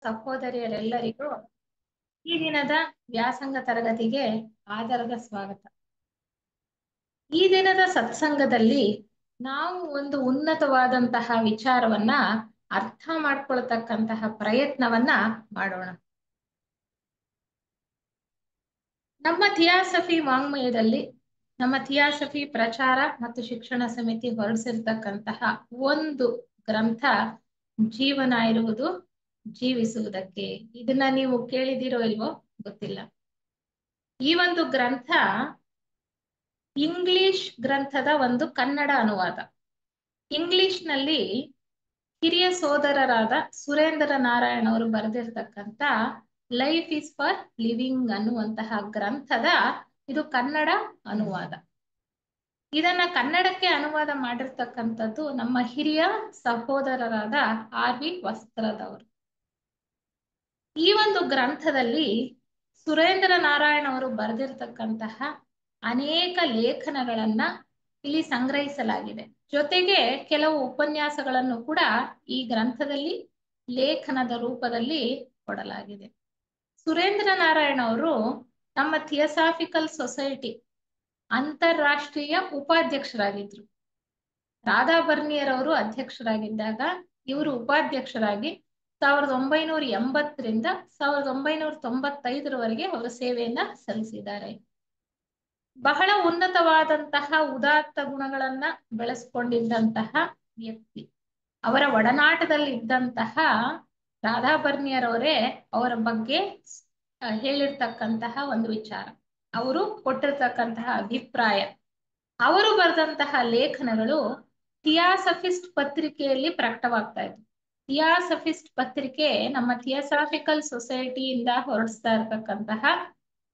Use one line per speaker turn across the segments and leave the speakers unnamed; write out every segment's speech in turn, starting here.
ಸಹೋದರಿಯರೆಲ್ಲರಿಗೂ ಈ ದಿನದ ವ್ಯಾಸಂಗ ತರಗತಿಗೆ ಆದರದ ಸ್ವಾಗತ. ಈ ದಿನದ ಸತ್ಸಂಗದಲ್ಲಿ ನಾವು ಒಂದು ಉನ್ನತವಾದಂತಹ ವಿಚಾರವನ್ನ ಅರ್ಥ ಮಾಡ್ಕೊಳ್ತಕ್ಕಂತಹ ಪ್ರಯತ್ನವನ್ನ ಮಾಡೋಣ. ನಮ್ಮ ಥಿಯಾಸಫಿ ವಾಂಗ್ಮಯದಲ್ಲಿ ನಮ್ಮ ಥಿಯಾಸಫಿ ಪ್ರಚಾರ ಮತ್ತು ಶಿಕ್ಷಣ ಸಮಿತಿ ಹೊರಡಿಸಿರ್ತಕ್ಕಂತಹ ಒಂದು ಗ್ರಂಥ ಜೀವನ ಇರುವುದು ಜೀವಿಸುವುದಕ್ಕೆ. ಇದನ್ನ ನೀವು ಕೇಳಿದಿರೋ ಇಲ್ವೋ ಗೊತ್ತಿಲ್ಲ. ಈ ಒಂದು ಗ್ರಂಥ ಇಂಗ್ಲಿಷ್ ಗ್ರಂಥದ ಒಂದು ಕನ್ನಡ ಅನುವಾದ. ಇಂಗ್ಲಿಷ್ ನಲ್ಲಿ ಹಿರಿಯ ಸೋದರರಾದ ಸುರೇಂದ್ರ ನಾರಾಯಣ್ ಅವರು ಬರೆದಿರ್ತಕ್ಕಂಥ ಲೈಫ್ ಇಸ್ ಫಾರ್ ಲಿವಿಂಗ್ ಅನ್ನುವಂತಹ ಗ್ರಂಥದ ಇದು ಕನ್ನಡ ಅನುವಾದ. ಇದನ್ನ ಕನ್ನಡಕ್ಕೆ ಅನುವಾದ ಮಾಡಿರ್ತಕ್ಕಂಥದ್ದು ನಮ್ಮ ಹಿರಿಯ ಸಹೋದರರಾದ RV ವಸ್ತ್ರದವರು. ಈ ಒಂದು ಗ್ರಂಥದಲ್ಲಿ ಸುರೇಂದ್ರ ನಾರಾಯಣ್ ಅವರು ಬರೆದಿರ್ತಕ್ಕಂತಹ ಅನೇಕ ಲೇಖನಗಳನ್ನ ಇಲ್ಲಿ ಸಂಗ್ರಹಿಸಲಾಗಿದೆ. ಜೊತೆಗೆ ಕೆಲವು ಉಪನ್ಯಾಸಗಳನ್ನು ಕೂಡ ಈ ಗ್ರಂಥದಲ್ಲಿ ಲೇಖನದ ರೂಪದಲ್ಲಿ ಕೊಡಲಾಗಿದೆ. ಸುರೇಂದ್ರ ನಾರಾಯಣ್ ಅವರು ನಮ್ಮ ಥಿಯೋಸಾಫಿಕಲ್ ಸೊಸೈಟಿ ಅಂತಾರಾಷ್ಟ್ರೀಯ ಉಪಾಧ್ಯಕ್ಷರಾಗಿದ್ರು. ರಾಧಾ ಬರ್ನಿಯರ್ ಅವರು ಅಧ್ಯಕ್ಷರಾಗಿದ್ದಾಗ ಇವರು ಉಪಾಧ್ಯಕ್ಷರಾಗಿ 1980ರಿಂದ 1995ರವರೆಗೆ ಅವರು ಸೇವೆಯನ್ನ ಸಲ್ಲಿಸಿದ್ದಾರೆ. ಬಹಳ ಉನ್ನತವಾದಂತಹ ಉದಾತ್ತ ಗುಣಗಳನ್ನ ಬೆಳೆಸ್ಕೊಂಡಿದ್ದಂತಹ ವ್ಯಕ್ತಿ. ಅವರ ಒಡನಾಟದಲ್ಲಿ ಇದ್ದಂತಹ ರಾಧಾ ಬರ್ನಿಯರ್ ಅವರೇ ಅವರ ಬಗ್ಗೆ ಹೇಳಿರ್ತಕ್ಕಂತಹ ಒಂದು ವಿಚಾರ, ಅವರು ಕೊಟ್ಟಿರ್ತಕ್ಕಂತಹ ಅಭಿಪ್ರಾಯ, ಅವರು ಬರೆದಂತಹ ಲೇಖನಗಳು ಥಿಯಾಸಫಿಸ್ಟ್ ಪತ್ರಿಕೆಯಲ್ಲಿ ಪ್ರಕಟವಾಗ್ತಾ ಇದ್ವು. ಥಿಯಾಸಫಿಸ್ಟ್ ಪತ್ರಿಕೆ ನಮ್ಮ ಥಿಯೋಸಾಫಿಕಲ್ ಸೊಸೈಟಿಯಿಂದ ಹೊರಡಿಸ್ತಾ ಇರ್ತಕ್ಕಂತಹ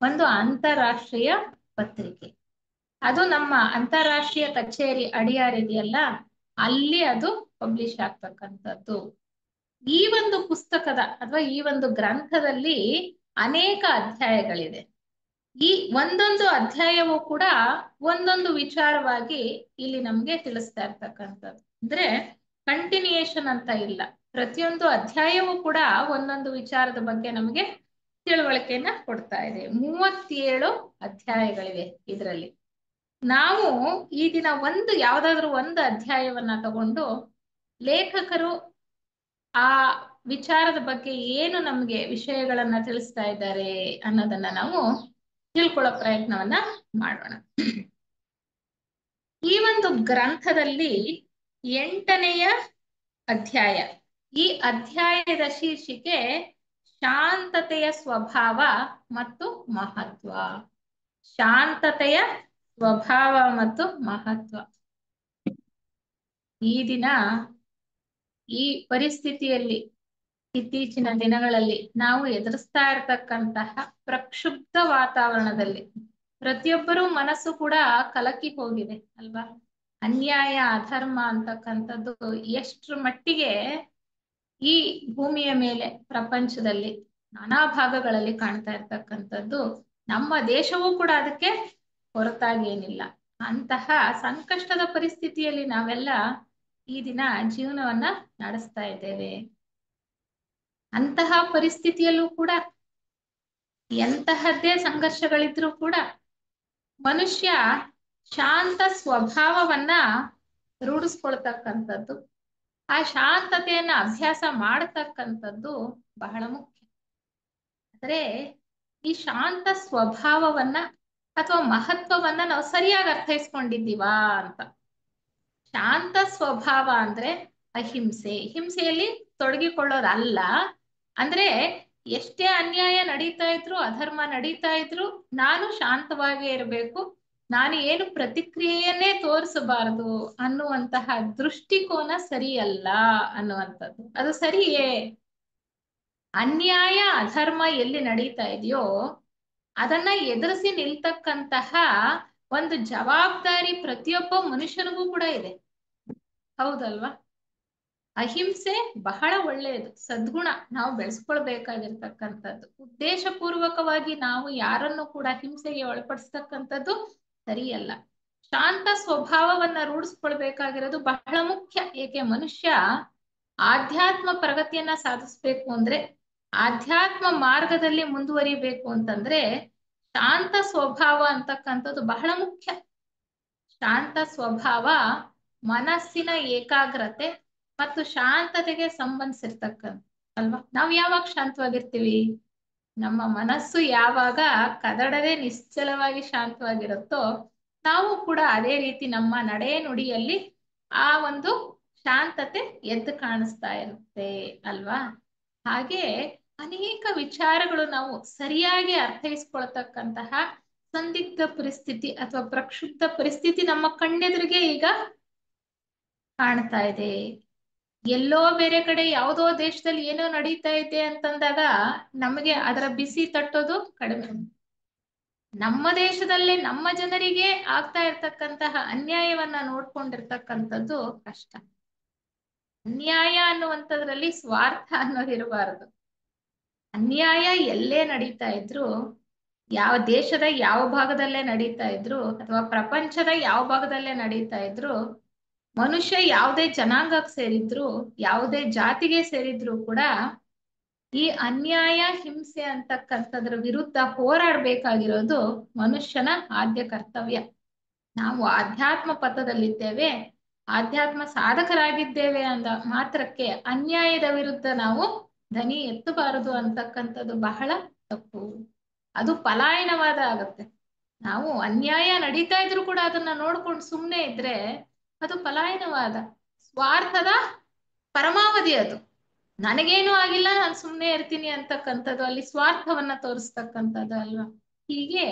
ಒಂದು ಅಂತಾರಾಷ್ಟ್ರೀಯ ಪತ್ರಿಕೆ. ಅದು ನಮ್ಮ ಅಂತಾರಾಷ್ಟ್ರೀಯ ಕಚೇರಿ ಅಡಿಯಾರ್ ಇದೆಯಲ್ಲ, ಅಲ್ಲಿ ಅದು ಪಬ್ಲಿಷ್ ಆಗ್ತಕ್ಕಂಥದ್ದು. ಈ ಒಂದು ಪುಸ್ತಕದ ಅಥವಾ ಈ ಒಂದು ಗ್ರಂಥದಲ್ಲಿ ಅನೇಕ ಅಧ್ಯಾಯಗಳಿದೆ. ಈ ಒಂದೊಂದು ಅಧ್ಯಾಯವೂ ಕೂಡ ಒಂದೊಂದು ವಿಚಾರವಾಗಿ ಇಲ್ಲಿ ನಮ್ಗೆ ತಿಳಿಸ್ತಾ ಇರ್ತಕ್ಕಂಥದ್ದು. ಅಂದ್ರೆ ಕಂಟಿನ್ಯೂಯೇಷನ್ ಅಂತ ಇಲ್ಲ, ಪ್ರತಿಯೊಂದು ಅಧ್ಯಾಯವೂ ಕೂಡ ಒಂದೊಂದು ವಿಚಾರದ ಬಗ್ಗೆ ನಮಗೆ ತಿಳುವಳಿಕೆಯನ್ನ ಕೊಡ್ತಾ ಇದೆ. 37 ಅಧ್ಯಾಯಗಳಿವೆ ಇದರಲ್ಲಿ. ನಾವು ಈ ದಿನ ಯಾವ್ದಾದ್ರು ಒಂದು ಅಧ್ಯಾಯವನ್ನ ತಗೊಂಡು ಲೇಖಕರು ಆ ವಿಚಾರದ ಬಗ್ಗೆ ಏನು ನಮ್ಗೆ ವಿಷಯಗಳನ್ನ ತಿಳಿಸ್ತಾ ಇದ್ದಾರೆ ಅನ್ನೋದನ್ನ ನಾವು ತಿಳ್ಕೊಳ್ಳೋ ಪ್ರಯತ್ನವನ್ನ ಮಾಡೋಣ. ಈ ಒಂದು ಗ್ರಂಥದಲ್ಲಿ 8ನೆಯ ಅಧ್ಯಾಯ. ಈ ಅಧ್ಯಾಯದ ಶೀರ್ಷಿಕೆ ಶಾಂತತೆಯ ಸ್ವಭಾವ ಮತ್ತು ಮಹತ್ವ. ಶಾಂತತೆಯ ಸ್ವಭಾವ ಮತ್ತು ಮಹತ್ವ. ಈ ದಿನ ಈ ಪರಿಸ್ಥಿತಿಯಲ್ಲಿ ಇತ್ತೀಚಿನ ದಿನಗಳಲ್ಲಿ ನಾವು ಎದುರಿಸ್ತಾ ಇರತಕ್ಕಂತಹ ಪ್ರಕ್ಷುಬ್ಧ ವಾತಾವರಣದಲ್ಲಿ ಪ್ರತಿಯೊಬ್ಬರೂ ಮನಸ್ಸು ಕೂಡ ಕಲಕಿ ಹೋಗಿದೆ ಅಲ್ವಾ? ಅನ್ಯಾಯ ಅಧರ್ಮ ಅಂತಕ್ಕಂಥದ್ದು ಎಷ್ಟರ ಮಟ್ಟಿಗೆ ಈ ಭೂಮಿಯ ಮೇಲೆ ಪ್ರಪಂಚದಲ್ಲಿ ನಾನಾ ಭಾಗಗಳಲ್ಲಿ ಕಾಣ್ತಾ ಇರ್ತಕ್ಕಂಥದ್ದು. ನಮ್ಮ ದೇಶವೂ ಕೂಡ ಅದಕ್ಕೆ ಹೊರತಾಗಿ ಏನಿಲ್ಲ. ಅಂತಹ ಸಂಕಷ್ಟದ ಪರಿಸ್ಥಿತಿಯಲ್ಲಿ ನಾವೆಲ್ಲ ಈ ದಿನ ಜೀವನವನ್ನ ನಡೆಸ್ತಾ ಇದ್ದೇವೆ. ಅಂತಹ ಪರಿಸ್ಥಿತಿಯಲ್ಲೂ ಕೂಡ ಎಂತಹದ್ದೇ ಸಂಘರ್ಷಗಳಿದ್ರೂ ಕೂಡ ಮನುಷ್ಯ ಶಾಂತ ಸ್ವಭಾವವನ್ನ ರೂಢಿಸ್ಕೊಳ್ತಕ್ಕಂಥದ್ದು, ಆ ಶಾಂತತೆಯನ್ನ ಅಭ್ಯಾಸ ಮಾಡತಕ್ಕಂಥದ್ದು ಬಹಳ ಮುಖ್ಯ. ಆದ್ರೆ ಈ ಶಾಂತ ಸ್ವಭಾವವನ್ನ ಅಥವಾ ಮಹತ್ವವನ್ನ ನಾವು ಸರಿಯಾಗಿ ಅರ್ಥೈಸ್ಕೊಂಡಿದ್ದೀವಾ ಅಂತ. ಶಾಂತ ಸ್ವಭಾವ ಅಂದ್ರೆ ಅಹಿಂಸೆ, ಹಿಂಸೆಯಲ್ಲಿ ತೊಡಗಿಕೊಳ್ಳೋದಲ್ಲ. ಅಂದ್ರೆ ಎಷ್ಟೇ ಅನ್ಯಾಯ ನಡೀತಾ ಇದ್ರು, ಅಧರ್ಮ ನಡೀತಾ ಇದ್ರು, ನಾನು ಶಾಂತವಾಗಿ ಇರಬೇಕು, ನಾನು ಏನು ಪ್ರತಿಕ್ರಿಯೆಯನ್ನೇ ತೋರಿಸಬಾರದು ಅನ್ನುವಂತಹ ದೃಷ್ಟಿಕೋನ ಸರಿಯಲ್ಲ ಅನ್ನುವಂಥದ್ದು. ಅದು ಸರಿಯೇ? ಅನ್ಯಾಯ ಅಧರ್ಮ ಎಲ್ಲಿ ನಡೀತಾ ಇದೆಯೋ ಅದನ್ನ ಎದುರಿಸಿ ನಿಲ್ತಕ್ಕಂತಹ ಒಂದು ಜವಾಬ್ದಾರಿ ಪ್ರತಿಯೊಬ್ಬ ಮನುಷ್ಯನಿಗೂ ಕೂಡ ಇದೆ, ಹೌದಲ್ವಾ? ಅಹಿಂಸೆ ಬಹಳ ಒಳ್ಳೆಯದು, ಸದ್ಗುಣ, ನಾವು ಬೆಳೆಸ್ಕೊಳ್ಬೇಕಾಗಿರ್ತಕ್ಕಂಥದ್ದು. ಉದ್ದೇಶ ಪೂರ್ವಕವಾಗಿ ನಾವು ಯಾರನ್ನು ಕೂಡ ಹಿಂಸೆಗೆ ಒಳಪಡಿಸ್ತಕ್ಕಂಥದ್ದು ಸರಿಯಲ್ಲ. ಶಾಂತ ಸ್ವಭಾವವನ್ನ ರೂಢಿಸ್ಕೊಳ್ಬೇಕಾಗಿರೋದು ಬಹಳ ಮುಖ್ಯ. ಏಕೆ ಮನುಷ್ಯ ಆಧ್ಯಾತ್ಮ ಪ್ರಗತಿಯನ್ನ ಸಾಧಿಸ್ಬೇಕು ಅಂದ್ರೆ, ಆಧ್ಯಾತ್ಮ ಮಾರ್ಗದಲ್ಲಿ ಮುಂದುವರಿಬೇಕು ಅಂತಂದ್ರೆ ಶಾಂತ ಸ್ವಭಾವ ಅಂತಕ್ಕಂಥದ್ದು ಬಹಳ ಮುಖ್ಯ. ಶಾಂತ ಸ್ವಭಾವ ಮನಸ್ಸಿನ ಏಕಾಗ್ರತೆ ಮತ್ತು ಶಾಂತತೆಗೆ ಸಂಬಂಧಿಸಿರ್ತಕ್ಕಂಥ ಅಲ್ವಾ. ನಾವು ಯಾವಾಗ ಶಾಂತವಾಗಿರ್ತೀವಿ? ನಮ್ಮ ಮನಸ್ಸು ಯಾವಾಗ ಕದಡದೆ ನಿಶ್ಚಲವಾಗಿ ಶಾಂತವಾಗಿರುತ್ತೋ ನಾವು ಕೂಡ ಅದೇ ರೀತಿ ನಮ್ಮ ನಡೆ ನುಡಿಯಲ್ಲಿ ಆ ಒಂದು ಶಾಂತತೆ ಎದ್ದು ಕಾಣಿಸ್ತಾ ಇರುತ್ತೆ ಅಲ್ವಾ. ಹಾಗೆ ಅನೇಕ ವಿಚಾರಗಳು ನಾವು ಸರಿಯಾಗಿ ಅರ್ಥೈಸ್ಕೊಳ್ತಕ್ಕಂತಹ ಸಂದಿಗ್ಧ ಪರಿಸ್ಥಿತಿ ಅಥವಾ ಪ್ರಕ್ಷುಬ್ಧ ಪರಿಸ್ಥಿತಿ ನಮ್ಮ ಕಣ್ಣೆದುರಿಗೆ ಈಗ ಕಾಣ್ತಾ ಇದೆ. ಎಲ್ಲೋ ಬೇರೆ ಕಡೆ ಯಾವುದೋ ದೇಶದಲ್ಲಿ ಏನೋ ನಡೀತಾ ಇದೆ ಅಂತಂದಾಗ ನಮಗೆ ಅದರ ಬಿಸಿ ತಟ್ಟೋದು ಕಡಿಮೆ. ನಮ್ಮ ದೇಶದಲ್ಲೇ ನಮ್ಮ ಜನರಿಗೆ ಆಗ್ತಾ ಇರ್ತಕ್ಕಂತಹ ಅನ್ಯಾಯವನ್ನ ನೋಡ್ಕೊಂಡಿರ್ತಕ್ಕಂಥದ್ದು ಕಷ್ಟ. ಅನ್ಯಾಯ ಅನ್ನುವಂಥದ್ರಲ್ಲಿ ಸ್ವಾರ್ಥ ಅನ್ನೋದಿರಬಾರದು. ಅನ್ಯಾಯ ಎಲ್ಲೇ ನಡೀತಾ ಇದ್ರು, ಯಾವ ದೇಶದ ಯಾವ ಭಾಗದಲ್ಲೇ ನಡೀತಾ ಇದ್ರು ಅಥವಾ ಪ್ರಪಂಚದ ಯಾವ ಭಾಗದಲ್ಲೇ ನಡೀತಾ ಇದ್ರು, ಮನುಷ್ಯ ಯಾವುದೇ ಜನಾಂಗಕ್ಕೆ ಸೇರಿದ್ರು ಯಾವುದೇ ಜಾತಿಗೆ ಸೇರಿದ್ರು ಕೂಡ ಈ ಅನ್ಯಾಯ ಹಿಂಸೆ ಅಂತಕ್ಕಂಥದ್ರ ವಿರುದ್ಧ ಹೋರಾಡಬೇಕಾಗಿರೋದು ಮನುಷ್ಯನ ಆದ್ಯ ಕರ್ತವ್ಯ. ನಾವು ಆಧ್ಯಾತ್ಮ ಪಥದಲ್ಲಿದ್ದೇವೆ, ಆಧ್ಯಾತ್ಮ ಸಾಧಕರಾಗಿದ್ದೇವೆ ಅಂದ ಮಾತ್ರಕ್ಕೆ ಅನ್ಯಾಯದ ವಿರುದ್ಧ ನಾವು ಧ್ವನಿ ಎತ್ತಬಾರದು ಅಂತಕ್ಕಂಥದ್ದು ಬಹಳ ತಪ್ಪು. ಅದು ಪಲಾಯನವಾದ ಆಗುತ್ತೆ. ನಾವು ಅನ್ಯಾಯ ನಡೀತಾ ಇದ್ರು ಕೂಡ ಅದನ್ನ ನೋಡ್ಕೊಂಡು ಸುಮ್ಮನೆ ಇದ್ರೆ ಅದು ಪಲಾಯನವಾದ, ಸ್ವಾರ್ಥದ ಪರಮಾವಧಿ. ಅದು ನನಗೇನು ಆಗಿಲ್ಲ ನಾನು ಸುಮ್ಮನೆ ಇರ್ತೀನಿ ಅಂತಕ್ಕಂಥದ್ದು ಅಲ್ಲಿ ಸ್ವಾರ್ಥವನ್ನ ತೋರಿಸ್ತಕ್ಕಂಥದ್ದು ಅಲ್ವಾ. ಹೀಗೆ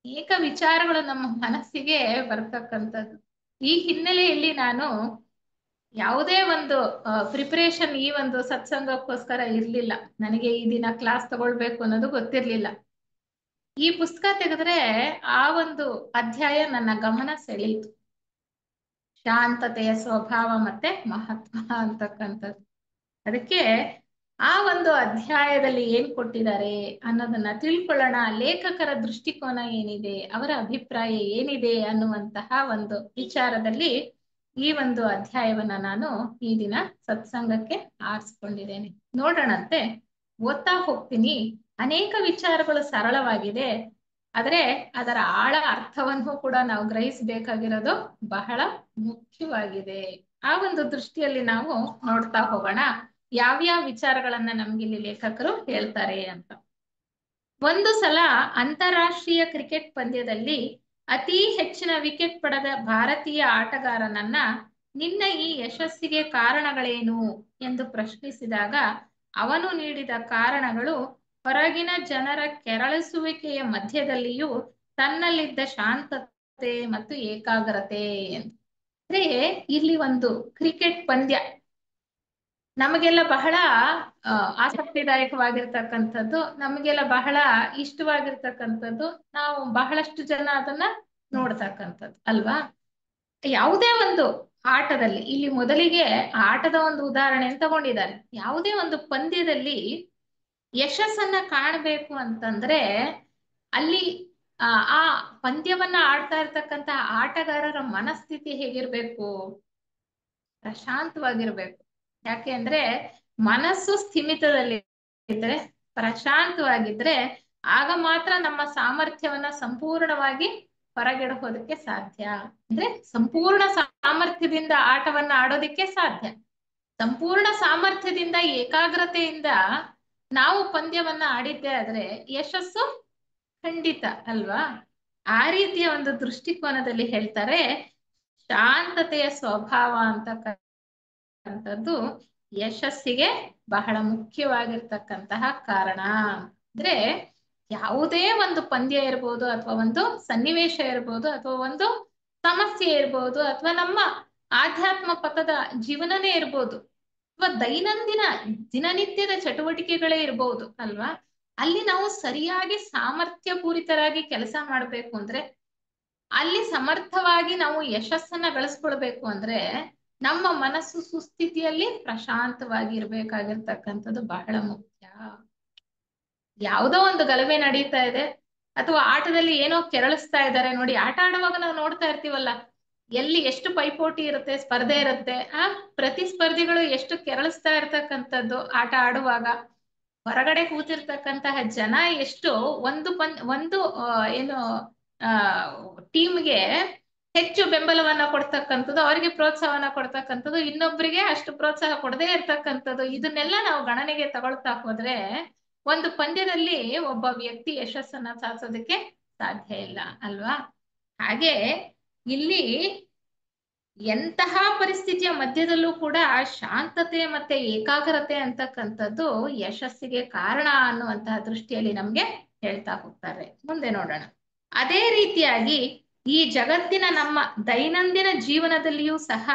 ಅನೇಕ ವಿಚಾರಗಳು ನಮ್ಮ ಮನಸ್ಸಿಗೆ ಬರ್ತಕ್ಕಂಥದ್ದು. ಈ ಹಿನ್ನೆಲೆಯಲ್ಲಿ ನಾನು ಯಾವುದೇ ಒಂದು ಪ್ರಿಪರೇಷನ್ ಈ ಒಂದು ಸತ್ಸಂಗಕ್ಕೋಸ್ಕರ ಇರ್ಲಿಲ್ಲ. ನನಗೆ ಈ ದಿನ ಕ್ಲಾಸ್ ತಗೊಳ್ಬೇಕು ಅನ್ನೋದು ಗೊತ್ತಿರ್ಲಿಲ್ಲ. ಈ ಪುಸ್ತಕ ತೆಗೆದ್ರೆ ಆ ಒಂದು ಅಧ್ಯಾಯ ನನ್ನ ಗಮನ ಸೆಳೀತು. ಶಾಂತತೆಯ ಸ್ವಭಾವ ಮತ್ತೆ ಮಹತ್ವ ಅಂತಕ್ಕಂಥದ್ದು. ಅದಕ್ಕೆ ಆ ಒಂದು ಅಧ್ಯಾಯದಲ್ಲಿ ಏನ್ ಕೊಟ್ಟಿದ್ದಾರೆ ಅನ್ನೋದನ್ನ ತಿಳ್ಕೊಳ್ಳೋಣ. ಲೇಖಕರ ದೃಷ್ಟಿಕೋನ ಏನಿದೆ, ಅವರ ಅಭಿಪ್ರಾಯ ಏನಿದೆ ಅನ್ನುವಂತಹ ಒಂದು ವಿಚಾರದಲ್ಲಿ ಈ ಒಂದು ಅಧ್ಯಾಯವನ್ನ ನಾನು ಈ ದಿನ ಸತ್ಸಂಗಕ್ಕೆ ಆರಿಸ್ಕೊಂಡಿದ್ದೇನೆ. ನೋಡೋಣಂತೆ, ಓದ್ತಾ ಹೋಗ್ತೀನಿ. ಅನೇಕ ವಿಚಾರಗಳು ಸರಳವಾಗಿದೆ, ಆದರೆ ಅದರ ಆಳ ಅರ್ಥವನ್ನು ಕೂಡ ನಾವು ಗ್ರಹಿಸಬೇಕಾಗಿರೋದು ಬಹಳ ಮುಖ್ಯವಾಗಿದೆ. ಆ ಒಂದು ದೃಷ್ಟಿಯಲ್ಲಿ ನಾವು ನೋಡ್ತಾ ಹೋಗೋಣ ಯಾವ್ಯಾವ ವಿಚಾರಗಳನ್ನ ನಮ್ಗಿಲ್ಲಿ ಲೇಖಕರು ಹೇಳ್ತಾರೆ ಅಂತ. ಒಂದು ಸಲ ಅಂತಾರಾಷ್ಟ್ರೀಯ ಕ್ರಿಕೆಟ್ ಪಂದ್ಯದಲ್ಲಿ ಅತಿ ಹೆಚ್ಚಿನ ವಿಕೆಟ್ ಪಡೆದ ಭಾರತೀಯ ಆಟಗಾರನನ್ನ ನಿನ್ನ ಈ ಯಶಸ್ಸಿಗೆ ಕಾರಣಗಳೇನು ಎಂದು ಪ್ರಶ್ನಿಸಿದಾಗ ಅವನು ನೀಡಿದ ಕಾರಣಗಳು ಹೊರಗಿನ ಜನರ ಕೆರಳಿಸುವಿಕೆಯ ಮಧ್ಯದಲ್ಲಿಯೂ ತನ್ನಲ್ಲಿದ್ದ ಶಾಂತತೆ ಮತ್ತು ಏಕಾಗ್ರತೆ. ಅಂದ್ರೆ ಇಲ್ಲಿ ಒಂದು ಕ್ರಿಕೆಟ್ ಪಂದ್ಯ ನಮಗೆಲ್ಲ ಬಹಳ ಆಸಕ್ತಿದಾಯಕವಾಗಿರ್ತಕ್ಕಂಥದ್ದು, ನಮಗೆಲ್ಲ ಬಹಳ ಇಷ್ಟವಾಗಿರ್ತಕ್ಕಂಥದ್ದು. ನಾವು ಬಹಳಷ್ಟು ಜನ ಅದನ್ನ ನೋಡ್ತಕ್ಕಂಥದ್ದು ಅಲ್ವಾ. ಯಾವುದೇ ಒಂದು ಆಟದಲ್ಲಿ, ಇಲ್ಲಿ ಮೊದಲಿಗೆ ಆಟದ ಒಂದು ಉದಾಹರಣೆ ತಗೊಂಡಿದ್ದಾರೆ. ಯಾವುದೇ ಒಂದು ಪಂದ್ಯದಲ್ಲಿ ಯಶಸ್ಸನ್ನ ಕಾಣಬೇಕು ಅಂತಂದ್ರೆ ಅಲ್ಲಿ ಆ ಪಂದ್ಯವನ್ನ ಆಡ್ತಾ ಇರ್ತಕ್ಕಂಥ ಆಟಗಾರರ ಮನಸ್ಥಿತಿ ಹೇಗಿರ್ಬೇಕು? ಪ್ರಶಾಂತವಾಗಿರ್ಬೇಕು. ಯಾಕೆ ಅಂದ್ರೆ ಮನಸ್ಸು ಸ್ಥಿಮಿತದಲ್ಲಿ ಇದ್ರೆ, ಪ್ರಶಾಂತವಾಗಿದ್ರೆ ಆಗ ಮಾತ್ರ ನಮ್ಮ ಸಾಮರ್ಥ್ಯವನ್ನ ಸಂಪೂರ್ಣವಾಗಿ ಹೊರಗಿಡೋದಕ್ಕೆ ಸಾಧ್ಯ. ಅಂದ್ರೆ ಸಂಪೂರ್ಣ ಸಾಮರ್ಥ್ಯದಿಂದ ಆಟವನ್ನ ಆಡೋದಿಕ್ಕೆ ಸಾಧ್ಯ. ಸಂಪೂರ್ಣ ಸಾಮರ್ಥ್ಯದಿಂದ ಏಕಾಗ್ರತೆಯಿಂದ ನಾವು ಪಂದ್ಯವನ್ನ ಆಡಿದ್ದೇ ಆದ್ರೆ ಯಶಸ್ಸು ಖಂಡಿತ ಅಲ್ವಾ. ಆ ರೀತಿಯ ಒಂದು ದೃಷ್ಟಿಕೋನದಲ್ಲಿ ಹೇಳ್ತಾರೆ, ಶಾಂತತೆಯ ಸ್ವಭಾವ ಅಂತಕ್ಕಂಥದ್ದು ಯಶಸ್ಸಿಗೆ ಬಹಳ ಮುಖ್ಯವಾಗಿರ್ತಕ್ಕಂತಹ ಕಾರಣ. ಅಂದ್ರೆ ಯಾವುದೇ ಒಂದು ಪಂದ್ಯ ಇರ್ಬೋದು, ಅಥವಾ ಒಂದು ಸನ್ನಿವೇಶ ಇರ್ಬೋದು, ಅಥವಾ ಒಂದು ಸಮಸ್ಯೆ ಇರ್ಬೋದು, ಅಥವಾ ನಮ್ಮ ಆಧ್ಯಾತ್ಮ ಪಥದ ಜೀವನನೇ ಇರ್ಬೋದು, ಅಥವಾ ದೈನಂದಿನ ದಿನನಿತ್ಯದ ಚಟುವಟಿಕೆಗಳೇ ಇರ್ಬೋದು ಅಲ್ವಾ. ಅಲ್ಲಿ ನಾವು ಸರಿಯಾಗಿ ಸಾಮರ್ಥ್ಯ ಪೂರಿತರಾಗಿ ಕೆಲಸ ಮಾಡ್ಬೇಕು ಅಂದ್ರೆ, ಅಲ್ಲಿ ಸಮರ್ಥವಾಗಿ ನಾವು ಯಶಸ್ಸನ್ನ ಗಳಿಸ್ಕೊಳ್ಬೇಕು ಅಂದ್ರೆ ನಮ್ಮ ಮನಸ್ಸು ಸುಸ್ಥಿತಿಯಲ್ಲಿ ಪ್ರಶಾಂತವಾಗಿ ಇರ್ಬೇಕಾಗಿರ್ತಕ್ಕಂಥದ್ದು ಬಹಳ ಮುಖ್ಯ. ಯಾವುದೋ ಒಂದು ಗಲಭೆ ನಡೀತಾ ಇದೆ ಅಥವಾ ಆಟದಲ್ಲಿ ಏನೋ ಕೆರಳಿಸ್ತಾ ಇದ್ದಾರೆ ನೋಡಿ. ಆಟ ಆಡುವಾಗ ನಾವು ನೋಡ್ತಾ ಇರ್ತೀವಲ್ಲ, ಎಲ್ಲಿ ಎಷ್ಟು ಪೈಪೋಟಿ ಇರುತ್ತೆ, ಸ್ಪರ್ಧೆ ಇರುತ್ತೆ, ಪ್ರತಿಸ್ಪರ್ಧಿಗಳು ಎಷ್ಟು ಕೆರಳಿಸ್ತಾ ಇರ್ತಕ್ಕಂಥದ್ದು ಆಟ ಆಡುವಾಗ. ಹೊರಗಡೆ ಕೂತಿರ್ತಕ್ಕಂತಹ ಜನ ಎಷ್ಟು ಒಂದು ಏನು ಟೀಮ್ಗೆ ಹೆಚ್ಚು ಬೆಂಬಲವನ್ನ ಕೊಡ್ತಕ್ಕಂಥದ್ದು, ಅವರಿಗೆ ಪ್ರೋತ್ಸಾಹವನ್ನ ಕೊಡ್ತಕ್ಕಂಥದ್ದು, ಇನ್ನೊಬ್ಬರಿಗೆ ಅಷ್ಟು ಪ್ರೋತ್ಸಾಹ ಕೊಡದೇ ಇರ್ತಕ್ಕಂಥದ್ದು, ಇದನ್ನೆಲ್ಲ ನಾವು ಗಣನೆಗೆ ತಗೊಳ್ತಾ ಹೋದ್ರೆ ಒಂದು ಪಂದ್ಯದಲ್ಲಿ ಒಬ್ಬ ವ್ಯಕ್ತಿ ಯಶಸ್ಸನ್ನ ಸಾಧಿಸೋದಕ್ಕೆ ಸಾಧ್ಯ ಇಲ್ಲ ಅಲ್ವಾ. ಹಾಗೆ ಇಲ್ಲಿ ಎಂತಹ ಪರಿಸ್ಥಿತಿಯ ಮಧ್ಯದಲ್ಲೂ ಕೂಡ ಶಾಂತತೆ ಮತ್ತೆ ಏಕಾಗ್ರತೆ ಅಂತಕ್ಕಂಥದ್ದು ಯಶಸ್ಸಿಗೆ ಕಾರಣ ಅನ್ನುವಂತಹ ದೃಷ್ಟಿಯಲ್ಲಿ ನಮ್ಗೆ ಹೇಳ್ತಾ ಹೋಗ್ತಾರೆ. ಮುಂದೆ ನೋಡೋಣ. ಅದೇ ರೀತಿಯಾಗಿ ಈ ಜಗತ್ತಿನ ನಮ್ಮ ದೈನಂದಿನ ಜೀವನದಲ್ಲಿಯೂ ಸಹ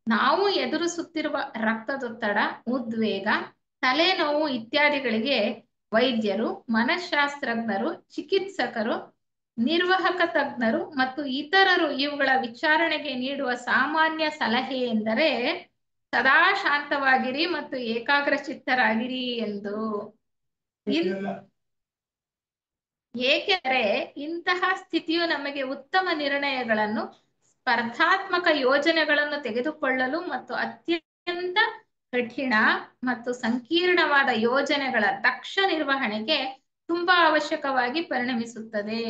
ನಾವು ಎದುರಿಸುತ್ತಿರುವ ರಕ್ತದೊತ್ತಡ, ಉದ್ವೇಗ, ತಲೆನೋವು ಇತ್ಯಾದಿಗಳಿಗೆ ವೈದ್ಯರು, ಮನಃಶಾಸ್ತ್ರಜ್ಞರು, ಚಿಕಿತ್ಸಕರು, ನಿರ್ವಾಹಕ ತಜ್ಞರು ಮತ್ತು ಇತರರು ಇವುಗಳ ವಿಚಾರಣೆಗೆ ನೀಡುವ ಸಾಮಾನ್ಯ ಸಲಹೆ ಎಂದರೆ ಸದಾ ಶಾಂತವಾಗಿರಿ ಮತ್ತು ಏಕಾಗ್ರಚಿತ್ತರಾಗಿರಿ ಎಂದು. ಏಕೆಂದರೆ ಇಂತಹ ಸ್ಥಿತಿಯು ನಮಗೆ ಉತ್ತಮ ನಿರ್ಣಯಗಳನ್ನು, ಸ್ಪರ್ಧಾತ್ಮಕ ಯೋಜನೆಗಳನ್ನು ತೆಗೆದುಕೊಳ್ಳಲು ಮತ್ತು ಅತ್ಯಂತ ಕಠಿಣ ಮತ್ತು ಸಂಕೀರ್ಣವಾದ ಯೋಜನೆಗಳ ದಕ್ಷ ನಿರ್ವಹಣೆಗೆ ತುಂಬಾ ಅವಶ್ಯಕವಾಗಿ ಪರಿಣಮಿಸುತ್ತದೆ.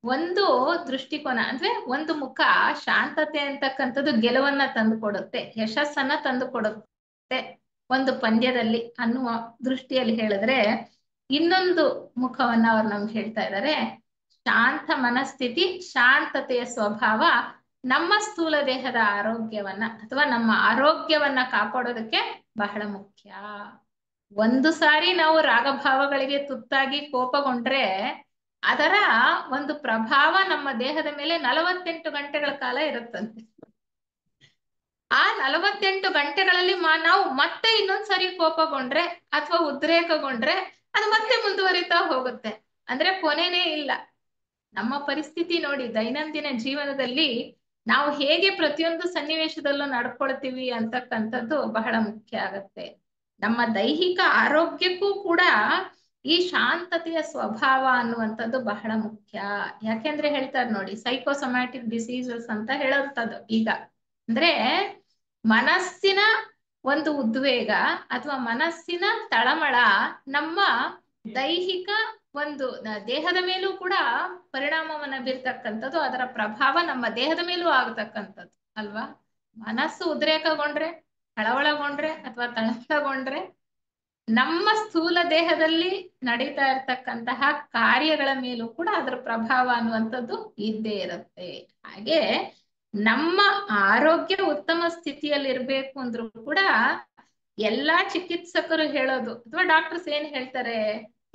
ಒಂದು ದೃಷ್ಟಿಕೋನ ಅಂದ್ರೆ ಒಂದು ಮುಖ ಶಾಂತತೆ ಅಂತಕ್ಕಂಥದ್ದು ಗೆಲುವನ್ನ ತಂದುಕೊಡುತ್ತೆ, ಯಶಸ್ಸನ್ನ ತಂದುಕೊಡುತ್ತೆ ಒಂದು ಪಂದ್ಯದಲ್ಲಿ ಅನ್ನುವ ದೃಷ್ಟಿಯಲ್ಲಿ ಹೇಳಿದ್ರೆ, ಇನ್ನೊಂದು ಮುಖವನ್ನ ಅವ್ರು ನಮ್ಗೆ ಹೇಳ್ತಾ ಇದ್ದಾರೆ, ಶಾಂತ ಮನಸ್ಥಿತಿ, ಶಾಂತತೆಯ ಸ್ವಭಾವ ನಮ್ಮ ಸ್ಥೂಲ ದೇಹದ ಆರೋಗ್ಯವನ್ನ ಅಥವಾ ನಮ್ಮ ಆರೋಗ್ಯವನ್ನ ಕಾಪಾಡೋದಕ್ಕೆ ಬಹಳ ಮುಖ್ಯ. ಒಂದು ಸಾರಿ ನಾವು ರಾಗಭಾವಗಳಿಗೆ ತುತ್ತಾಗಿ ಕೋಪಗೊಂಡ್ರೆ ಅದರ ಒಂದು ಪ್ರಭಾವ ನಮ್ಮ ದೇಹದ ಮೇಲೆ 48 ಗಂಟೆಗಳ ಕಾಲ ಇರುತ್ತಂತೆ. ಆ 48 ಗಂಟೆಗಳಲ್ಲಿ ನಾವು ಮತ್ತೆ ಇನ್ನೊಂದ್ಸರಿ ಕೋಪಗೊಂಡ್ರೆ ಅಥವಾ ಉದ್ರೇಕಗೊಂಡ್ರೆ ಅದು ಮತ್ತೆ ಮುಂದುವರಿತಾ ಹೋಗುತ್ತೆ, ಅಂದ್ರೆ ಕೊನೆನೇ ಇಲ್ಲ. ನಮ್ಮ ಪರಿಸ್ಥಿತಿ ನೋಡಿ, ದೈನಂದಿನ ಜೀವನದಲ್ಲಿ ನಾವು ಹೇಗೆ ಪ್ರತಿಯೊಂದು ಸನ್ನಿವೇಶದಲ್ಲೂ ನಡ್ಕೊಳ್ತೀವಿ ಅಂತಕ್ಕಂಥದ್ದು ಬಹಳ ಮುಖ್ಯ ಆಗತ್ತೆ. ನಮ್ಮ ದೈಹಿಕ ಆರೋಗ್ಯಕ್ಕೂ ಕೂಡ ಈ ಶಾಂತತೆಯ ಸ್ವಭಾವ ಅನ್ನುವಂಥದ್ದು ಬಹಳ ಮುಖ್ಯ. ಯಾಕೆಂದ್ರೆ ಹೇಳ್ತಾರೆ ನೋಡಿ, ಸೈಕೋಸೊಮ್ಯಾಟಿಕ್ ಡಿಸೀಸಸ್ ಅಂತ ಹೇಳುವಂಥದ್ದು ಈಗ ಅಂದ್ರೆ ಮನಸ್ಸಿನ ಒಂದು ಉದ್ವೇಗ ಅಥವಾ ಮನಸ್ಸಿನ ತಳಮಳ ನಮ್ಮ ದೈಹಿಕ ಒಂದು ದೇಹದ ಮೇಲೂ ಕೂಡ ಪರಿಣಾಮವನ್ನ ಬೀರ್ತಕ್ಕಂಥದ್ದು, ಅದರ ಪ್ರಭಾವ ನಮ್ಮ ದೇಹದ ಮೇಲೂ ಆಗತಕ್ಕಂಥದ್ದು ಅಲ್ವಾ. ಮನಸ್ಸು ಉದ್ರೇಕಗೊಂಡ್ರೆ, ಕಳವಳಗೊಂಡ್ರೆ ಅಥವಾ ತಳಮಳಗೊಂಡ್ರೆ ನಮ್ಮ ಸ್ಥೂಲ ದೇಹದಲ್ಲಿ ನಡೀತಾ ಇರ್ತಕ್ಕಂತಹ ಕಾರ್ಯಗಳ ಮೇಲೂ ಕೂಡ ಅದರ ಪ್ರಭಾವ ಅನ್ನುವಂಥದ್ದು ಇದ್ದೇ ಇರುತ್ತೆ. ಹಾಗೆ ನಮ್ಮ ಆರೋಗ್ಯ ಉತ್ತಮ ಸ್ಥಿತಿಯಲ್ಲಿ ಇರ್ಬೇಕು ಅಂದ್ರೂ ಕೂಡ ಎಲ್ಲಾ ಚಿಕಿತ್ಸಕರು ಹೇಳೋದು ಅಥವಾ ಡಾಕ್ಟರ್ಸ್ ಏನ್ ಹೇಳ್ತಾರೆ,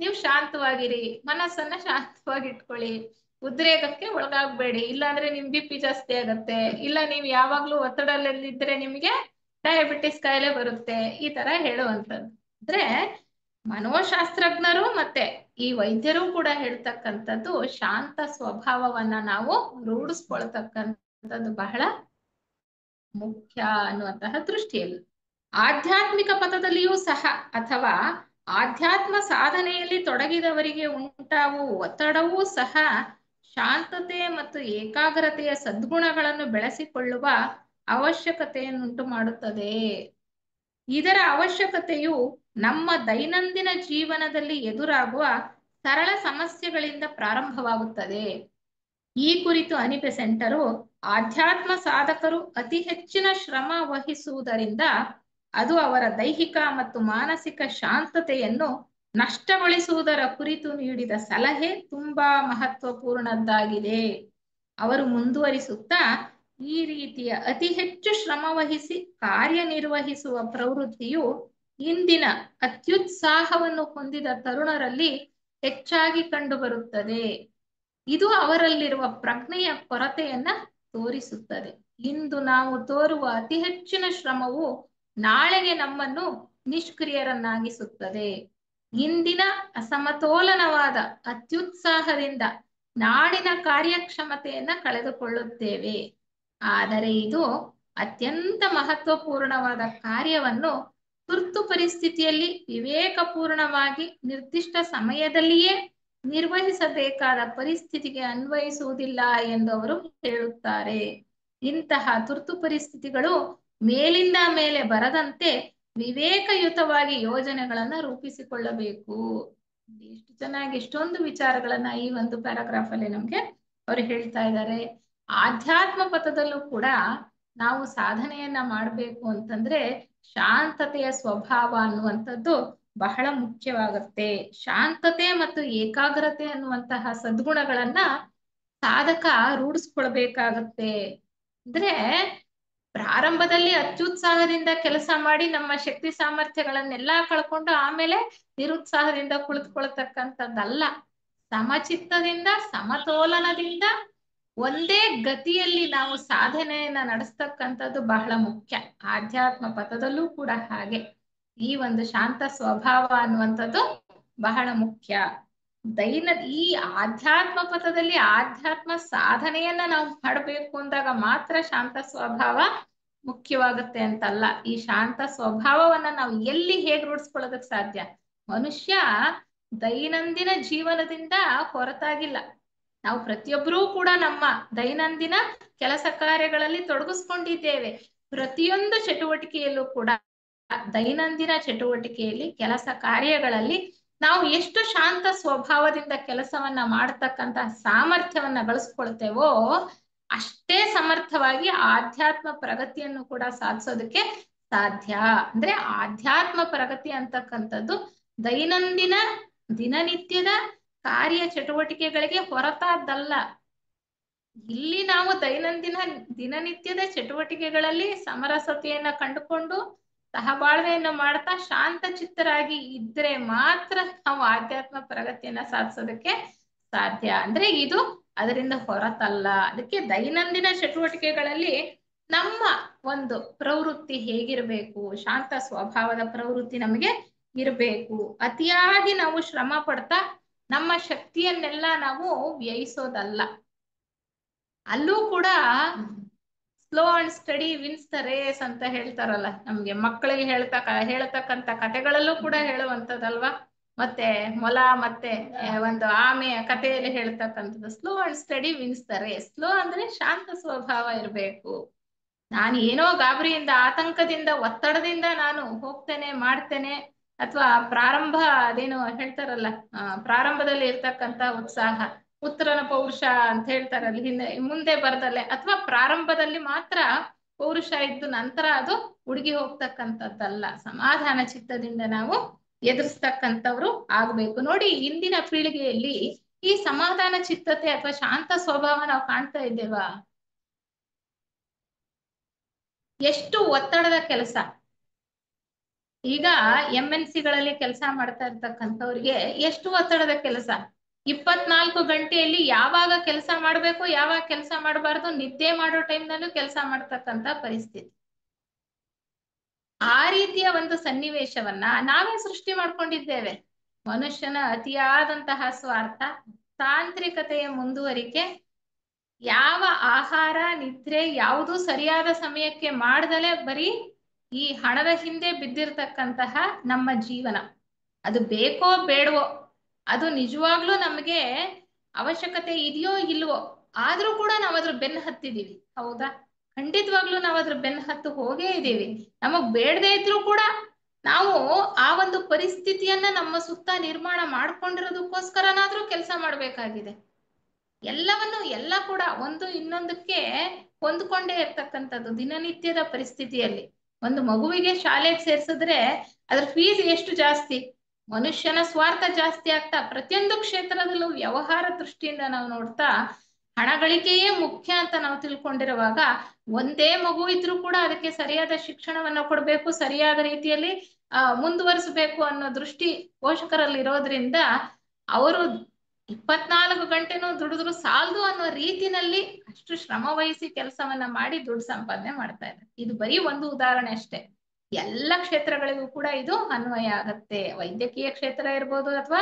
ನೀವು ಶಾಂತವಾಗಿರಿ, ಮನಸ್ಸನ್ನ ಶಾಂತವಾಗಿ ಇಟ್ಕೊಳ್ಳಿ, ಉದ್ರೇಕಕ್ಕೆ ಒಳಗಾಗ್ಬೇಡಿ, ಇಲ್ಲಾಂದ್ರೆ ನಿಮ್ BP ಜಾಸ್ತಿ ಆಗತ್ತೆ, ಇಲ್ಲ ನೀವು ಯಾವಾಗ್ಲೂ ಒತ್ತಡದಲ್ಲಿದ್ರೆ ನಿಮ್ಗೆ ಡಯಾಬಿಟಿಸ್ ಕಾಯಿಲೆ ಬರುತ್ತೆ, ಈ ತರ ಹೇಳುವಂಥದ್ದು. ಅಂದ್ರೆ ಮನೋಶಾಸ್ತ್ರಜ್ಞರು ಮತ್ತೆ ಈ ವೈದ್ಯರು ಕೂಡ ಹೇಳ್ತಕ್ಕಂಥದ್ದು ಶಾಂತ ಸ್ವಭಾವವನ್ನ ನಾವು ರೂಢಿಸ್ಕೊಳ್ತಕ್ಕಂಥದ್ದು ಬಹಳ ಮುಖ್ಯ ಅನ್ನುವಂತಹ ದೃಷ್ಟಿಯಲ್ಲಿ. ಆಧ್ಯಾತ್ಮಿಕ ಪಥದಲ್ಲಿಯೂ ಸಹ ಅಥವಾ ಆಧ್ಯಾತ್ಮ ಸಾಧನೆಯಲ್ಲಿ ತೊಡಗಿದವರಿಗೆ ಉಂಟಾಗುವ ಒತ್ತಡವೂ ಸಹ ಶಾಂತತೆ ಮತ್ತು ಏಕಾಗ್ರತೆಯ ಸದ್ಗುಣಗಳನ್ನು ಬೆಳೆಸಿಕೊಳ್ಳುವ ಅವಶ್ಯಕತೆಯನ್ನುಂಟು ಮಾಡುತ್ತದೆ. ಇದರ ಅವಶ್ಯಕತೆಯು ನಮ್ಮ ದೈನಂದಿನ ಜೀವನದಲ್ಲಿ ಎದುರಾಗುವ ಸರಳ ಸಮಸ್ಯೆಗಳಿಂದ ಪ್ರಾರಂಭವಾಗುತ್ತದೆ. ಈ ಕುರಿತು ಅನಿ ಬೆಸೆಂಟರು, ಆಧ್ಯಾತ್ಮ ಸಾಧಕರು ಅತಿ ಹೆಚ್ಚಿನ ಶ್ರಮ ವಹಿಸುವುದರಿಂದ ಅದು ಅವರ ದೈಹಿಕ ಮತ್ತು ಮಾನಸಿಕ ಶಾಂತತೆಯನ್ನು ನಷ್ಟಗೊಳಿಸುವುದರ ಕುರಿತು ನೀಡಿದ ಸಲಹೆ ತುಂಬಾ ಮಹತ್ವಪೂರ್ಣದ್ದಾಗಿದೆ. ಅವರು ಮುಂದುವರಿಸುತ್ತಾ, ಈ ರೀತಿಯ ಅತಿ ಹೆಚ್ಚು ಶ್ರಮ ವಹಿಸಿ ಕಾರ್ಯನಿರ್ವಹಿಸುವ ಪ್ರವೃತ್ತಿಯು ಇಂದಿನ ಅತ್ಯುತ್ಸಾಹವನ್ನು ಹೊಂದಿದ ತರುಣರಲ್ಲಿ ಹೆಚ್ಚಾಗಿ ಕಂಡುಬರುತ್ತದೆ. ಇದು ಅವರಲ್ಲಿರುವ ಪ್ರಜ್ಞೆಯ ಕೊರತೆಯನ್ನ ತೋರಿಸುತ್ತದೆ. ಇಂದು ನಾವು ತೋರುವ ಅತಿ ಹೆಚ್ಚಿನ ಶ್ರಮವು ನಾಳೆಗೆ ನಮ್ಮನ್ನು ನಿಷ್ಕ್ರಿಯರನ್ನಾಗಿಸುತ್ತದೆ. ಇಂದಿನ ಅಸಮತೋಲನವಾದ ಅತ್ಯುತ್ಸಾಹದಿಂದ ನಾಡಿನ ಕಾರ್ಯಕ್ಷಮತೆಯನ್ನ ಕಳೆದುಕೊಳ್ಳುತ್ತೇವೆ. ಆದರೆ ಇದು ಅತ್ಯಂತ ಮಹತ್ವಪೂರ್ಣವಾದ ಕಾರ್ಯವನ್ನು ತುರ್ತು ಪರಿಸ್ಥಿತಿಯಲ್ಲಿ ವಿವೇಕಪೂರ್ಣವಾಗಿ ನಿರ್ದಿಷ್ಟ ಸಮಯದಲ್ಲಿಯೇ ನಿರ್ವಹಿಸಬೇಕಾದ ಪರಿಸ್ಥಿತಿಗೆ ಅನ್ವಯಿಸುವುದಿಲ್ಲ ಎಂದು ಅವರು ಹೇಳುತ್ತಾರೆ. ಇಂತಹ ತುರ್ತು ಪರಿಸ್ಥಿತಿಗಳು ಮೇಲಿಂದ ಮೇಲೆ ಬರದಂತೆ ವಿವೇಕಯುತವಾಗಿ ಯೋಜನೆಗಳನ್ನ ರೂಪಿಸಿಕೊಳ್ಳಬೇಕು. ಎಷ್ಟು ಚೆನ್ನಾಗಿ ಎಷ್ಟೊಂದು ವಿಚಾರಗಳನ್ನ ಈ ಒಂದು ಪ್ಯಾರಾಗ್ರಾಫ್ ಅಲ್ಲಿ ನಮ್ಗೆ ಅವರು ಹೇಳ್ತಾ ಇದ್ದಾರೆ. ಆಧ್ಯಾತ್ಮ ಪಥದಲ್ಲೂ ಕೂಡ ನಾವು ಸಾಧನೆಯನ್ನ ಮಾಡಬೇಕು ಅಂತಂದ್ರೆ ಶಾಂತತೆಯ ಸ್ವಭಾವ ಅನ್ನುವಂಥದ್ದು ಬಹಳ ಮುಖ್ಯವಾಗುತ್ತೆ. ಶಾಂತತೆ ಮತ್ತು ಏಕಾಗ್ರತೆ ಅನ್ನುವಂತಹ ಸದ್ಗುಣಗಳನ್ನ ಸಾಧಕ ರೂಢಿಸ್ಕೊಳ್ಬೇಕಾಗತ್ತೆ. ಅಂದ್ರೆ ಪ್ರಾರಂಭದಲ್ಲಿ ಅತ್ಯುತ್ಸಾಹದಿಂದ ಕೆಲಸ ಮಾಡಿ ನಮ್ಮ ಶಕ್ತಿ ಸಾಮರ್ಥ್ಯಗಳನ್ನೆಲ್ಲಾ ಕಳ್ಕೊಂಡು ಆಮೇಲೆ ನಿರುತ್ಸಾಹದಿಂದ ಕುಳಿತುಕೊಳ್ತಕ್ಕಂಥದ್ದಲ್ಲ. ಸಮಚಿತ್ತದಿಂದ ಸಮತೋಲನದಿಂದ ಒಂದೇ ಗತಿಯಲ್ಲಿ ನಾವು ಸಾಧನೆಯನ್ನ ನಡೆಸ್ತಕ್ಕಂಥದ್ದು ಬಹಳ ಮುಖ್ಯ. ಆಧ್ಯಾತ್ಮ ಪಥದಲ್ಲೂ ಕೂಡ ಹಾಗೆ ಈ ಒಂದು ಶಾಂತ ಸ್ವಭಾವ ಅನ್ನುವಂಥದ್ದು ಬಹಳ ಮುಖ್ಯ. ಈ ಆಧ್ಯಾತ್ಮ ಪಥದಲ್ಲಿ ಆಧ್ಯಾತ್ಮ ಸಾಧನೆಯನ್ನ ನಾವು ಮಾಡಬೇಕು ಅಂದಾಗ ಮಾತ್ರ ಶಾಂತ ಸ್ವಭಾವ ಮುಖ್ಯವಾಗುತ್ತೆ ಅಂತಲ್ಲ. ಈ ಶಾಂತ ಸ್ವಭಾವವನ್ನ ನಾವು ಎಲ್ಲಿ ಹೇಗೆ ರೂಢಿಸ್ಕೊಳ್ಳೋದಕ್ ಸಾಧ್ಯ? ಮನುಷ್ಯ ದೈನಂದಿನ ಜೀವನದಿಂದ ಹೊರತಾಗಿಲ್ಲ. ನಾವು ಪ್ರತಿಯೊಬ್ಬರೂ ಕೂಡ ನಮ್ಮ ದೈನಂದಿನ ಕೆಲಸ ಕಾರ್ಯಗಳಲ್ಲಿ ತೊಡಗಿಸ್ಕೊಂಡಿದ್ದೇವೆ. ಪ್ರತಿಯೊಂದು ಚಟುವಟಿಕೆಯಲ್ಲೂ ಕೂಡ ದೈನಂದಿನ ಚಟುವಟಿಕೆಯಲ್ಲಿ ಕೆಲಸ ಕಾರ್ಯಗಳಲ್ಲಿ ನಾವು ಎಷ್ಟು ಶಾಂತ ಸ್ವಭಾವದಿಂದ ಕೆಲಸವನ್ನ ಮಾಡ್ತಕ್ಕಂತಹ ಸಾಮರ್ಥ್ಯವನ್ನ ಗಳಿಸ್ಕೊಳ್ತೇವೋ ಅಷ್ಟೇ ಸಮರ್ಥವಾಗಿ ಆಧ್ಯಾತ್ಮ ಪ್ರಗತಿಯನ್ನು ಕೂಡ ಸಾಧಿಸೋದಕ್ಕೆ ಸಾಧ್ಯ. ಅಂದ್ರೆ ಆಧ್ಯಾತ್ಮ ಪ್ರಗತಿ ಅಂತಕ್ಕಂಥದ್ದು ದೈನಂದಿನ ದಿನನಿತ್ಯದ ಕಾರ್ಯ ಚಟುವಟಿಕೆಗಳಿಗೆ ಹೊರತಾದ್ದಲ್ಲ. ಇಲ್ಲಿ ನಾವು ದೈನಂದಿನ ದಿನನಿತ್ಯದ ಚಟುವಟಿಕೆಗಳಲ್ಲಿ ಸಮರಸತೆಯನ್ನ ಕಂಡುಕೊಂಡು ಸಹಬಾಳ್ವೆಯನ್ನು ಮಾಡ್ತಾ ಶಾಂತ ಚಿತ್ತರಾಗಿ ಇದ್ರೆ ಮಾತ್ರ ನಾವು ಆಧ್ಯಾತ್ಮ ಪ್ರಗತಿಯನ್ನ ಸಾಧಿಸೋದಕ್ಕೆ ಸಾಧ್ಯ. ಅಂದ್ರೆ ಇದು ಅದರಿಂದ ಹೊರತಲ್ಲ. ಅದಕ್ಕೆ ದೈನಂದಿನ ಚಟುವಟಿಕೆಗಳಲ್ಲಿ ನಮ್ಮ ಒಂದು ಪ್ರವೃತ್ತಿ ಹೇಗಿರ್ಬೇಕು? ಶಾಂತ ಸ್ವಭಾವದ ಪ್ರವೃತ್ತಿ ನಮಗೆ ಇರಬೇಕು. ಅತಿಯಾಗಿ ನಾವು ಶ್ರಮ ಪಡ್ತಾ ನಮ್ಮ ಶಕ್ತಿಯನ್ನೆಲ್ಲ ನಾವು ವ್ಯಯಿಸೋದಲ್ಲ. ಅಲ್ಲೂ ಕೂಡ slow and steady wins the race ಅಂತ ಹೇಳ್ತಾರಲ್ಲ, ನಮ್ಗೆ ಮಕ್ಕಳಿಗೆ ಹೇಳ್ತಕ್ಕಂತ ಕಥೆಗಳಲ್ಲೂ ಕೂಡ ಹೇಳುವಂಥದ್ದಲ್ವಾ. ಮತ್ತೆ ಮೊಲ ಮತ್ತೆ ಒಂದು ಆಮೆಯ ಕಥೆಯಲ್ಲಿ ಹೇಳ್ತಕ್ಕಂಥದ್ದು slow and steady wins the race. Slow ಅಂದ್ರೆ ಶಾಂತ ಸ್ವಭಾವ ಇರಬೇಕು. ನಾನು ಏನೋ ಗಾಬರಿಯಿಂದ ಆತಂಕದಿಂದ ಒತ್ತಡದಿಂದ ನಾನು ಹೋಗ್ತೇನೆ ಮಾಡ್ತೇನೆ, ಅಥವಾ ಪ್ರಾರಂಭ ಅದೇನೋ ಹೇಳ್ತಾರಲ್ಲ, ಪ್ರಾರಂಭದಲ್ಲಿ ಇರ್ತಕ್ಕಂಥ ಉತ್ಸಾಹ ಪುತ್ರನ ಪೌರುಷ ಅಂತ ಹೇಳ್ತಾರಲ್ಲಿ, ಹಿಂದೆ ಮುಂದೆ ಬರ್ದಲೆ, ಅಥವಾ ಪ್ರಾರಂಭದಲ್ಲಿ ಮಾತ್ರ ಪೌರುಷ ಇದ್ದು ನಂತರ ಅದು ಹುಡುಗಿ ಹೋಗ್ತಕ್ಕಂಥದ್ದಲ್ಲ. ಸಮಾಧಾನ ಚಿತ್ತದಿಂದ ನಾವು ಎದುರಿಸ್ತಕ್ಕಂಥವ್ರು ಆಗ್ಬೇಕು. ನೋಡಿ, ಇಂದಿನ ಪೀಳಿಗೆಯಲ್ಲಿ ಈ ಸಮಾಧಾನ ಚಿತ್ತತೆ ಅಥವಾ ಶಾಂತ ಸ್ವಭಾವ ನಾವು ಕಾಣ್ತಾ ಇದ್ದೇವಾ? ಎಷ್ಟು ಒತ್ತಡದ ಕೆಲಸ. ಈಗ MNC-ಗಳಲ್ಲಿ ಕೆಲಸ ಮಾಡ್ತಾ ಇರ್ತಕ್ಕಂಥವ್ರಿಗೆ ಎಷ್ಟು ಒತ್ತಡದ ಕೆಲಸ. 24 ಗಂಟೆಯಲ್ಲಿ ಯಾವಾಗ ಕೆಲಸ ಮಾಡ್ಬೇಕು, ಯಾವಾಗ ಕೆಲಸ ಮಾಡಬಾರ್ದು, ನಿದ್ದೆ ಮಾಡೋ ಟೈಮ್ನಲ್ಲೂ ಕೆಲಸ ಮಾಡ್ತಕ್ಕಂಥ ಪರಿಸ್ಥಿತಿ. ಆ ರೀತಿಯ ಒಂದು ಸನ್ನಿವೇಶವನ್ನ ನಾವೇ ಸೃಷ್ಟಿ ಮಾಡ್ಕೊಂಡಿದ್ದೇವೆ. ಮನುಷ್ಯನ ಅತಿಯಾದಂತಹ ಸ್ವಾರ್ಥ, ತಾಂತ್ರಿಕತೆಯ ಮುಂದುವರಿಕೆ, ಯಾವ ಆಹಾರ ನಿದ್ರೆ ಯಾವುದೂ ಸರಿಯಾದ ಸಮಯಕ್ಕೆ ಮಾಡ್ದಲೆ ಬರೀ ಈ ಹಣದ ಹಿಂದೆ ಬಿದ್ದಿರ್ತಕ್ಕಂತಹ ನಮ್ಮ ಜೀವನ. ಅದು ಬೇಕೋ ಬೇಡವೋ, ಅದು ನಿಜವಾಗ್ಲೂ ನಮಗೆ ಅವಶ್ಯಕತೆ ಇದೆಯೋ ಇಲ್ವೋ, ಆದ್ರೂ ಕೂಡ ನಾವು ಅದ್ರ ಬೆನ್ನು ಹತ್ತಿದೀವಿ. ಹೌದಾ? ಖಂಡಿತವಾಗ್ಲೂ ನಾವು ಅದ್ರ ಬೆನ್ನು ಹತ್ತು ಹೋಗೇ ಇದ್ದೀವಿ. ನಮಗ್ ಬೇಡದೇ ಇದ್ರೂ ಕೂಡ ನಾವು ಆ ಒಂದು ಪರಿಸ್ಥಿತಿಯನ್ನ ನಮ್ಮ ಸುತ್ತ ನಿರ್ಮಾಣ ಮಾಡ್ಕೊಂಡಿರೋದಕ್ಕೋಸ್ಕರನಾದ್ರೂ ಕೆಲಸ ಮಾಡ್ಬೇಕಾಗಿದೆ. ಎಲ್ಲ ಕೂಡ ಒಂದು ಇನ್ನೊಂದಕ್ಕೆ ಹೊಂದ್ಕೊಂಡೇ ಇರ್ತಕ್ಕಂಥದ್ದು ದಿನನಿತ್ಯದ ಪರಿಸ್ಥಿತಿಯಲ್ಲಿ. ಒಂದು ಮಗುವಿಗೆ ಶಾಲೆಗೆ ಸೇರ್ಸಿದ್ರೆ ಅದ್ರ ಫೀಸ್ ಎಷ್ಟು ಜಾಸ್ತಿ, ಮನುಷ್ಯನ ಸ್ವಾರ್ಥ ಜಾಸ್ತಿ ಆಗ್ತಾ ಪ್ರತಿಯೊಂದು ಕ್ಷೇತ್ರದಲ್ಲೂ ವ್ಯವಹಾರ ದೃಷ್ಟಿಯಿಂದ ನಾವು ನೋಡ್ತಾ ಹಣ ಗಳಿಕೆಯೇ ಮುಖ್ಯ ಅಂತ ನಾವು ತಿಳ್ಕೊಂಡಿರುವಾಗ, ಒಂದೇ ಮಗು ಇದ್ರೂ ಕೂಡ ಅದಕ್ಕೆ ಸರಿಯಾದ ಶಿಕ್ಷಣವನ್ನ ಕೊಡ್ಬೇಕು, ಸರಿಯಾದ ರೀತಿಯಲ್ಲಿ ಮುಂದುವರಿಸಬೇಕು ಅನ್ನೋ ದೃಷ್ಟಿ ಪೋಷಕರಲ್ಲಿ ಇರೋದ್ರಿಂದ ಅವರು 24 ಗಂಟೆನೂ ದುಡಿದ್ರು ಸಾಲದು ಅನ್ನೋ ರೀತಿನಲ್ಲಿ ಅಷ್ಟು ಶ್ರಮ ವಹಿಸಿ ಕೆಲಸವನ್ನ ಮಾಡಿ ದುಡ್ಡು ಸಂಪಾದನೆ ಮಾಡ್ತಾ ಇದ್ದಾರೆ. ಇದು ಬರೀ ಒಂದು ಉದಾಹರಣೆ ಅಷ್ಟೇ. ಎಲ್ಲ ಕ್ಷೇತ್ರಗಳಿಗೂ ಕೂಡ ಇದು ಅನ್ವಯ ಆಗತ್ತೆ. ವೈದ್ಯಕೀಯ ಕ್ಷೇತ್ರ ಇರ್ಬೋದು, ಅಥವಾ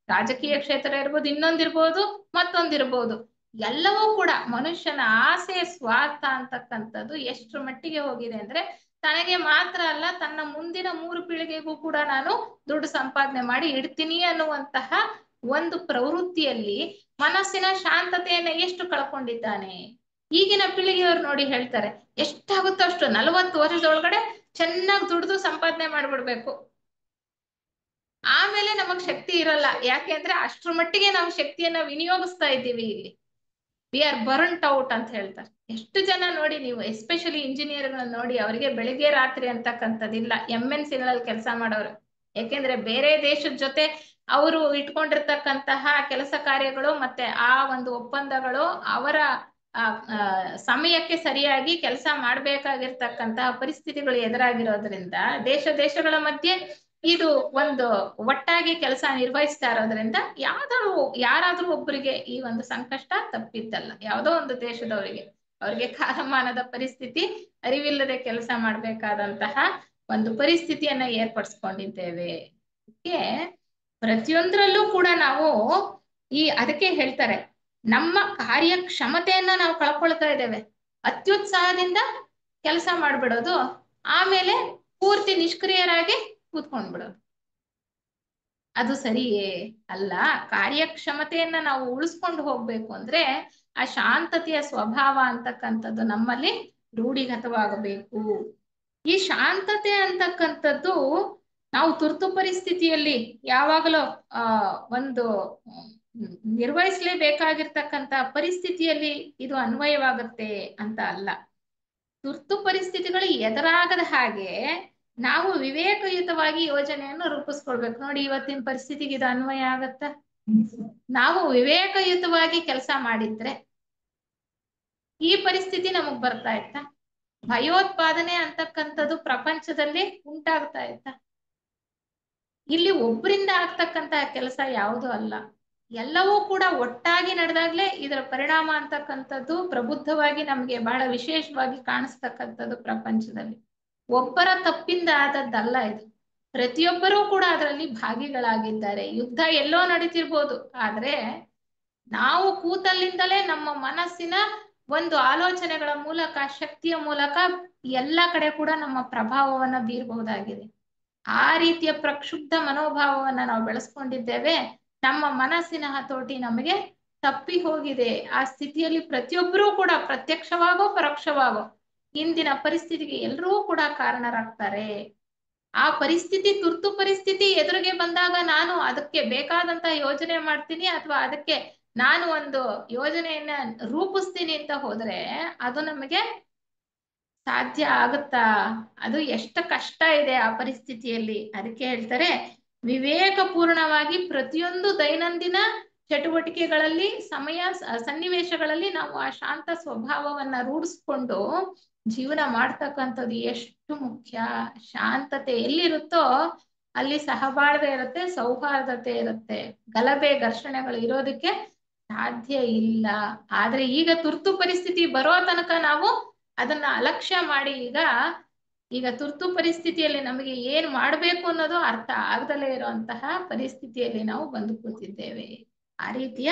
ರಾಜಕೀಯ ಕ್ಷೇತ್ರ ಇರ್ಬೋದು, ಇನ್ನೊಂದಿರ್ಬೋದು, ಮತ್ತೊಂದಿರ್ಬೋದು. ಎಲ್ಲವೂ ಕೂಡ ಮನುಷ್ಯನ ಆಸೆ ಸ್ವಾರ್ಥ ಅಂತಕ್ಕಂಥದ್ದು ಎಷ್ಟರ ಮಟ್ಟಿಗೆ ಹೋಗಿದೆ ಅಂದ್ರೆ, ತನಗೆ ಮಾತ್ರ ಅಲ್ಲ ತನ್ನ ಮುಂದಿನ 3 ಪೀಳಿಗೆಗೂ ಕೂಡ ನಾನು ದುಡ್ಡು ಸಂಪಾದನೆ ಮಾಡಿ ಇಡ್ತೀನಿ ಅನ್ನುವಂತಹ ಒಂದು ಪ್ರವೃತ್ತಿಯಲ್ಲಿ ಮನಸ್ಸಿನ ಶಾಂತತೆಯನ್ನ ಎಷ್ಟು ಕಳ್ಕೊಂಡಿದ್ದಾನೆ. ಈಗಿನ ಪೀಳಿಗೆಯವರು ನೋಡಿ ಹೇಳ್ತಾರೆ, ಎಷ್ಟಾಗುತ್ತೋ ಅಷ್ಟು 40 ವರ್ಷದೊಳಗಡೆ ಚೆನ್ನಾಗಿ ದುಡಿದು ಸಂಪಾದನೆ ಮಾಡ್ಬಿಡ್ಬೇಕು. ಆಮೇಲೆ ನಮಗ್ ಶಕ್ತಿ ಇರಲ್ಲ. ಯಾಕೆಂದ್ರೆ ಅಷ್ಟ್ರ ಮಟ್ಟಿಗೆ ನಾವು ಶಕ್ತಿಯನ್ನ ವಿನಿಯೋಗಿಸ್ತಾ ಇದ್ದೀವಿ. ಇಲ್ಲಿ ವಿ ಆರ್ ಬರ್ನ್ಟ್ ಔಟ್ ಅಂತ ಹೇಳ್ತಾರೆ. ಎಷ್ಟು ಜನ ನೋಡಿ ನೀವು, ಎಸ್ಪೆಷಲಿ ಇಂಜಿನಿಯರ್ಗಳನ್ನ ನೋಡಿ, ಅವರಿಗೆ ಬೆಳಿಗ್ಗೆ ರಾತ್ರಿ ಅಂತಕ್ಕಂಥದ್ದಿಲ್ಲ. MNCಗಳಲ್ಲಿ ಕೆಲಸ ಮಾಡೋರು. ಯಾಕೆಂದ್ರೆ ಬೇರೆ ದೇಶದ ಜೊತೆ ಅವರು ಇಟ್ಕೊಂಡಿರ್ತಕ್ಕಂತಹ ಕೆಲಸ ಕಾರ್ಯಗಳು ಮತ್ತೆ ಆ ಒಂದು ಒಪ್ಪಂದಗಳು ಅವರ ಸಮಯಕ್ಕೆ ಸರಿಯಾಗಿ ಕೆಲಸ ಮಾಡ್ಬೇಕಾಗಿರ್ತಕ್ಕಂತಹ ಪರಿಸ್ಥಿತಿಗಳು ಎದುರಾಗಿರೋದ್ರಿಂದ ದೇಶಗಳ ಮಧ್ಯೆ ಇದು ಒಂದು ಒಟ್ಟಾಗಿ ಕೆಲಸ ನಿರ್ವಹಿಸ್ತಾ ಇರೋದ್ರಿಂದ ಯಾರಾದ್ರೂ ಒಬ್ಬರಿಗೆ ಈ ಒಂದು ಸಂಕಷ್ಟ ತಪ್ಪಿದ್ದಲ್ಲ. ಯಾವುದೋ ಒಂದು ದೇಶದವರಿಗೆ ಅವ್ರಿಗೆ ಕಾಲಮಾನದ ಪರಿಸ್ಥಿತಿ ಅರಿವಿಲ್ಲದೆ ಕೆಲಸ ಮಾಡ್ಬೇಕಾದಂತಹ ಒಂದು ಪರಿಸ್ಥಿತಿಯನ್ನ ಏರ್ಪಡಿಸ್ಕೊಂಡಿದ್ದೇವೆ. ಪ್ರತಿಯೊಂದರಲ್ಲೂ ಕೂಡ ನಾವು ಅದಕ್ಕೆ ಹೇಳ್ತಾರೆ, ನಮ್ಮ ಕಾರ್ಯಕ್ಷಮತೆಯನ್ನ ನಾವು ಕಳ್ಕೊಳ್ತಾ ಇದ್ದೇವೆ. ಅತ್ಯುತ್ಸಾಹದಿಂದ ಕೆಲಸ ಮಾಡ್ಬಿಡೋದು, ಆಮೇಲೆ ಪೂರ್ತಿ ನಿಷ್ಕ್ರಿಯರಾಗಿ ಕೂತ್ಕೊಂಡ್ಬಿಡೋದು. ಅದು ಸರಿಯೇ ಅಲ್ಲ. ಕಾರ್ಯಕ್ಷಮತೆಯನ್ನ ನಾವು ಉಳಿಸ್ಕೊಂಡು ಹೋಗ್ಬೇಕು ಅಂದ್ರೆ ಆ ಶಾಂತತೆಯ ಸ್ವಭಾವ ಅಂತಕ್ಕಂಥದ್ದು ನಮ್ಮಲ್ಲಿ ರೂಢಿಗತವಾಗಬೇಕು. ಈ ಶಾಂತತೆ ಅಂತಕ್ಕಂಥದ್ದು ನಾವು ತುರ್ತು ಪರಿಸ್ಥಿತಿಯಲ್ಲಿ ಯಾವಾಗಲೂ ಒಂದು ನಿರ್ವಹಿಸಲೇಬೇಕಾಗಿರ್ತಕ್ಕಂಥ ಪರಿಸ್ಥಿತಿಯಲ್ಲಿ ಇದು ಅನ್ವಯವಾಗುತ್ತೆ ಅಂತ ಅಲ್ಲ. ತುರ್ತು ಪರಿಸ್ಥಿತಿಗಳು ಎದುರಾಗದ ಹಾಗೆ ನಾವು ವಿವೇಕಯುತವಾಗಿ ಯೋಜನೆಯನ್ನು ರೂಪಿಸ್ಕೊಳ್ಬೇಕು. ನೋಡಿ, ಇವತ್ತಿನ ಪರಿಸ್ಥಿತಿಗೆ ಇದು ಅನ್ವಯ ಆಗತ್ತ. ನಾವು ವಿವೇಕಯುತವಾಗಿ ಕೆಲಸ ಮಾಡಿದ್ರೆ ಈ ಪರಿಸ್ಥಿತಿ ನಮಗ್ ಬರ್ತಾ ಇತ್ತ? ಭಯೋತ್ಪಾದನೆ ಅಂತಕ್ಕಂಥದ್ದು ಪ್ರಪಂಚದಲ್ಲಿ ಉಂಟಾಗ್ತಾ ಇತ್ತ? ಇಲ್ಲಿ ಒಬ್ಬರಿಂದ ಆಗ್ತಕ್ಕಂತಹ ಕೆಲಸ ಯಾವುದೂ ಅಲ್ಲ. ಎಲ್ಲವೂ ಕೂಡ ಒಟ್ಟಾಗಿ ನಡೆದಾಗ್ಲೇ ಇದರ ಪರಿಣಾಮ ಅಂತಕ್ಕಂಥದ್ದು ಪ್ರಬುದ್ಧವಾಗಿ ನಮ್ಗೆ ಬಹಳ ವಿಶೇಷವಾಗಿ ಕಾಣಿಸ್ತಕ್ಕಂಥದ್ದು ಪ್ರಪಂಚದಲ್ಲಿ. ಒಬ್ಬರ ತಪ್ಪಿಂದ ಆದದ್ದಲ್ಲ ಇದು. ಪ್ರತಿಯೊಬ್ಬರೂ ಕೂಡ ಅದರಲ್ಲಿ ಭಾಗಿಗಳಾಗಿದ್ದಾರೆ. ಯುದ್ಧ ಎಲ್ಲೋ ನಡೀತಿರ್ಬೋದು, ಆದ್ರೆ ನಾವು ಕೂತಲ್ಲಿಂದಲೇ ನಮ್ಮ ಮನಸ್ಸಿನ ಒಂದು ಆಲೋಚನೆಗಳ ಮೂಲಕ, ಶಕ್ತಿಯ ಮೂಲಕ ಎಲ್ಲ ಕಡೆ ಕೂಡ ನಮ್ಮ ಪ್ರಭಾವವನ್ನ ಬೀರಬಹುದಾಗಿದೆ. ಆ ರೀತಿಯ ಪ್ರಕ್ಷುಬ್ಧ ಮನೋಭಾವವನ್ನ ನಾವು ಬೆಳೆಸ್ಕೊಂಡಿದ್ದೇವೆ. ನಮ್ಮ ಮನಸ್ಸಿನ ಹತೋಟಿ ನಮಗೆ ತಪ್ಪಿ ಹೋಗಿದೆ. ಆ ಸ್ಥಿತಿಯಲ್ಲಿ ಪ್ರತಿಯೊಬ್ಬರೂ ಕೂಡ ಪ್ರತ್ಯಕ್ಷವಾಗೋ ಪರೋಕ್ಷವಾಗೋ ಇಂದಿನ ಪರಿಸ್ಥಿತಿಗೆ ಎಲ್ಲರೂ ಕೂಡ ಕಾರಣರಾಗ್ತಾರೆ. ಆ ಪರಿಸ್ಥಿತಿ, ತುರ್ತು ಪರಿಸ್ಥಿತಿ ಎದುರಿಗೆ ಬಂದಾಗ ನಾನು ಅದಕ್ಕೆ ಬೇಕಾದಂತ ಯೋಜನೆ ಮಾಡ್ತೀನಿ ಅಥವಾ ಅದಕ್ಕೆ ನಾನು ಒಂದು ಯೋಜನೆಯನ್ನ ರೂಪಿಸ್ತೀನಿ ಅಂತ ಹೋದ್ರೆ ಅದು ನಮಗೆ ಸಾಧ್ಯ ಆಗುತ್ತಾ? ಅದು ಎಷ್ಟು ಕಷ್ಟ ಇದೆ ಆ ಪರಿಸ್ಥಿತಿಯಲ್ಲಿ. ಅದಕ್ಕೆ ಹೇಳ್ತಾರೆ, ವಿವೇಕಪೂರ್ಣವಾಗಿ ಪ್ರತಿಯೊಂದು ದೈನಂದಿನ ಚಟುವಟಿಕೆಗಳಲ್ಲಿ, ಸನ್ನಿವೇಶಗಳಲ್ಲಿ ನಾವು ಆ ಶಾಂತ ಸ್ವಭಾವವನ್ನ ರೂಢಿಸ್ಕೊಂಡು ಜೀವನ ಮಾಡ್ತಕ್ಕಂಥದ್ದು ಎಷ್ಟು ಮುಖ್ಯ. ಶಾಂತತೆ ಎಲ್ಲಿರುತ್ತೋ ಅಲ್ಲಿ ಸಹಬಾಳ್ವೆ ಇರುತ್ತೆ, ಸೌಹಾರ್ದತೆ ಇರುತ್ತೆ. ಗಲಭೆ ಘರ್ಷಣೆಗಳು ಇರೋದಕ್ಕೆ ಸಾಧ್ಯ ಇಲ್ಲ. ಆದ್ರೆ ಈಗ ತುರ್ತು ಪರಿಸ್ಥಿತಿ ಬರೋ ತನಕ ನಾವು ಅದನ್ನ ಅಲಕ್ಷ್ಯ ಮಾಡಿ ಈಗ ತುರ್ತು ಪರಿಸ್ಥಿತಿಯಲ್ಲಿ ನಮಗೆ ಏನ್ ಮಾಡ್ಬೇಕು ಅನ್ನೋದು ಅರ್ಥ ಆಗದಲ್ಲೇ ಇರುವಂತಹ ಪರಿಸ್ಥಿತಿಯಲ್ಲಿ ನಾವು ಬಂದು ಕೂತಿದ್ದೇವೆ. ಆ ರೀತಿಯ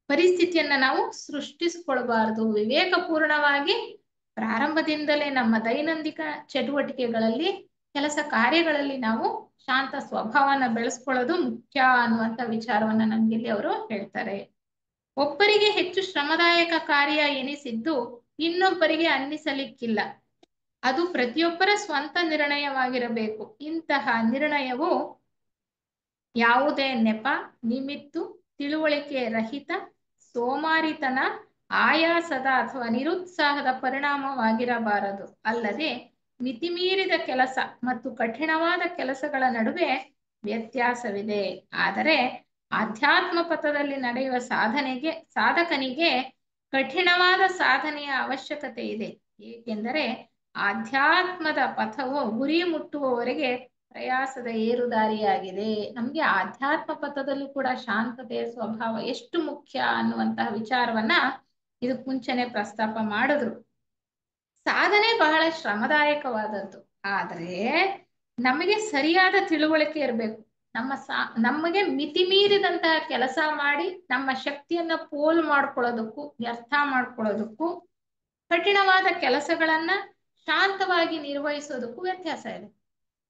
ಪರಿಸ್ಥಿತಿಯನ್ನ ನಾವು ಸೃಷ್ಟಿಸ್ಕೊಳ್ಬಾರ್ದು. ವಿವೇಕಪೂರ್ಣವಾಗಿ ಪ್ರಾರಂಭದಿಂದಲೇ ನಮ್ಮ ದೈನಂದಿನ ಚಟುವಟಿಕೆಗಳಲ್ಲಿ, ಕೆಲಸ ಕಾರ್ಯಗಳಲ್ಲಿ ನಾವು ಶಾಂತ ಸ್ವಭಾವನ ಬೆಳೆಸ್ಕೊಳ್ಳೋದು ಮುಖ್ಯ ಅನ್ನುವಂತ ವಿಚಾರವನ್ನ ನಮ್ಗಿಲ್ಲಿ ಅವರು ಹೇಳ್ತಾರೆ. ಒಬ್ಬರಿಗೆ ಹೆಚ್ಚು ಶ್ರಮದಾಯಕ ಕಾರ್ಯ ಎನಿಸಿದ್ದು ಇನ್ನೊಬ್ಬರಿಗೆ ಅನ್ನಿಸಲಿಕ್ಕಿಲ್ಲ. ಅದು ಪ್ರತಿಯೊಬ್ಬರ ಸ್ವಂತ ನಿರ್ಣಯವಾಗಿರಬೇಕು. ಇಂತಹ ನಿರ್ಣಯವು ಯಾವುದೇ ನೆಪ, ನಿಮಿತ್ತು, ತಿಳುವಳಿಕೆ ರಹಿತ, ಸೋಮಾರಿತನ, ಆಯಾಸದ ಅಥವಾ ನಿರುತ್ಸಾಹದ ಪರಿಣಾಮವಾಗಿರಬಾರದು. ಅಲ್ಲದೆ ಮಿತಿಮೀರಿದ ಕೆಲಸ ಮತ್ತು ಕಠಿಣವಾದ ಕೆಲಸಗಳ ನಡುವೆ ವ್ಯತ್ಯಾಸವಿದೆ. ಆದರೆ ಆಧ್ಯಾತ್ಮ ಪಥದಲ್ಲಿ ನಡೆಯುವ ಸಾಧಕನಿಗೆ ಕಠಿಣವಾದ ಸಾಧನೆಯ ಅವಶ್ಯಕತೆ ಇದೆ. ಏಕೆಂದರೆ ಆಧ್ಯಾತ್ಮದ ಪಥವು ಗುರಿ ಮುಟ್ಟುವವರೆಗೆ ಪ್ರಯಾಸದ ಏರುದಾರಿಯಾಗಿದೆ. ನಮ್ಗೆ ಆಧ್ಯಾತ್ಮ ಪಥದಲ್ಲೂ ಕೂಡ ಶಾಂತತೆಯ ಸ್ವಭಾವ ಎಷ್ಟು ಮುಖ್ಯ ಅನ್ನುವಂತಹ ವಿಚಾರವನ್ನ ಇದಕ್ಕೆ ಮುಂಚೆನೆ ಪ್ರಸ್ತಾಪ ಮಾಡಿದ್ರು. ಸಾಧನೆ ಬಹಳ ಶ್ರಮದಾಯಕವಾದದ್ದು, ಆದ್ರೆ ನಮಗೆ ಸರಿಯಾದ ತಿಳುವಳಿಕೆ ಇರಬೇಕು. ನಮಗೆ ಮಿತಿ ಮೀರಿದಂತಹ ಕೆಲಸ ಮಾಡಿ ನಮ್ಮ ಶಕ್ತಿಯನ್ನ ಪೋಲ್ ಮಾಡ್ಕೊಳ್ಳೋದಕ್ಕೂ, ವ್ಯರ್ಥ ಮಾಡ್ಕೊಳ್ಳೋದಕ್ಕೂ, ಕಠಿಣವಾದ ಕೆಲಸಗಳನ್ನ ಶಾಂತವಾಗಿ ನಿರ್ವಹಿಸೋದಕ್ಕೂ ವ್ಯತ್ಯಾಸ ಇದೆ.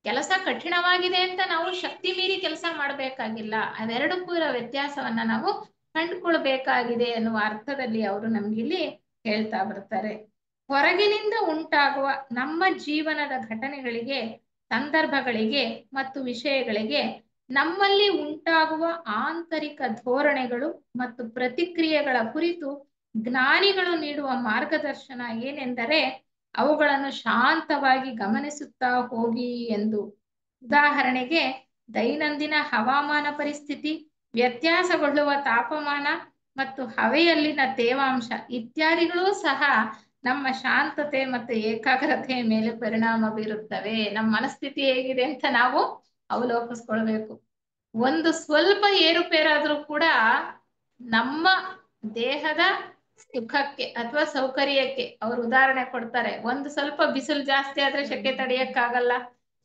ಕೆಲಸ ಕಠಿಣವಾಗಿದೆ ಅಂತ ನಾವು ಶಕ್ತಿ ಮೀರಿ ಕೆಲಸ ಮಾಡಬೇಕಾಗಿಲ್ಲ. ಅವೆರಡಕ್ಕೂ ಇರೋ ವ್ಯತ್ಯಾಸವನ್ನ ನಾವು ಕಂಡುಕೊಳ್ಬೇಕಾಗಿದೆ ಎನ್ನುವ ಅರ್ಥದಲ್ಲಿ ಅವರು ನಮ್ಗಿಲ್ಲಿ ಹೇಳ್ತಾ ಬರ್ತಾರೆ. ಹೊರಗಿನಿಂದ ಉಂಟಾಗುವ ನಮ್ಮ ಜೀವನದ ಘಟನೆಗಳಿಗೆ, ಸಂದರ್ಭಗಳಿಗೆ ಮತ್ತು ವಿಷಯಗಳಿಗೆ ನಮ್ಮಲ್ಲಿ ಉಂಟಾಗುವ ಆಂತರಿಕ ಧೋರಣೆಗಳು ಮತ್ತು ಪ್ರತಿಕ್ರಿಯೆಗಳ ಕುರಿತು ಜ್ಞಾನಿಗಳು ನೀಡುವ ಮಾರ್ಗದರ್ಶನ ಏನೆಂದರೆ ಅವುಗಳನ್ನು ಶಾಂತವಾಗಿ ಗಮನಿಸುತ್ತಾ ಹೋಗಿ ಎಂದು. ಉದಾಹರಣೆಗೆ, ದೈನಂದಿನ ಹವಾಮಾನ ಪರಿಸ್ಥಿತಿ, ವ್ಯತ್ಯಾಸಗೊಳ್ಳುವ ತಾಪಮಾನ ಮತ್ತು ಹವೆಯಲ್ಲಿನ ತೇವಾಂಶ ಇತ್ಯಾದಿಗಳೂ ಸಹ ನಮ್ಮ ಶಾಂತತೆ ಮತ್ತು ಏಕಾಗ್ರತೆಯ ಮೇಲೆ ಪರಿಣಾಮ ಬೀರುತ್ತವೆ. ನಮ್ಮ ಮನಸ್ಥಿತಿ ಹೇಗಿದೆ ಅಂತ ನಾವು ಅವಲೋಕಿಸ್ಕೊಳ್ಬೇಕು. ಒಂದು ಸ್ವಲ್ಪ ಏರುಪೇರಾದ್ರೂ ಕೂಡ ನಮ್ಮ ದೇಹದ ಸುಖಕ್ಕೆ ಅಥವಾ ಸೌಕರ್ಯಕ್ಕೆ ಅವರು ಉದಾಹರಣೆ ಕೊಡ್ತಾರೆ. ಒಂದು ಸ್ವಲ್ಪ ಬಿಸಿಲು ಜಾಸ್ತಿ ಆದ್ರೆ ಸೆಕೆ ತಡೆಯಕ್ಕಾಗಲ್ಲ,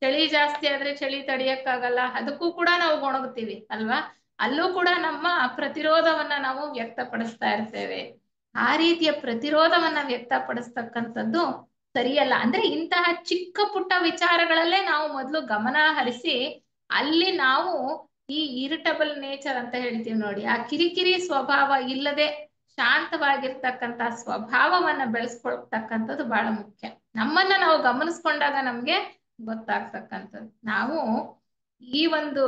ಚಳಿ ಜಾಸ್ತಿ ಆದ್ರೆ ಚಳಿ ತಡೆಯಕ್ಕಾಗಲ್ಲ, ಅದಕ್ಕೂ ಕೂಡ ನಾವು ಗೊಣಗ್ತೀವಿ ಅಲ್ವಾ. ಅಲ್ಲೂ ಕೂಡ ನಮ್ಮ ಪ್ರತಿರೋಧವನ್ನ ನಾವು ವ್ಯಕ್ತಪಡಿಸ್ತಾ ಇರ್ತೇವೆ. ಆ ರೀತಿಯ ಪ್ರತಿರೋಧವನ್ನ ವ್ಯಕ್ತಪಡಿಸ್ತಕ್ಕಂಥದ್ದು ಸರಿಯಲ್ಲ. ಅಂದ್ರೆ ಇಂತಹ ಚಿಕ್ಕ ಪುಟ್ಟ ವಿಚಾರಗಳಲ್ಲೇ ನಾವು ಮೊದಲು ಗಮನ ಹರಿಸಿ ಅಲ್ಲಿ ನಾವು ಈ ಇರಿಟಬಲ್ ನೇಚರ್ ಅಂತ ಹೇಳ್ತೀವಿ ನೋಡಿ, ಆ ಕಿರಿಕಿರಿ ಸ್ವಭಾವ ಇಲ್ಲದೆ ಶಾಂತವಾಗಿರ್ತಕ್ಕಂಥ ಸ್ವಭಾವವನ್ನ ಬೆಳೆಸ್ಕೊಳ್ತಕ್ಕಂಥದ್ದು ಬಹಳ ಮುಖ್ಯ. ನಮ್ಮನ್ನ ನಾವು ಗಮನಿಸ್ಕೊಂಡಾಗ ನಮ್ಗೆ ಗೊತ್ತಾಗ್ತಕ್ಕಂಥದ್ದು. ನಾವು ಈ ಒಂದು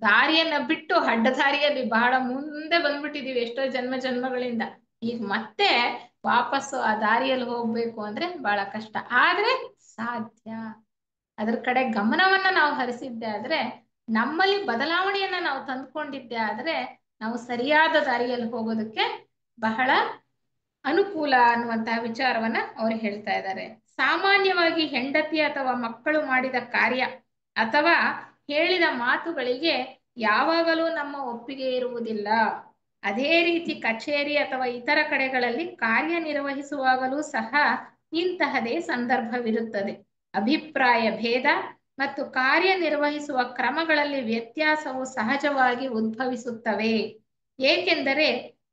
ದಾರಿಯನ್ನ ಬಿಟ್ಟು ಅಡ್ಡದಾರಿಯಲ್ಲಿ ಬಹಳ ಮುಂದೆ ಬಂದ್ಬಿಟ್ಟಿದೀವಿ ಎಷ್ಟೋ ಜನ್ಮಗಳಿಂದ. ಈಗ ಮತ್ತೆ ವಾಪಸ್ಸು ಆ ದಾರಿಯಲ್ಲಿ ಹೋಗ್ಬೇಕು ಅಂದ್ರೆ ಬಹಳ ಕಷ್ಟ, ಆದ್ರೆ ಸಾಧ್ಯ. ಅದ್ರ ಕಡೆ ಗಮನವನ್ನ ನಾವು ಹರಿಸಿದ್ದೆ ಆದ್ರೆ, ನಮ್ಮಲ್ಲಿ ಬದಲಾವಣೆಯನ್ನ ನಾವು ತಂದ್ಕೊಂಡಿದ್ದೆ ಆದ್ರೆ ನಾವು ಸರಿಯಾದ ದಾರಿಯಲ್ಲಿ ಹೋಗೋದಕ್ಕೆ ಬಹಳ ಅನುಕೂಲ ಅನ್ನುವಂತಹ ವಿಚಾರವನ್ನ ಅವ್ರು ಹೇಳ್ತಾ ಇದ್ದಾರೆ. ಸಾಮಾನ್ಯವಾಗಿ ಹೆಂಡತಿ ಅಥವಾ ಮಕ್ಕಳು ಮಾಡಿದ ಕಾರ್ಯ ಅಥವಾ ಹೇಳಿದ ಮಾತುಗಳಿಗೆ ಯಾವಾಗಲೂ ನಮ್ಮ ಒಪ್ಪಿಗೆ ಇರುವುದಿಲ್ಲ. ಅದೇ ರೀತಿ ಕಚೇರಿ ಅಥವಾ ಇತರ ಕಡೆಗಳಲ್ಲಿ ಕಾರ್ಯನಿರ್ವಹಿಸುವಾಗಲೂ ಸಹ ಇಂತಹದೇ ಸಂದರ್ಭವಿರುತ್ತದೆ. ಅಭಿಪ್ರಾಯ ಭೇದ ಮತ್ತು ಕಾರ್ಯನಿರ್ವಹಿಸುವ ಕ್ರಮಗಳಲ್ಲಿ ವ್ಯತ್ಯಾಸವು ಸಹಜವಾಗಿ ಉದ್ಭವಿಸುತ್ತವೆ. ಏಕೆಂದರೆ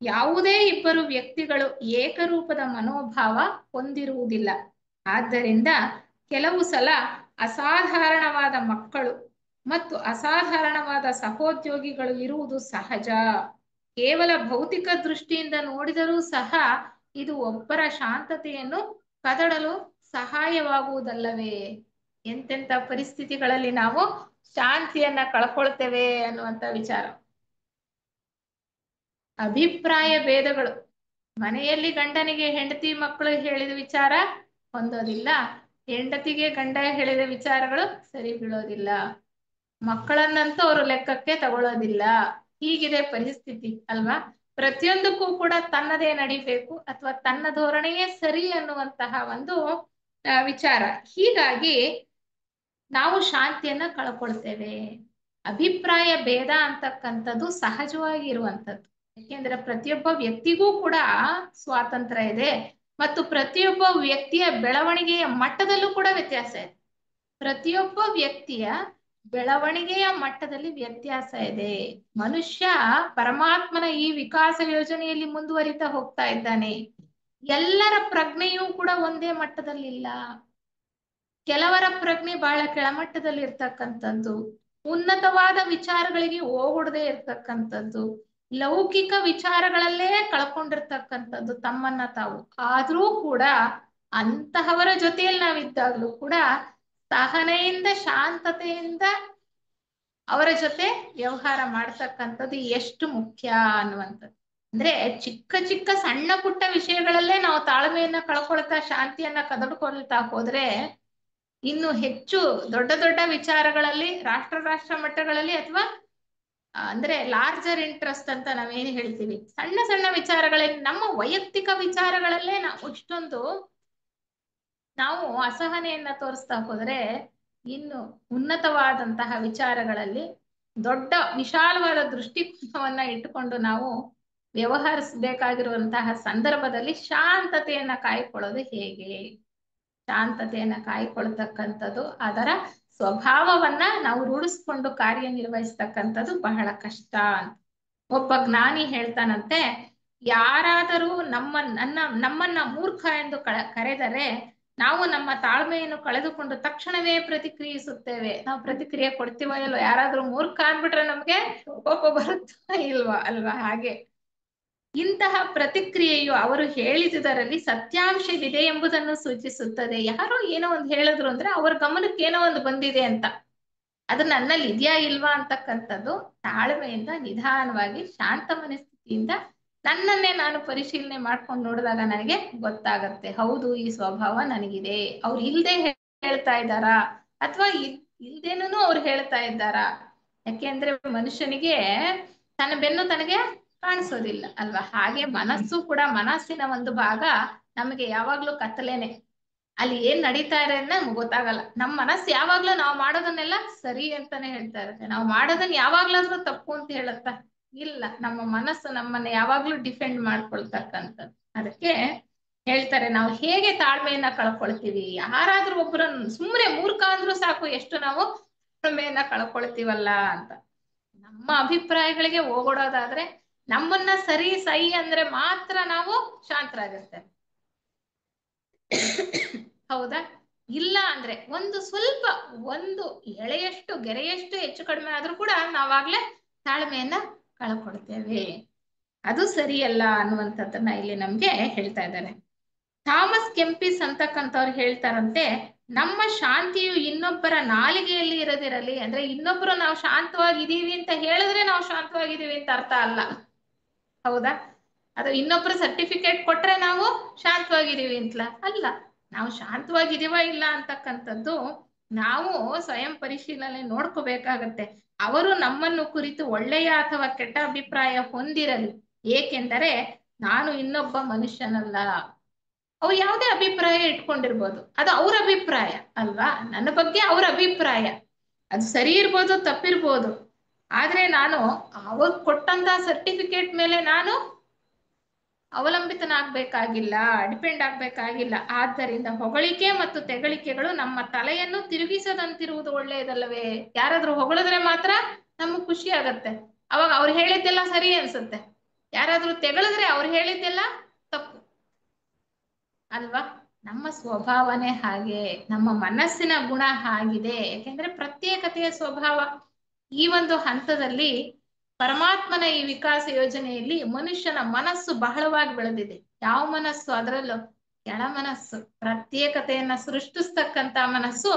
ಯಾವುದೇ ಇಬ್ಬರು ವ್ಯಕ್ತಿಗಳು ಏಕರೂಪದ ಮನೋಭಾವ ಹೊಂದಿರುವುದಿಲ್ಲ. ಆದ್ದರಿಂದ ಕೆಲವು ಸಲ ಅಸಾಧಾರಣವಾದ ಮಕ್ಕಳು ಮತ್ತು ಅಸಾಧಾರಣವಾದ ಸಹೋದ್ಯೋಗಿಗಳು ಇರುವುದು ಸಹಜ. ಕೇವಲ ಭೌತಿಕ ದೃಷ್ಟಿಯಿಂದ ನೋಡಿದರೂ ಸಹ ಇದು ಒಬ್ಬರ ಶಾಂತತೆಯನ್ನು ಕದಡಲು ಸಹಾಯವಾಗುವುದಲ್ಲವೇ. ಎಂತೆಂಥ ಪರಿಸ್ಥಿತಿಗಳಲ್ಲಿ ನಾವು ಶಾಂತಿಯನ್ನ ಕಳ್ಕೊಳ್ತೇವೆ ಅನ್ನುವಂಥ ವಿಚಾರ. ಅಭಿಪ್ರಾಯ ಭೇದಗಳು ಮನೆಯಲ್ಲಿ ಗಂಡನಿಗೆ ಹೆಂಡತಿ ಮಕ್ಕಳು ಹೇಳಿದ ವಿಚಾರ ಹೊಂದೋದಿಲ್ಲ, ಹೆಂಡತಿಗೆ ಗಂಡ ಹೇಳಿದ ವಿಚಾರಗಳು ಸರಿ ಬೀಳೋದಿಲ್ಲ, ಮಕ್ಕಳನ್ನಂತೂ ಅವರು ಲೆಕ್ಕಕ್ಕೆ ತಗೊಳ್ಳೋದಿಲ್ಲ. ಹೀಗಿದೆ ಪರಿಸ್ಥಿತಿ ಅಲ್ವಾ. ಪ್ರತಿಯೊಂದಕ್ಕೂ ಕೂಡ ತನ್ನದೇ ನಡಿಬೇಕು ಅಥವಾ ತನ್ನ ಧೋರಣೆಯೇ ಸರಿ ಅನ್ನುವಂತಹ ಒಂದು ವಿಚಾರ. ಹೀಗಾಗಿ ನಾವು ಶಾಂತಿಯನ್ನ ಕಳ್ಕೊಳ್ತೇವೆ. ಅಭಿಪ್ರಾಯ ಭೇದ ಅಂತಕ್ಕಂಥದ್ದು ಸಹಜವಾಗಿ ಇರುವಂಥದ್ದು. ಯಾಕೆಂದ್ರೆ ಪ್ರತಿಯೊಬ್ಬ ವ್ಯಕ್ತಿಗೂ ಕೂಡ ಸ್ವಾತಂತ್ರ್ಯ ಇದೆ ಮತ್ತು ಪ್ರತಿಯೊಬ್ಬ ವ್ಯಕ್ತಿಯ ಬೆಳವಣಿಗೆಯ ಮಟ್ಟದಲ್ಲೂ ಕೂಡ ವ್ಯತ್ಯಾಸ ಇದೆ. ಪ್ರತಿಯೊಬ್ಬ ವ್ಯಕ್ತಿಯ ಬೆಳವಣಿಗೆಯ ಮಟ್ಟದಲ್ಲಿ ವ್ಯತ್ಯಾಸ ಇದೆ. ಮನುಷ್ಯ ಪರಮಾತ್ಮನ ಈ ವಿಕಾಸ ಯೋಜನೆಯಲ್ಲಿ ಮುಂದುವರಿತಾ ಹೋಗ್ತಾ ಇದ್ದಾನೆ. ಎಲ್ಲರ ಪ್ರಜ್ಞೆಯೂ ಕೂಡ ಒಂದೇ ಮಟ್ಟದಲ್ಲಿಲ್ಲ. ಕೆಲವರ ಪ್ರಜ್ಞೆ ಬಹಳ ಕೆಳಮಟ್ಟದಲ್ಲಿ ಇರ್ತಕ್ಕಂಥದ್ದು, ಉನ್ನತವಾದ ವಿಚಾರಗಳಿಗೆ ಹೋಗೊಡದೆ ಇರ್ತಕ್ಕಂಥದ್ದು, ಲೌಕಿಕ ವಿಚಾರಗಳಲ್ಲೇ ಕಳ್ಕೊಂಡಿರ್ತಕ್ಕಂಥದ್ದು ತಮ್ಮನ್ನ ತಾವು. ಆದ್ರೂ ಕೂಡ ಅಂತಹವರ ಜೊತೆಯಲ್ಲಿ ನಾವಿದ್ದಾಗಲೂ ಕೂಡ ಸಹನೆಯಿಂದ ಶಾಂತತೆಯಿಂದ ಅವರ ಜೊತೆ ವ್ಯವಹಾರ ಮಾಡ್ತಕ್ಕಂಥದ್ದು ಎಷ್ಟು ಮುಖ್ಯ ಅನ್ನುವಂಥದ್ದು. ಅಂದ್ರೆ ಚಿಕ್ಕ ಚಿಕ್ಕ ಸಣ್ಣ ಪುಟ್ಟ ವಿಷಯಗಳಲ್ಲೇ ನಾವು ತಾಳ್ಮೆಯನ್ನ ಕಳ್ಕೊಳ್ತಾ ಶಾಂತಿಯನ್ನ ಕದಡ್ಕೊಳ್ತಾ ಹೋದ್ರೆ ಇನ್ನು ಹೆಚ್ಚು ದೊಡ್ಡ ದೊಡ್ಡ ವಿಚಾರಗಳಲ್ಲಿ ರಾಷ್ಟ್ರ ಮಟ್ಟಗಳಲ್ಲಿ ಅಥವಾ ಅಂದ್ರೆ ಲಾರ್ಜರ್ ಇಂಟ್ರೆಸ್ಟ್ ಅಂತ ನಾವೇನು ಹೇಳ್ತೀವಿ, ಸಣ್ಣ ಸಣ್ಣ ವಿಚಾರಗಳಲ್ಲಿ ನಮ್ಮ ವೈಯಕ್ತಿಕ ವಿಚಾರಗಳಲ್ಲೇ ನಾವು ಇಷ್ಟೊಂದು ನಾವು ಅಸಹನೆಯನ್ನ ತೋರಿಸ್ತಾ ಹೋದ್ರೆ ಇನ್ನು ಉನ್ನತವಾದಂತಹ ವಿಚಾರಗಳಲ್ಲಿ ದೊಡ್ಡ ವಿಶಾಲವಾದ ದೃಷ್ಟಿಕೋನವನ್ನ ಇಟ್ಟುಕೊಂಡು ನಾವು ವ್ಯವಹರಿಸಬೇಕಾಗಿರುವಂತಹ ಸಂದರ್ಭದಲ್ಲಿ ಶಾಂತತೆಯನ್ನ ಕಾಯ್ಕೊಳ್ಳೋದು ಹೇಗೆ. ಶಾಂತತೆಯನ್ನ ಕಾಯ್ಕೊಳ್ತಕ್ಕಂಥದ್ದು, ಅದರ ಸ್ವಭಾವವನ್ನ ನಾವು ರೂಢಿಸ್ಕೊಂಡು ಕಾರ್ಯನಿರ್ವಹಿಸ್ತಕ್ಕಂಥದ್ದು ಬಹಳ ಕಷ್ಟ ಅಂತ. ಒಬ್ಬ ಜ್ಞಾನಿ ಹೇಳ್ತಾನಂತೆ, ಯಾರಾದರೂ ನಮ್ಮನ್ನ ಮೂರ್ಖ ಎಂದು ಕರೆದರೆ ನಾವು ನಮ್ಮ ತಾಳ್ಮೆಯನ್ನು ಕಳೆದುಕೊಂಡು ತಕ್ಷಣವೇ ಪ್ರತಿಕ್ರಿಯಿಸುತ್ತೇವೆ. ನಾವು ಪ್ರತಿಕ್ರಿಯೆ ಕೊಡ್ತೀವೋ ಇಲ್ವೋ. ಯಾರಾದ್ರೂ ಮೂರ್ಖ ಅಂದ್ಬಿಟ್ರೆ ನಮ್ಗೆ ಕೋಪ ಬರುತ್ತಾ ಇಲ್ವಾ ಅಲ್ವಾ. ಹಾಗೆ ಇಂತಹ ಪ್ರತಿಕ್ರಿಯೆಯು ಅವರು ಹೇಳಿದುದರಲ್ಲಿ ಸತ್ಯಾಂಶವಿದೆ ಎಂಬುದನ್ನು ಸೂಚಿಸುತ್ತದೆ. ಯಾರೋ ಏನೋ ಒಂದು ಹೇಳಿದ್ರು ಅಂದ್ರೆ ಅವ್ರ ಗಮನಕ್ಕೆ ಏನೋ ಒಂದು ಬಂದಿದೆ ಅಂತ. ಅದು ನನ್ನಲ್ಲಿ ಇದೆಯಾ ಇಲ್ವಾ ಅಂತಕ್ಕಂಥದ್ದು ತಾಳ್ಮೆಯಿಂದ, ನಿಧಾನವಾಗಿ, ಶಾಂತ ಮನಸ್ಥಿತಿಯಿಂದ ನನ್ನನ್ನೇ ನಾನು ಪರಿಶೀಲನೆ ಮಾಡ್ಕೊಂಡು ನೋಡಿದಾಗ ನನಗೆ ಗೊತ್ತಾಗತ್ತೆ, ಹೌದು ಈ ಸ್ವಭಾವ ನನಗಿದೆ. ಅವ್ರು ಇಲ್ದೆ ಹೇಳ್ತಾ ಇದ್ದಾರಾ ಅಥವಾ ಇಲ್ದೇನೂ ಅವ್ರು ಹೇಳ್ತಾ ಇದ್ದಾರಾ? ಯಾಕೆಂದ್ರೆ ಮನುಷ್ಯನಿಗೆ ತನ್ನ ಬೆನ್ನು ತನಗೆ ಕಾಣಿಸೋದಿಲ್ಲ ಅಲ್ವಾ? ಹಾಗೆ ಮನಸ್ಸು ಕೂಡ, ಮನಸ್ಸಿನ ಒಂದು ಭಾಗ ನಮಗೆ ಯಾವಾಗ್ಲೂ ಕತ್ತಲೇನೆ. ಅಲ್ಲಿ ಏನ್ ನಡೀತಾ ಇದೆ ಅಂತ ನಮ್ಗೆ ಗೊತ್ತಾಗಲ್ಲ. ನಮ್ಮ ಮನಸ್ಸು ಯಾವಾಗ್ಲೂ ನಾವು ಮಾಡೋದನ್ನೆಲ್ಲ ಸರಿ ಅಂತಾನೆ ಹೇಳ್ತಾ ಇರುತ್ತೆ. ನಾವು ಮಾಡೋದನ್ನ ಯಾವಾಗ್ಲಾದ್ರೂ ತಪ್ಪು ಅಂತ ಹೇಳುತ್ತಾ? ಇಲ್ಲ. ನಮ್ಮ ಮನಸ್ಸು ನಮ್ಮನ್ನ ಯಾವಾಗ್ಲೂ ಡಿಫೆಂಡ್ ಮಾಡ್ಕೊಳ್ತಕ್ಕಂಥದ್ದು. ಅದಕ್ಕೆ ಹೇಳ್ತಾರೆ, ನಾವು ಹೇಗೆ ತಾಳ್ಮೆಯನ್ನ ಕಳ್ಕೊಳ್ತೀವಿ. ಯಾರಾದ್ರೂ ಒಬ್ಬರನ್ನ ಸುಮ್ಮನೆ ಮೂರ್ಖ ಅಂದ್ರೂ ಸಾಕು, ಎಷ್ಟು ನಾವು ತಾಳ್ಮೆಯನ್ನ ಕಳ್ಕೊಳ್ತೀವಲ್ಲ ಅಂತ. ನಮ್ಮ ಅಭಿಪ್ರಾಯಗಳಿಗೆ ಹೋಗೋಡೋದಾದ್ರೆ, ನಮ್ಮನ್ನ ಸರಿ ಸೈ ಅಂದ್ರೆ ಮಾತ್ರ ನಾವು ಶಾಂತರಾಗಿರ್ತೇವೆ. ಹೌದಾ? ಇಲ್ಲ ಅಂದ್ರೆ ಒಂದು ಸ್ವಲ್ಪ, ಒಂದು ಎಳೆಯಷ್ಟು, ಗೆರೆಯಷ್ಟು ಹೆಚ್ಚು ಕಡಿಮೆ ಆದ್ರೂ ಕೂಡ ನಾವಾಗ್ಲೇ ತಾಳ್ಮೆಯನ್ನ ಕಳ್ಕೊಳ್ತೇವೆ. ಅದು ಸರಿಯಲ್ಲ ಅನ್ನುವಂಥದ್ದನ್ನ ಇಲ್ಲಿ ನಮ್ಗೆ ಹೇಳ್ತಾ ಇದ್ದಾರೆ. ಥಾಮಸ್ ಕೆಂಪಿಸ್ ಅಂತಕ್ಕಂಥವ್ರು ಹೇಳ್ತಾರಂತೆ, ನಮ್ಮ ಶಾಂತಿಯು ಇನ್ನೊಬ್ಬರ ನಾಲಿಗೆಯಲ್ಲಿ ಇರದಿರಲಿ. ಅಂದ್ರೆ ಇನ್ನೊಬ್ರು ನಾವು ಶಾಂತವಾಗಿದ್ದೀವಿ ಅಂತ ಹೇಳಿದ್ರೆ ನಾವು ಶಾಂತವಾಗಿದ್ದೀವಿ ಅಂತ ಅರ್ಥ ಅಲ್ಲ. ಹೌದಾ? ಅದು ಇನ್ನೊಬ್ರು ಸರ್ಟಿಫಿಕೇಟ್ ಕೊಟ್ರೆ ನಾವು ಶಾಂತವಾಗಿದ್ದೀವಿ ಅಂತಲ ಅಲ್ಲ. ನಾವು ಶಾಂತವಾಗಿದೀವ ಇಲ್ಲ ಅಂತಕ್ಕಂಥದ್ದು ನಾವು ಸ್ವಯಂ ಪರಿಶೀಲನೆ ನೋಡ್ಕೋಬೇಕಾಗತ್ತೆ. ಅವರು ನಮ್ಮನ್ನು ಕುರಿತು ಒಳ್ಳೆಯ ಅಥವಾ ಕೆಟ್ಟ ಅಭಿಪ್ರಾಯ ಹೊಂದಿರಲಿ, ಏಕೆಂದರೆ ನಾನು ಇನ್ನೊಬ್ಬ ಮನುಷ್ಯನಲ್ಲ. ಅವ್ರು ಯಾವುದೇ ಅಭಿಪ್ರಾಯ ಇಟ್ಕೊಂಡಿರ್ಬೋದು, ಅದು ಅವ್ರ ಅಭಿಪ್ರಾಯ ಅಲ್ವಾ? ನನ್ನ ಬಗ್ಗೆ ಅವ್ರ ಅಭಿಪ್ರಾಯ, ಅದು ಸರಿ ಇರ್ಬೋದು, ತಪ್ಪಿರ್ಬೋದು. ಆದ್ರೆ ನಾನು ಅವ್ರು ಕೊಟ್ಟಂತ ಸರ್ಟಿಫಿಕೇಟ್ ಮೇಲೆ ನಾನು ಅವಲಂಬಿತನಾಗಬೇಕಾಗಿಲ್ಲ, ಡಿಪೆಂಡ್ ಆಗ್ಬೇಕಾಗಿಲ್ಲ. ಆದ್ದರಿಂದ ಹೊಗಳಿಕೆ ಮತ್ತು ತೆಗಳಿಕೆಗಳು ನಮ್ಮ ತಲೆಯನ್ನು ತಿರುಗಿಸದಂತಿರುವುದು ಒಳ್ಳೆಯದಲ್ಲವೇ? ಯಾರಾದ್ರೂ ಹೊಗಳಿದ್ರೆ ಮಾತ್ರ ನಮ್ಗೆ ಖುಷಿ ಆಗತ್ತೆ, ಅವಾಗ ಅವ್ರು ಹೇಳಿದ್ದೆಲ್ಲ ಸರಿ ಅನ್ಸುತ್ತೆ. ಯಾರಾದ್ರೂ ತೆಗಳಿದ್ರೆ ಅವ್ರು ಹೇಳಿದ್ದೆಲ್ಲ ತಪ್ಪು ಅಲ್ವಾ? ನಮ್ಮ ಸ್ವಭಾವನೆ ಹಾಗೆ, ನಮ್ಮ ಮನಸ್ಸಿನ ಗುಣ ಹಾಗಿದೆ. ಯಾಕೆಂದ್ರೆ ಪ್ರತ್ಯೇಕತೆಯ ಸ್ವಭಾವ. ಈ ಒಂದು ಹಂತದಲ್ಲಿ ಪರಮಾತ್ಮನ ಈ ವಿಕಾಸ ಯೋಜನೆಯಲ್ಲಿ ಮನುಷ್ಯನ ಮನಸ್ಸು ಬಹಳವಾಗಿ ಬೆಳೆದಿದೆ. ಯಾವ ಮನಸ್ಸು? ಅದರಲ್ಲೂ ಕೆಳ ಮನಸ್ಸು, ಪ್ರತ್ಯೇಕತೆಯನ್ನ ಸೃಷ್ಟಿಸ್ತಕ್ಕಂತ ಮನಸ್ಸು,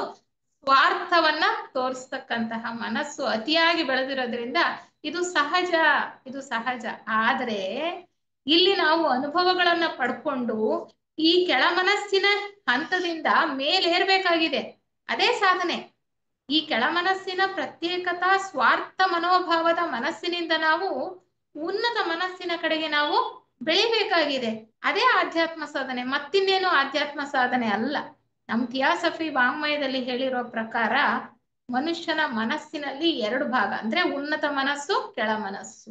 ಸ್ವಾರ್ಥವನ್ನ ತೋರಿಸ್ತಕ್ಕಂತಹ ಮನಸ್ಸು ಅತಿಯಾಗಿ ಬೆಳೆದಿರೋದ್ರಿಂದ ಇದು ಸಹಜ, ಇದು ಸಹಜ. ಆದ್ರೆ ಇಲ್ಲಿ ನಾವು ಅನುಭವಗಳನ್ನ ಪಡ್ಕೊಂಡು ಈ ಕೆಳ ಮನಸ್ಸಿನ ಹಂತದಿಂದ ಮೇಲೇರ್ಬೇಕಾಗಿದೆ. ಅದೇ ಸಾಧನೆ. ಈ ಕೆಳ ಮನಸ್ಸಿನ ಪ್ರತ್ಯೇಕತಾ ಸ್ವಾರ್ಥ ಮನೋಭಾವದ ಮನಸ್ಸಿನಿಂದ ನಾವು ಉನ್ನತ ಮನಸ್ಸಿನ ಕಡೆಗೆ ನಾವು ಬೆಳಿಬೇಕಾಗಿದೆ. ಅದೇ ಆಧ್ಯಾತ್ಮ ಸಾಧನೆ, ಮತ್ತಿನ್ನೇನು ಆಧ್ಯಾತ್ಮ ಸಾಧನೆ ಅಲ್ಲ. ನಮ್ ಥಿಯಾಸಫಿ ವಾಂಗ್ಮಯದಲ್ಲಿ ಹೇಳಿರೋ ಪ್ರಕಾರ ಮನುಷ್ಯನ ಮನಸ್ಸಿನಲ್ಲಿ ಎರಡು ಭಾಗ, ಅಂದ್ರೆ ಉನ್ನತ ಮನಸ್ಸು, ಕೆಳ ಮನಸ್ಸು.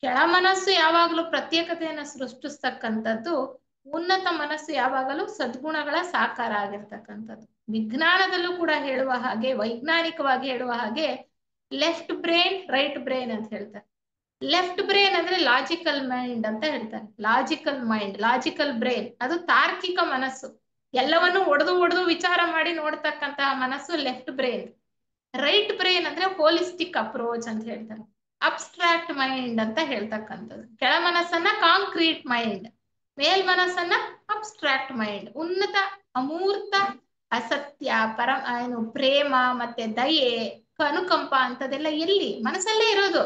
ಕೆಳ ಮನಸ್ಸು ಯಾವಾಗಲೂ ಪ್ರತ್ಯೇಕತೆಯನ್ನು ಸೃಷ್ಟಿಸ್ತಕ್ಕಂಥದ್ದು, ಉನ್ನತ ಮನಸ್ಸು ಯಾವಾಗಲೂ ಸದ್ಗುಣಗಳ ಸಾಕಾರ ಆಗಿರ್ತಕ್ಕಂಥದ್ದು. ವಿಜ್ಞಾನದಲ್ಲೂ ಕೂಡ ಹೇಳುವ ಹಾಗೆ, ವೈಜ್ಞಾನಿಕವಾಗಿ ಹೇಳುವ ಹಾಗೆ, ಲೆಫ್ಟ್ ಬ್ರೈನ್, ರೈಟ್ ಬ್ರೈನ್ ಅಂತ ಹೇಳ್ತಾರೆ. ಲೆಫ್ಟ್ ಬ್ರೈನ್ ಅಂದ್ರೆ ಲಾಜಿಕಲ್ ಮೈಂಡ್ ಅಂತ ಹೇಳ್ತಾರೆ. ಲಾಜಿಕಲ್ ಮೈಂಡ್, ಲಾಜಿಕಲ್ ಬ್ರೈನ್, ಅದು ತಾರ್ಕಿಕ ಮನಸ್ಸು. ಎಲ್ಲವನ್ನು ಒಡೆದು ವಿಚಾರ ಮಾಡಿ ನೋಡ್ತಕ್ಕಂತಹ ಮನಸ್ಸು ಲೆಫ್ಟ್ ಬ್ರೈನ್. ರೈಟ್ ಬ್ರೈನ್ ಅಂದ್ರೆ ಹೋಲಿಸ್ಟಿಕ್ ಅಪ್ರೋಚ್ ಅಂತ ಹೇಳ್ತಾರೆ. ಅಬ್ಸ್ಟ್ರಾಕ್ಟ್ ಮೈಂಡ್ ಅಂತ ಹೇಳ್ತಕ್ಕಂಥದ್ದು. ಕೆಳ ಮನಸ್ಸನ್ನ ಕಾಂಕ್ರೀಟ್ ಮೈಂಡ್, ಮೇಲ್ ಮನಸ್ಸನ್ನ ಅಬ್ಸ್ಟ್ರಾಕ್ಟ್ ಮೈಂಡ್. ಉನ್ನತ, ಅಮೂರ್ತ, ಅಸತ್ಯ, ಏನು ಪ್ರೇಮ ಮತ್ತೆ ದಯೆ, ಅನುಕಂಪ ಅಂತದೆಲ್ಲ ಎಲ್ಲಿ? ಮನಸ್ಸಲ್ಲೇ ಇರೋದು.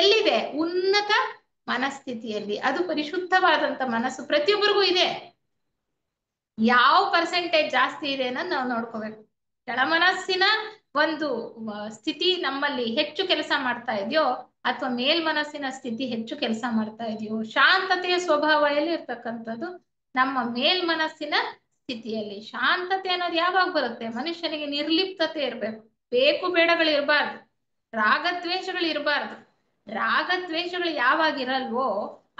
ಎಲ್ಲಿದೆ? ಉನ್ನತ ಮನಸ್ಥಿತಿಯಲ್ಲಿ. ಅದು ಪರಿಶುದ್ಧವಾದಂತ ಮನಸ್ಸು ಪ್ರತಿಯೊಬ್ಬರಿಗೂ ಇದೆ. ಯಾವ ಪರ್ಸೆಂಟೇಜ್ ಜಾಸ್ತಿ ಇದೆ ಅನ್ನೋದು ನಾವು ನೋಡ್ಕೋಬೇಕು. ಕೆಳ ಮನಸ್ಸಿನ ಒಂದು ಸ್ಥಿತಿ ನಮ್ಮಲ್ಲಿ ಹೆಚ್ಚು ಕೆಲಸ ಮಾಡ್ತಾ ಇದೆಯೋ ಅಥವಾ ಮೇಲ್ ಮನಸ್ಸಿನ ಸ್ಥಿತಿ ಹೆಚ್ಚು ಕೆಲಸ ಮಾಡ್ತಾ ಇದೆಯೋ? ಶಾಂತತೆಯ ಸ್ವಭಾವ ಎಲ್ಲಿ ಇರ್ತಕ್ಕಂಥದ್ದು? ನಮ್ಮ ಮೇಲ್ ಮನಸ್ಸಿನ ಸ್ಥಿತಿಯಲ್ಲಿ. ಶಾಂತತೆ ಅನ್ನೋದು ಯಾವಾಗ ಬರುತ್ತೆ? ಮನುಷ್ಯನಿಗೆ ನಿರ್ಲಿಪ್ತತೆ ಇರ್ಬೇಕು, ಬೇಕು ಬೇಡಗಳು ಇರಬಾರ್ದು, ರಾಗದ್ವೇಷಗಳು ಇರಬಾರ್ದು. ರಾಗದ್ವೇಷಗಳು ಯಾವಾಗ ಇರಲ್ವೋ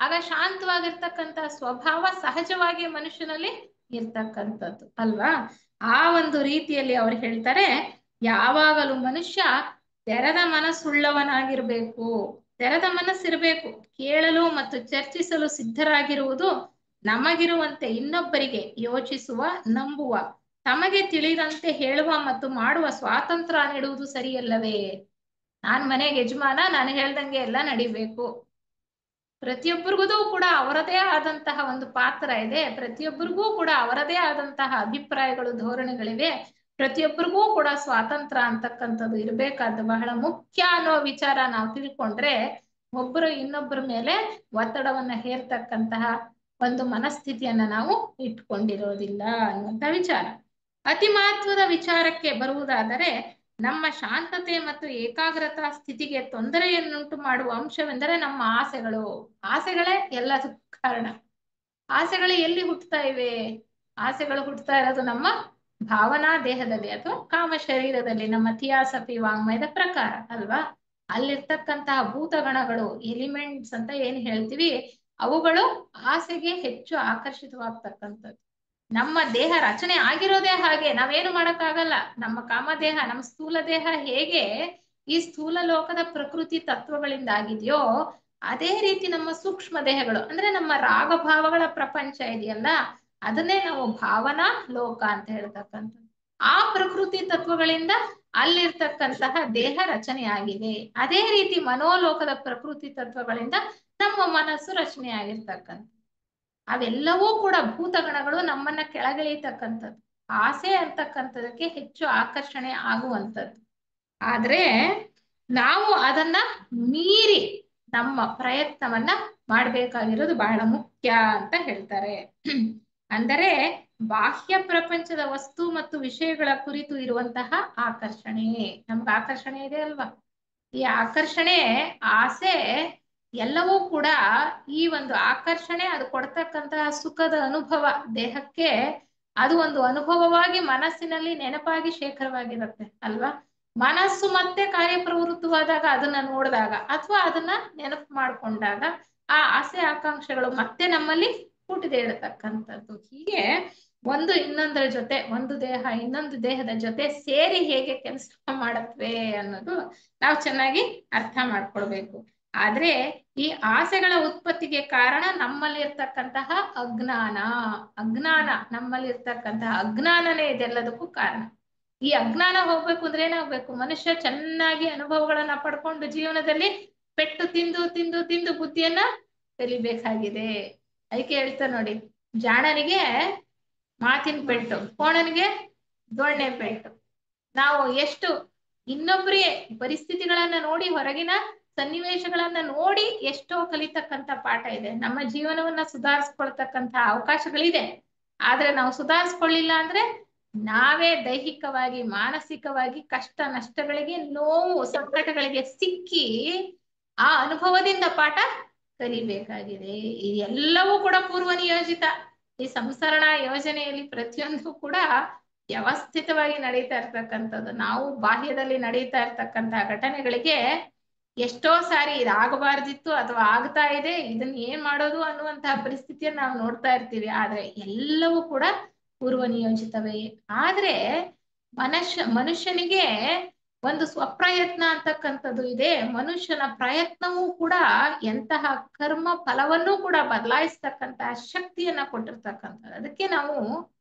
ಆಗ ಶಾಂತವಾಗಿರ್ತಕ್ಕಂಥ ಸ್ವಭಾವ ಸಹಜವಾಗಿ ಮನುಷ್ಯನಲ್ಲಿ ಇರ್ತಕ್ಕಂಥದ್ದು ಅಲ್ವಾ? ಆ ಒಂದು ರೀತಿಯಲ್ಲಿ ಅವ್ರು ಹೇಳ್ತಾರೆ, ಯಾವಾಗಲೂ ಮನುಷ್ಯ ತೆರೆದ ಮನಸ್ಸುಳ್ಳವನಾಗಿರ್ಬೇಕು. ತೆರೆದ ಮನಸ್ಸಿರ್ಬೇಕು. ಕೇಳಲು ಮತ್ತು ಚರ್ಚಿಸಲು ಸಿದ್ಧರಾಗಿರುವುದು, ನಮಗಿರುವಂತೆ ಇನ್ನೊಬ್ಬರಿಗೆ ಯೋಚಿಸುವ, ನಂಬುವ, ತಮಗೆ ತಿಳಿದಂತೆ ಹೇಳುವ ಮತ್ತು ಮಾಡುವ ಸ್ವಾತಂತ್ರ್ಯ ನೀಡುವುದು ಸರಿಯಲ್ಲವೇ? ನಾನ್ ಮನೆಗೆ ಯಜಮಾನ, ನಾನು ಹೇಳ್ದಂಗೆ ಎಲ್ಲ ನಡಿಬೇಕು. ಪ್ರತಿಯೊಬ್ಬರಿಗೂ ಕೂಡ ಅವರದೇ ಆದಂತಹ ಒಂದು ಪಾತ್ರ ಇದೆ. ಪ್ರತಿಯೊಬ್ಬರಿಗೂ ಕೂಡ ಅವರದೇ ಆದಂತಹ ಅಭಿಪ್ರಾಯಗಳು, ಧೋರಣೆಗಳಿವೆ. ಪ್ರತಿಯೊಬ್ಬರಿಗೂ ಕೂಡ ಸ್ವಾತಂತ್ರ್ಯ ಅಂತಕ್ಕಂಥದ್ದು ಇರಬೇಕಾದ್ದು ಬಹಳ ಮುಖ್ಯ ಅನ್ನೋ ವಿಚಾರ ನಾವು ತಿಳ್ಕೊಂಡ್ರೆ ಒಬ್ಬರು ಇನ್ನೊಬ್ಬರ ಮೇಲೆ ಒತ್ತಡವನ್ನ ಹೇರ್ತಕ್ಕಂತಹ ಒಂದು ಮನಸ್ಥಿತಿಯನ್ನ ನಾವು ಇಟ್ಕೊಂಡಿರೋದಿಲ್ಲ ಅನ್ನುವಂಥ ವಿಚಾರ. ಅತಿ ಮಹತ್ವದ ವಿಚಾರಕ್ಕೆ ಬರುವುದಾದರೆ, ನಮ್ಮ ಶಾಂತತೆ ಮತ್ತು ಏಕಾಗ್ರತಾ ಸ್ಥಿತಿಗೆ ತೊಂದರೆಯನ್ನುಂಟು ಮಾಡುವ ಅಂಶವೆಂದರೆ ನಮ್ಮ ಆಸೆಗಳು. ಆಸೆಗಳೇ ಎಲ್ಲದಕ್ಕೂ ಕಾರಣ. ಆಸೆಗಳು ಎಲ್ಲಿ ಹುಟ್ಟುತ್ತಾ ಇವೆ? ಆಸೆಗಳು ಹುಟ್ಟುತ್ತಾ ಇರೋದು ನಮ್ಮ ಭಾವನಾ ದೇಹದಲ್ಲಿ ಅಥವಾ ಕಾಮ ಶರೀರದಲ್ಲಿ, ನಮ್ಮ ಥಿಯಾಸಫಿ ವಾಂಗ್ಮಯದ ಪ್ರಕಾರ ಅಲ್ವಾ. ಅಲ್ಲಿರ್ತಕ್ಕಂತಹ ಭೂತಗಣಗಳು, ಎಲಿಮೆಂಟ್ಸ್ ಅಂತ ಏನ್ ಹೇಳ್ತೀವಿ, ಅವುಗಳು ಆಸೆಗೆ ಹೆಚ್ಚು ಆಕರ್ಷಿತವಾಗ್ತಕ್ಕಂಥದ್ದು. ನಮ್ಮ ದೇಹ ರಚನೆ ಆಗಿರೋದೇ ಹಾಗೆ, ನಾವೇನು ಮಾಡಕ್ಕಾಗಲ್ಲ. ನಮ್ಮ ಕಾಮದೇಹ, ನಮ್ಮ ಸ್ಥೂಲ ದೇಹ ಹೇಗೆ ಈ ಸ್ಥೂಲ ಲೋಕದ ಪ್ರಕೃತಿ ತತ್ವಗಳಿಂದ ಆಗಿದೆಯೋ, ಅದೇ ರೀತಿ ನಮ್ಮ ಸೂಕ್ಷ್ಮ ದೇಹಗಳು ಅಂದ್ರೆ ನಮ್ಮ ರಾಗಭಾವಗಳ ಪ್ರಪಂಚ ಇದೆಯಲ್ಲ, ಅದನ್ನೇ ನಾವು ಭಾವನಾ ಲೋಕ ಅಂತ ಹೇಳ್ತಕ್ಕಂಥದ್ದು. ಆ ಪ್ರಕೃತಿ ತತ್ವಗಳಿಂದ ಅಲ್ಲಿರ್ತಕ್ಕಂತಹ ದೇಹ ರಚನೆ ಆಗಿದೆ. ಅದೇ ರೀತಿ ಮನೋಲೋಕದ ಪ್ರಕೃತಿ ತತ್ವಗಳಿಂದ ನಮ್ಮ ಮನಸ್ಸು ರಚನೆ ಆಗಿರ್ತಕ್ಕಂಥ. ಅವೆಲ್ಲವೂ ಕೂಡ ಭೂತಗಣಗಳು ನಮ್ಮನ್ನ ಕೆಳಗಿಳಿತಕ್ಕಂಥದ್ದು, ಆಸೆ ಅಂತಕ್ಕಂಥದಕ್ಕೆ ಹೆಚ್ಚು ಆಕರ್ಷಣೆ ಆಗುವಂಥದ್ದು. ಆದ್ರೆ ನಾವು ಅದನ್ನ ಮೀರಿ ನಮ್ಮ ಪ್ರಯತ್ನವನ್ನ ಮಾಡ್ಬೇಕಾಗಿರೋದು ಬಹಳ ಮುಖ್ಯ ಅಂತ ಹೇಳ್ತಾರೆ. ಅಂದರೆ ಬಾಹ್ಯ ಪ್ರಪಂಚದ ವಸ್ತು ಮತ್ತು ವಿಷಯಗಳ ಕುರಿತು ಇರುವಂತಹ ಆಕರ್ಷಣೆ, ನಮ್ಗೆ ಆಕರ್ಷಣೆ ಇದೆ ಅಲ್ವಾ, ಈ ಆಕರ್ಷಣೆ, ಆಸೆ ಎಲ್ಲವೂ ಕೂಡ ಈ ಒಂದು ಆಕರ್ಷಣೆ ಅದು ಕೊಡ್ತಕ್ಕಂತಹ ಸುಖದ ಅನುಭವ ದೇಹಕ್ಕೆ, ಅದು ಒಂದು ಅನುಭವವಾಗಿ ಮನಸ್ಸಿನಲ್ಲಿ ನೆನಪಾಗಿ ಶೇಖರವಾಗಿರುತ್ತೆ ಅಲ್ವಾ. ಮನಸ್ಸು ಮತ್ತೆ ಕಾರ್ಯಪ್ರವೃತ್ತವಾದಾಗ, ಅದನ್ನ ನೋಡಿದಾಗ ಅಥವಾ ಅದನ್ನ ನೆನಪು ಮಾಡ್ಕೊಂಡಾಗ ಆ ಆಸೆ ಆಕಾಂಕ್ಷೆಗಳು ಮತ್ತೆ ನಮ್ಮಲ್ಲಿ ಹುಟ್ಟಿದೇಳತಕ್ಕಂಥದ್ದು. ಹೀಗೆ ಒಂದು ಇನ್ನೊಂದರ ಜೊತೆ, ಒಂದು ದೇಹ ಇನ್ನೊಂದು ದೇಹದ ಜೊತೆ ಸೇರಿ ಹೇಗೆ ಕೆಲಸ ಮಾಡತ್ವೆ ಅನ್ನೋದು ನಾವು ಚೆನ್ನಾಗಿ ಅರ್ಥ ಮಾಡ್ಕೊಳ್ಬೇಕು. ಆದ್ರೆ ಈ ಆಸೆಗಳ ಉತ್ಪತ್ತಿಗೆ ಕಾರಣ ನಮ್ಮಲ್ಲಿರ್ತಕ್ಕಂತಹ ಅಜ್ಞಾನ. ಅಜ್ಞಾನ, ನಮ್ಮಲ್ಲಿರ್ತಕ್ಕಂತಹ ಅಜ್ಞಾನನೇ ಇದೆಲ್ಲದಕ್ಕೂ ಕಾರಣ. ಈ ಅಜ್ಞಾನ ಹೋಗ್ಬೇಕು ಅಂದ್ರೆ ಏನಾಗ್ಬೇಕು? ಮನುಷ್ಯ ಚೆನ್ನಾಗಿ ಅನುಭವಗಳನ್ನ ಪಡ್ಕೊಂಡು ಜೀವನದಲ್ಲಿ ಪೆಟ್ಟು ತಿಂದು ತಿಂದು ತಿಂದು ಬುದ್ಧಿಯನ್ನ ಕಲಿಬೇಕಾಗಿದೆ. ಅದಕ್ಕೆ ಹೇಳ್ತಾರೆ ನೋಡಿ, ಜಾಣನಿಗೆ ಮಾತಿನ ಪೆಟ್ಟು, ಕೋಣನಿಗೆ ದೊಣ್ಣೆ ಪೆಟ್ಟು. ನಾವು ಎಷ್ಟು ಇನ್ನೊಬ್ಬರಿಗೆ ಪರಿಸ್ಥಿತಿಗಳನ್ನ ನೋಡಿ, ಹೊರಗಿನ ಸನ್ನಿವೇಶಗಳನ್ನ ನೋಡಿ ಎಷ್ಟೋ ಕಲಿತಕ್ಕಂಥ ಪಾಠ ಇದೆ. ನಮ್ಮ ಜೀವನವನ್ನ ಸುಧಾರಿಸ್ಕೊಳ್ತಕ್ಕಂಥ ಅವಕಾಶಗಳಿದೆ. ಆದ್ರೆ ನಾವು ಸುಧಾರಿಸ್ಕೊಳ್ಳಿಲ್ಲ ಅಂದ್ರೆ ನಾವೇ ದೈಹಿಕವಾಗಿ, ಮಾನಸಿಕವಾಗಿ ಕಷ್ಟ ನಷ್ಟಗಳಿಗೆ, ನೋವು ಸಂಕಟಗಳಿಗೆ ಸಿಕ್ಕಿ ಆ ಅನುಭವದಿಂದ ಪಾಠ ಕಲಿಬೇಕಾಗಿದೆ. ಇದೆಲ್ಲವೂ ಕೂಡ ಪೂರ್ವ ನಿಯೋಜಿತ. ಈ ಸಂಸರಣಾ ಯೋಜನೆಯಲ್ಲಿ ಪ್ರತಿಯೊಂದು ಕೂಡ ವ್ಯವಸ್ಥಿತವಾಗಿ ನಡೀತಾ ಇರ್ತಕ್ಕಂಥದ್ದು. ನಾವು ಬಾಹ್ಯದಲ್ಲಿ ನಡೀತಾ ಇರ್ತಕ್ಕಂತಹ ಘಟನೆಗಳಿಗೆ ಎಷ್ಟೋ ಸಾರಿ ಇದಾಗಬಾರ್ದಿತ್ತು ಅಥವಾ ಆಗ್ತಾ ಇದೆ, ಇದನ್ನ ಏನ್ ಮಾಡೋದು ಅನ್ನುವಂತಹ ಪರಿಸ್ಥಿತಿಯನ್ನು ನಾವು ನೋಡ್ತಾ ಇರ್ತೀವಿ. ಆದ್ರೆ ಎಲ್ಲವೂ ಕೂಡ ಪೂರ್ವ ನಿಯೋಜಿತವೇ. ಆದ್ರೆ ಮನುಷ್ಯನಿಗೆ ಒಂದು ಸ್ವಪ್ರಯತ್ನ ಅಂತಕ್ಕಂಥದ್ದು ಇದೆ. ಮನುಷ್ಯನ ಪ್ರಯತ್ನವೂ ಕೂಡ ಎಂತಹ ಕರ್ಮ ಫಲವನ್ನೂ ಕೂಡ ಬದಲಾಯಿಸ್ತಕ್ಕಂತಹ ಶಕ್ತಿಯನ್ನ ಕೊಟ್ಟಿರ್ತಕ್ಕಂಥದ್ದು. ಅದಕ್ಕೆ ನಾವು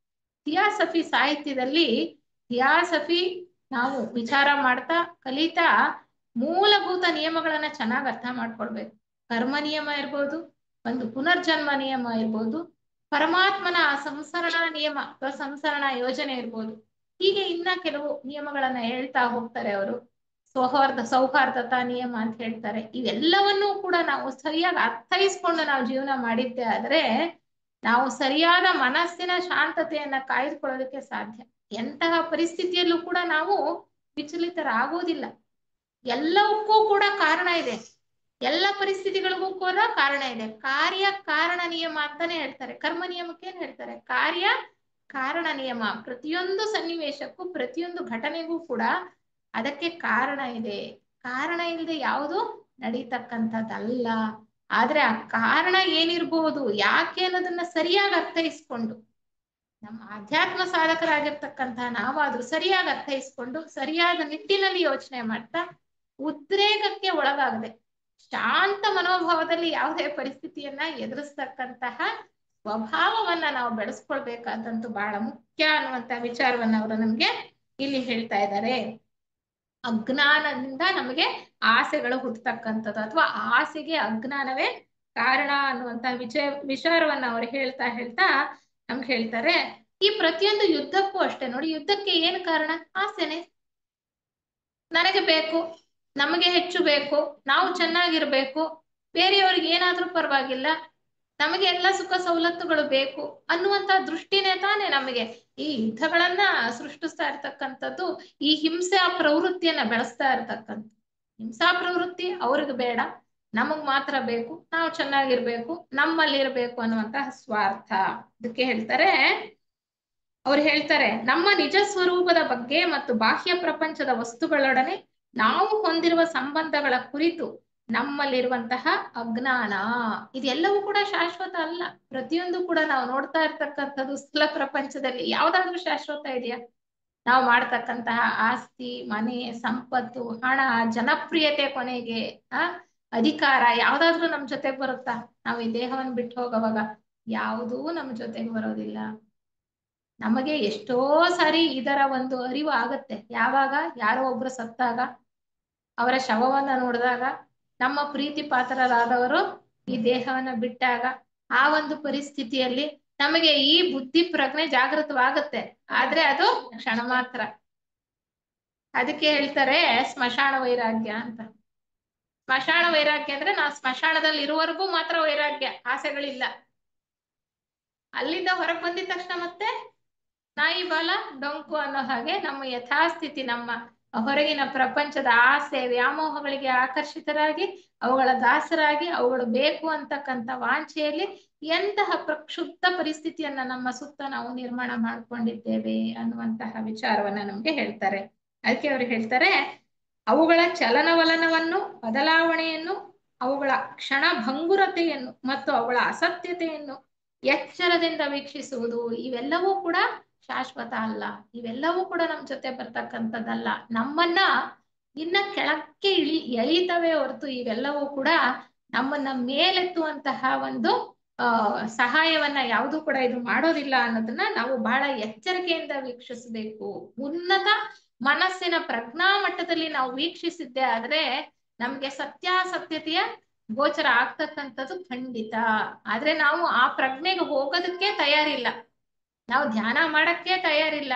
ಥಿಯಾಸಫಿ ಸಾಹಿತ್ಯದಲ್ಲಿ ಥಿಯಾಸಫಿ ನಾವು ವಿಚಾರ ಮಾಡ್ತಾ ಕಲಿತಾ ಮೂಲಭೂತ ನಿಯಮಗಳನ್ನ ಚೆನ್ನಾಗಿ ಅರ್ಥ ಮಾಡ್ಕೊಳ್ಬೇಕು. ಕರ್ಮ ನಿಯಮ ಇರ್ಬೋದು, ಒಂದು ಪುನರ್ಜನ್ಮ ನಿಯಮ ಇರ್ಬೋದು, ಪರಮಾತ್ಮನ ಸಂಸರಣಾ ನಿಯಮ ಅಥವಾ ಸಂಸರಣಾ ಯೋಜನೆ ಇರ್ಬೋದು. ಹೀಗೆ ಇನ್ನ ಕೆಲವು ನಿಯಮಗಳನ್ನ ಹೇಳ್ತಾ ಹೋಗ್ತಾರೆ ಅವರು. ಸೌಹಾರ್ದತಾ ನಿಯಮ ಅಂತ ಹೇಳ್ತಾರೆ. ಇವೆಲ್ಲವನ್ನೂ ಕೂಡ ನಾವು ಸರಿಯಾಗಿ ಅರ್ಥೈಸ್ಕೊಂಡು ನಾವು ಜೀವನ ಮಾಡಿದ್ದೆ ಆದ್ರೆ ನಾವು ಸರಿಯಾದ ಮನಸ್ಸಿನ ಶಾಂತತೆಯನ್ನ ಕಾಯ್ದುಕೊಳ್ಳೋದಕ್ಕೆ ಸಾಧ್ಯ. ಎಂತಹ ಪರಿಸ್ಥಿತಿಯಲ್ಲೂ ಕೂಡ ನಾವು ವಿಚಲಿತರಾಗೋದಿಲ್ಲ. ಎಲ್ಲವಕ್ಕೂ ಕೂಡ ಕಾರಣ ಇದೆ, ಎಲ್ಲ ಪರಿಸ್ಥಿತಿಗಳಿಗೂ ಕೂಡ ಕಾರಣ ಇದೆ. ಕಾರ್ಯ ಕಾರಣ ನಿಯಮ ಅಂತಾನೆ ಹೇಳ್ತಾರೆ. ಕರ್ಮ ನಿಯಮಕ್ಕೆ ಏನ್ ಹೇಳ್ತಾರೆ? ಕಾರ್ಯ ಕಾರಣ ನಿಯಮ. ಪ್ರತಿಯೊಂದು ಸನ್ನಿವೇಶಕ್ಕೂ, ಪ್ರತಿಯೊಂದು ಘಟನೆಗೂ ಕೂಡ ಅದಕ್ಕೆ ಕಾರಣ ಇದೆ. ಕಾರಣ ಇಲ್ಲದೆ ಯಾವುದು ನಡೀತಕ್ಕಂಥದ್ದಲ್ಲ. ಆದ್ರೆ ಆ ಕಾರಣ ಏನಿರ್ಬಹುದು, ಯಾಕೆ ಅನ್ನೋದನ್ನ ಸರಿಯಾಗಿ ಅರ್ಥೈಸ್ಕೊಂಡು, ನಮ್ಮ ಆಧ್ಯಾತ್ಮ ಸಾಧಕರಾಗಿರ್ತಕ್ಕಂತಹ ನಾವಾದ್ರೂ ಸರಿಯಾಗಿ ಅರ್ಥೈಸ್ಕೊಂಡು ಸರಿಯಾದ ನಿಟ್ಟಿನಲ್ಲಿ ಯೋಚನೆ ಮಾಡ್ತಾ ಉದ್ರೇಕಕ್ಕೆ ಒಳಗಾಗದೆ ಶಾಂತ ಮನೋಭಾವದಲ್ಲಿ ಯಾವುದೇ ಪರಿಸ್ಥಿತಿಯನ್ನ ಎದುರಿಸ್ತಕ್ಕಂತಹ ಸ್ವಭಾವವನ್ನ ನಾವು ಬೆಳೆಸ್ಕೊಳ್ಬೇಕಾದಂತೂ ಬಹಳ ಮುಖ್ಯ ಅನ್ನುವಂತ ವಿಚಾರವನ್ನ ಅವರು ನಮ್ಗೆ ಇಲ್ಲಿ ಹೇಳ್ತಾ ಇದ್ದಾರೆ. ಅಜ್ಞಾನದಿಂದ ನಮಗೆ ಆಸೆಗಳು ಹುಟ್ಟತಕ್ಕಂಥದ್ದು ಅಥವಾ ಆಸೆಗೆ ಅಜ್ಞಾನವೇ ಕಾರಣ ಅನ್ನುವಂತಹ ವಿಚಾರವನ್ನ ಅವ್ರು ಹೇಳ್ತಾ ಹೇಳ್ತಾ ನಮ್ಗೆ ಹೇಳ್ತಾರೆ, ಈ ಪ್ರತಿಯೊಂದು ಯುದ್ಧಕ್ಕೂ ಅಷ್ಟೇ ನೋಡಿ, ಯುದ್ಧಕ್ಕೆ ಏನ್ ಕಾರಣ? ಆಸೆನೆ. ನನಗೆ ಬೇಕು, ನಮಗೆ ಹೆಚ್ಚು ಬೇಕು, ನಾವು ಚೆನ್ನಾಗಿರ್ಬೇಕು, ಬೇರೆಯವ್ರಿಗೆ ಏನಾದ್ರೂ ಪರವಾಗಿಲ್ಲ, ನಮಗೆ ಎಲ್ಲ ಸುಖ ಸವಲತ್ತುಗಳು ಬೇಕು ಅನ್ನುವಂತ ದೃಷ್ಟಿನೇ ತಾನೇ ನಮಗೆ ಈ ಯುದ್ಧಗಳನ್ನ ಸೃಷ್ಟಿಸ್ತಾ ಇರ್ತಕ್ಕಂಥದ್ದು. ಈ ಹಿಂಸಾ ಪ್ರವೃತ್ತಿಯನ್ನ ಬೆಳೆಸ್ತಾ ಇರ್ತಕ್ಕಂಥ ಹಿಂಸಾ ಪ್ರವೃತ್ತಿ ಅವ್ರಿಗೆ ಬೇಡ, ನಮಗ್ ಮಾತ್ರ ಬೇಕು, ನಾವು ಚೆನ್ನಾಗಿರ್ಬೇಕು, ನಮ್ಮಲ್ಲಿ ಇರ್ಬೇಕು ಅನ್ನುವಂತಹ ಸ್ವಾರ್ಥ. ಅದಕ್ಕೆ ಹೇಳ್ತಾರೆ, ಅವ್ರು ಹೇಳ್ತಾರೆ, ನಮ್ಮ ನಿಜ ಸ್ವರೂಪದ ಬಗ್ಗೆ ಮತ್ತು ಬಾಹ್ಯ ಪ್ರಪಂಚದ ವಸ್ತುಗಳೊಡನೆ ನಾವು ಹೊಂದಿರುವ ಸಂಬಂಧಗಳ ಕುರಿತು ನಮ್ಮಲ್ಲಿರುವಂತಹ ಅಜ್ಞಾನ, ಇದೆಲ್ಲವೂ ಕೂಡ ಶಾಶ್ವತ ಅಲ್ಲ. ಪ್ರತಿಯೊಂದು ಕೂಡ ನಾವು ನೋಡ್ತಾ ಇರ್ತಕ್ಕಂಥದ್ದು ಸ್ಥೂಲ ಪ್ರಪಂಚದಲ್ಲಿ ಯಾವ್ದಾದ್ರೂ ಶಾಶ್ವತ ಇದೆಯಾ? ನಾವು ಮಾಡ್ತಕ್ಕಂತಹ ಆಸ್ತಿ, ಮನೆ, ಸಂಪತ್ತು, ಹಣ, ಜನಪ್ರಿಯತೆ, ಕೊನೆಗೆ ಅಧಿಕಾರ ಯಾವ್ದಾದ್ರೂ ನಮ್ ಜೊತೆಗೆ ಬರುತ್ತಾ? ನಾವು ಈ ದೇಹವನ್ನು ಬಿಟ್ಟು ಹೋಗೋವಾಗ ಯಾವುದೂ ನಮ್ ಜೊತೆಗೆ ಬರೋದಿಲ್ಲ. ನಮಗೆ ಎಷ್ಟೋ ಸಾರಿ ಇದರ ಒಂದು ಅರಿವು ಆಗತ್ತೆ. ಯಾವಾಗ? ಯಾರೋ ಒಬ್ರು ಸತ್ತಾಗ, ಅವರ ಶವವನ್ನ ನೋಡಿದಾಗ, ನಮ್ಮ ಪ್ರೀತಿ ಪಾತ್ರರಾದವರು ಈ ದೇಹವನ್ನ ಬಿಟ್ಟಾಗ, ಆ ಒಂದು ಪರಿಸ್ಥಿತಿಯಲ್ಲಿ ನಮಗೆ ಈ ಬುದ್ಧಿ ಪ್ರಜ್ಞೆ ಜಾಗೃತವಾಗತ್ತೆ. ಆದ್ರೆ ಅದು ಕ್ಷಣ ಮಾತ್ರ. ಅದಕ್ಕೆ ಹೇಳ್ತಾರೆ ಸ್ಮಶಾನ ವೈರಾಗ್ಯ ಅಂತ. ಸ್ಮಶಾನ ವೈರಾಗ್ಯ ಅಂದ್ರೆ ನಾವು ಸ್ಮಶಾನದಲ್ಲಿ ಇರುವವರೆಗೂ ಮಾತ್ರ ವೈರಾಗ್ಯ, ಆಸೆಗಳಿಲ್ಲ. ಅಲ್ಲಿಂದ ಹೊರಗೆ ಬಂದಿದ ತಕ್ಷಣ ಮತ್ತೆ ನಾಯಿ ಬಾಲ ಡೊಂಕು ಅನ್ನೋ ಹಾಗೆ ನಮ್ಮ ಯಥಾಸ್ಥಿತಿ, ನಮ್ಮ ಹೊರಗಿನ ಪ್ರಪಂಚದ ಆಸೆ ವ್ಯಾಮೋಹಗಳಿಗೆ ಆಕರ್ಷಿತರಾಗಿ, ಅವುಗಳ ದಾಸರಾಗಿ, ಅವುಗಳು ಬೇಕು ಅಂತಕ್ಕಂಥ ವಾಂಛೆಯಲ್ಲಿ ಎಂತಹ ಪ್ರಕ್ಷುಬ್ಧ ಪರಿಸ್ಥಿತಿಯನ್ನ ನಮ್ಮ ಸುತ್ತ ನಾವು ನಿರ್ಮಾಣ ಮಾಡ್ಕೊಂಡಿದ್ದೇವೆ ಅನ್ನುವಂತಹ ವಿಚಾರವನ್ನ ನಮ್ಗೆ ಹೇಳ್ತಾರೆ. ಅದಕ್ಕೆ ಅವ್ರು ಹೇಳ್ತಾರೆ, ಅವುಗಳ ಚಲನವಲನವನ್ನು, ಬದಲಾವಣೆಯನ್ನು, ಅವುಗಳ ಕ್ಷಣ ಭಂಗುರತೆಯನ್ನು ಮತ್ತು ಅವುಗಳ ಅಸತ್ಯತೆಯನ್ನು ಎಚ್ಚರದಿಂದ ವೀಕ್ಷಿಸುವುದು, ಇವೆಲ್ಲವೂ ಕೂಡ ಶಾಶ್ವತ ಅಲ್ಲ. ಇವೆಲ್ಲವೂ ಕೂಡ ನಮ್ ಜೊತೆ ಬರ್ತಕ್ಕಂಥದ್ದಲ್ಲ. ನಮ್ಮನ್ನ ಇನ್ನ ಕೆಳಕ್ಕೆ ಎಳೀತವೆ ಹೊರತು ಇವೆಲ್ಲವೂ ಕೂಡ ನಮ್ಮನ್ನ ಮೇಲೆತ್ತುವಂತಹ ಒಂದು ಸಹಾಯವನ್ನ ಯಾವುದು ಕೂಡ ಇದು ಮಾಡೋದಿಲ್ಲ ಅನ್ನೋದನ್ನ ನಾವು ಬಹಳ ಎಚ್ಚರಿಕೆಯಿಂದ ವೀಕ್ಷಿಸಬೇಕು. ಉನ್ನತ ಮನಸ್ಸಿನ ಪ್ರಜ್ಞಾ ಮಟ್ಟದಲ್ಲಿ ನಾವು ವೀಕ್ಷಿಸಿದ್ದೆ ಆದ್ರೆ ನಮ್ಗೆ ಸತ್ಯಾಸತ್ಯತೆಯ ಗೋಚರ ಆಗ್ತಕ್ಕಂಥದ್ದು ಖಂಡಿತ. ಆದ್ರೆ ನಾವು ಆ ಪ್ರಜ್ಞೆಗೆ ಹೋಗೋದಕ್ಕೆ ತಯಾರಿಲ್ಲ, ನಾವು ಧ್ಯಾನ ಮಾಡಕ್ಕೆ ತಯಾರಿಲ್ಲ.